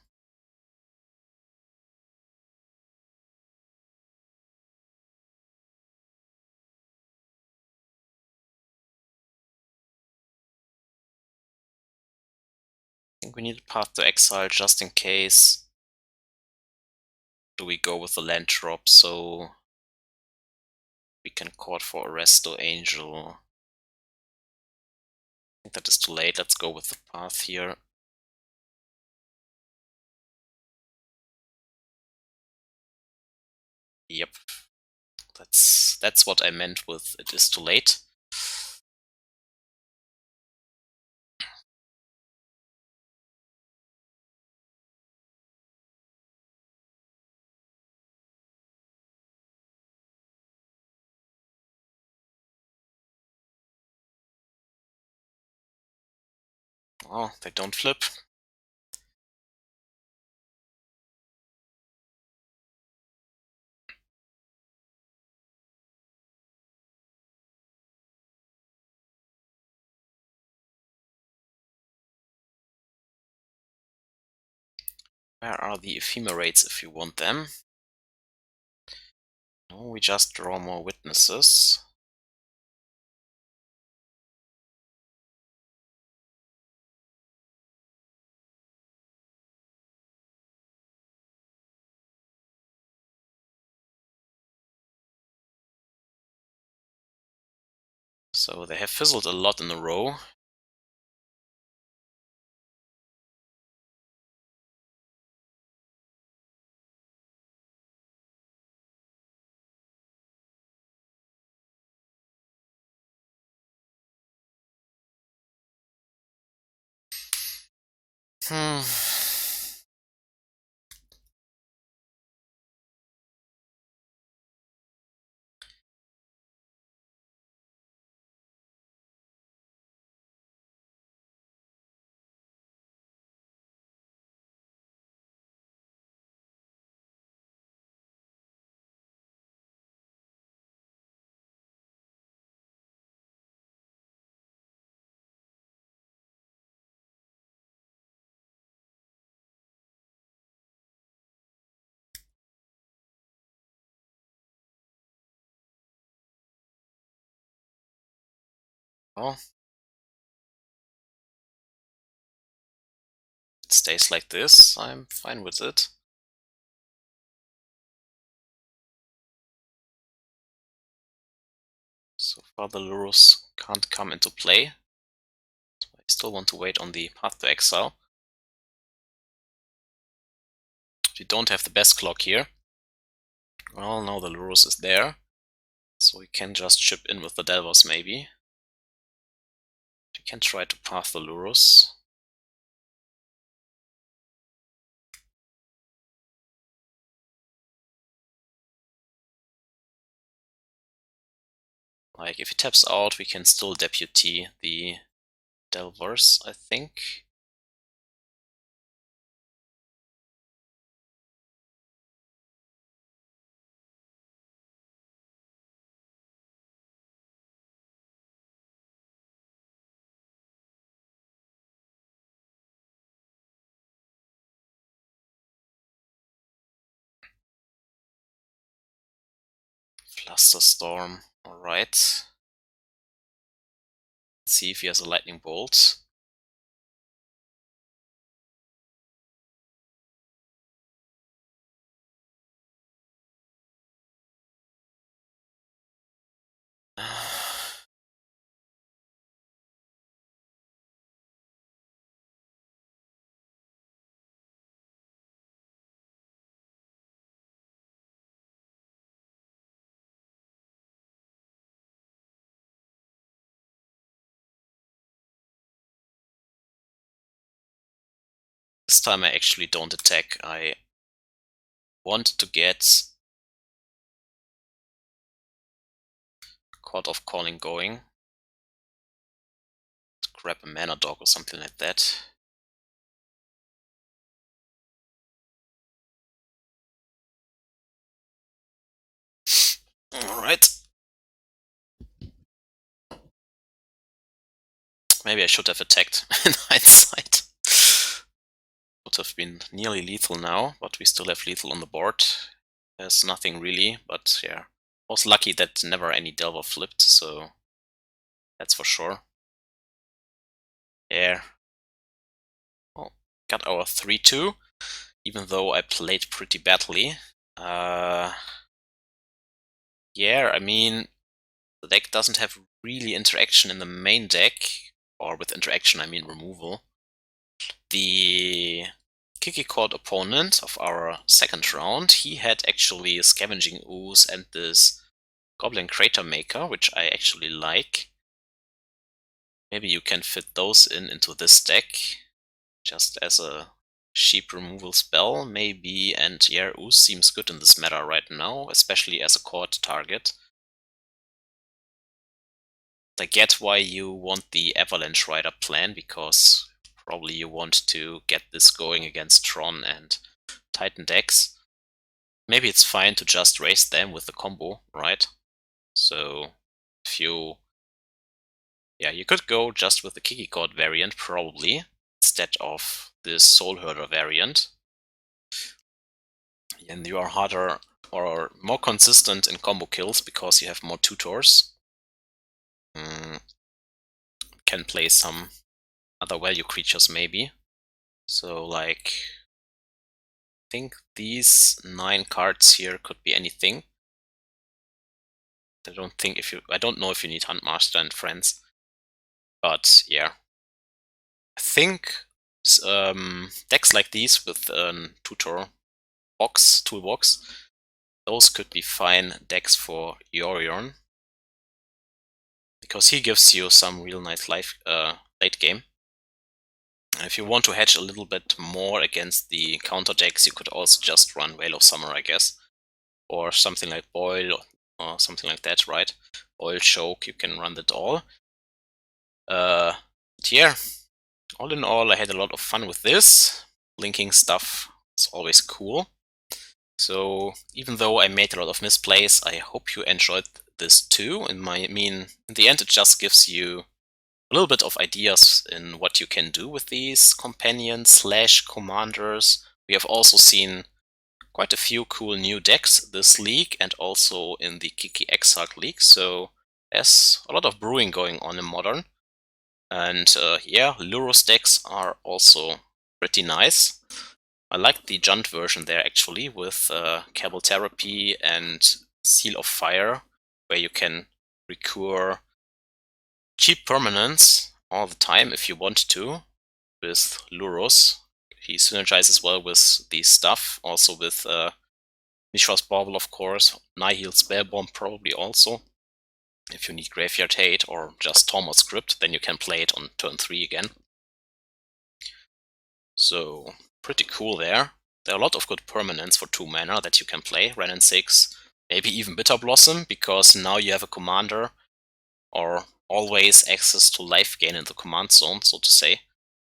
I think we need a path to exile just in case. Do we go with the land drop so we can Chord for a Resto Angel? I think that is too late. Let's go with the path here. Yep. That's what I meant with it is too late. Oh, they don't flip. Where are the Ephemerates if you want them? No, we just draw more witnesses. So they have fizzled a lot in a row. Hmm. Well, it stays like this. I'm fine with it. So far the Lurus can't come into play. So I still want to wait on the Path to Exile. We don't have the best clock here. Well, now the Lurus is there. So we can just chip in with the Delvos maybe. We can try to path the Lurus. Like, if he taps out, we can still Deputy the Delvers, I think. Flusterstorm, alright. Let's see if he has a Lightning Bolt. This time I actually don't attack. I want to get Chord of Calling going. To grab a Mana Dog or something like that. Alright. Maybe I should have attacked in hindsight. Would have been nearly lethal now, but we still have lethal on the board. There's nothing really, but yeah. I was lucky that never any Delver flipped, so that's for sure. There. Well, got our 3-2, even though I played pretty badly. Yeah, I mean, the deck doesn't have really interaction in the main deck, or with interaction I mean removal. The Kiki-Jiki opponent of our second round, he had actually a Scavenging Ooze and this Goblin Crater Maker, which I actually like. Maybe you can fit those into this deck, just as a cheap removal spell, maybe. And yeah, Ooze seems good in this meta right now, especially as a court target. I get why you want the Avalanche Rider plan, because probably you want to get this going against Tron and Titan decks. Maybe it's fine to just raise them with the combo, right? So if you... yeah, you could go just with the Kiki-Jiki variant, probably, instead of this Soulherder variant. And you are harder or more consistent in combo kills because you have more tutors. Can play some other value creatures maybe. So like, I think these 9 cards here could be anything. I don't know if you need Huntmaster and friends, but yeah. I think decks like these with a tutor toolbox, those could be fine decks for Yorion, because he gives you some real nice life late game. And if you want to hedge a little bit more against the counter decks, you could also just run Veil of Summer, I guess, or something like Boil or something like that, right? Oil Choke, you can run that all. Yeah, all in all, I had a lot of fun with this. Linking stuff is always cool. So even though I made a lot of misplays, I hope you enjoyed this too. In the end, it just gives you a little bit of ideas in what you can do with these companions / commanders. We have also seen quite a few cool new decks this league and also in the Kiki-Exile league. So there's a lot of brewing going on in Modern. And yeah, Luros decks are also pretty nice. I like the Junt version there actually, with Cabal Therapy and Seal of Fire, where you can recur cheap permanents all the time if you want to with Luros. He synergizes well with the stuff, also with Mishra's Bauble, of course, Nihil Spellbomb probably also. If you need Graveyard Hate or just Tormod Script, then you can play it on turn 3 again. So, pretty cool there. There are a lot of good permanents for 2 mana that you can play, Ren and 6, maybe even Bitter Blossom, because now you have a commander, or always access to life gain in the command zone, so to say.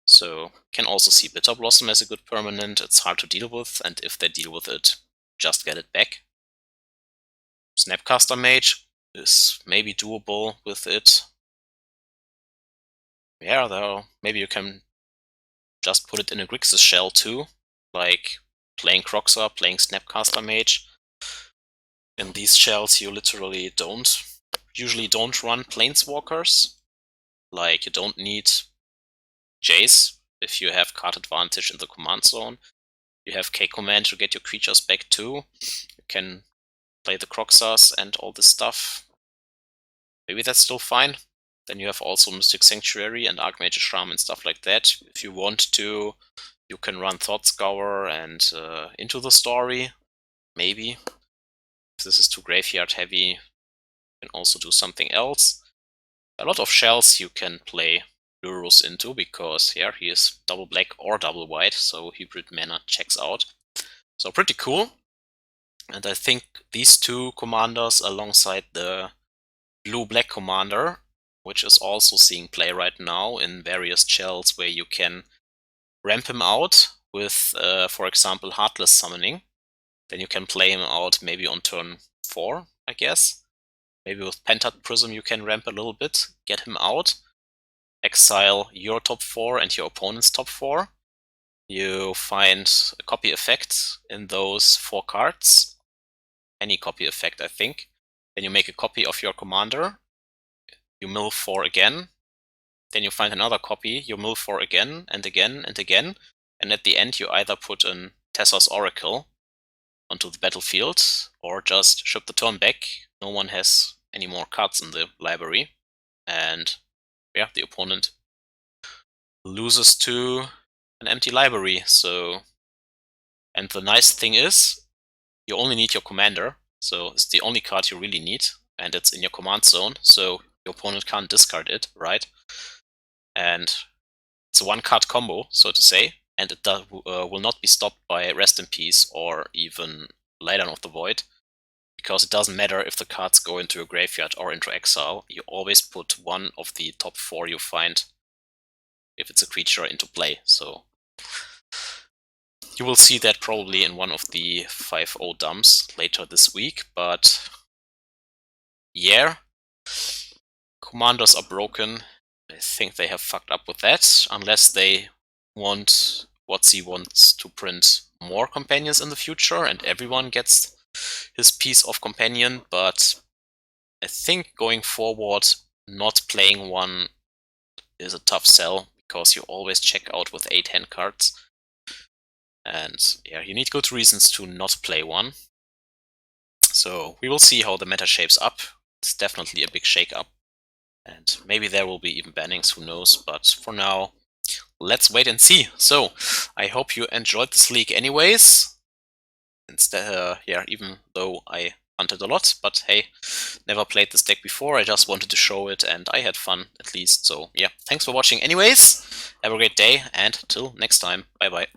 So, can also see Bitter Blossom as a good permanent. It's hard to deal with, and if they deal with it, just get it back. Snapcaster Mage is maybe doable with it. Yeah, though, maybe you can just put it in a Grixis shell too, like playing Croxa, playing Snapcaster Mage. In these shells, you literally usually don't run Planeswalkers. Like, you don't need Jace if you have card advantage in the command zone. You have K-Command to get your creatures back too. You can play the Croxas and all this stuff. Maybe that's still fine. Then you have also Mystic Sanctuary and Archmage Shram and stuff like that. If you want to, you can run Thought Scour and Into the Story, maybe. If this is too graveyard heavy, you can also do something else. A lot of shells you can play Lurus into, because yeah, he is double black or double white, so hybrid mana checks out. So pretty cool. And I think these 2 commanders alongside the blue-black commander, which is also seeing play right now in various shells where you can ramp him out with, for example, Heartless Summoning. Then you can play him out maybe on turn 4, I guess. Maybe with Pentat Prism you can ramp a little bit, get him out, exile your top 4 and your opponent's top 4. You find a copy effect in those 4 cards. Any copy effect, I think. Then you make a copy of your commander. You mill 4 again. Then you find another copy, you mill 4 again and again and again. And at the end you either put in Tessa's Oracle onto the battlefield, or just ship the turn back. No one has any more cards in the library. And yeah, the opponent loses to an empty library. So, and the nice thing is, you only need your commander. So it's the only card you really need, and it's in your command zone, so your opponent can't discard it, right? And it's a 1-card combo, so to say, and it will not be stopped by Rest in Peace or even Eidolon of the Void, because it doesn't matter if the cards go into a graveyard or into exile. You always put one of the top 4 you find, if it's a creature, into play. So you will see that probably in one of the 5-0 dumps later this week, but yeah, commanders are broken. I think they have fucked up with that, unless they want WotC wants to print more companions in the future and everyone gets his piece of companion, but I think going forward, not playing one is a tough sell, because you always check out with 8 hand cards. And yeah, you need good reasons to not play one. So we will see how the meta shapes up. It's definitely a big shake-up. And maybe there will be even bannings, who knows. But for now, let's wait and see. So I hope you enjoyed this league anyways. Instead, yeah, even though I hunted a lot, but hey, never played this deck before. I just wanted to show it, and I had fun at least. So yeah, thanks for watching anyways. Have a great day, and till next time. Bye bye.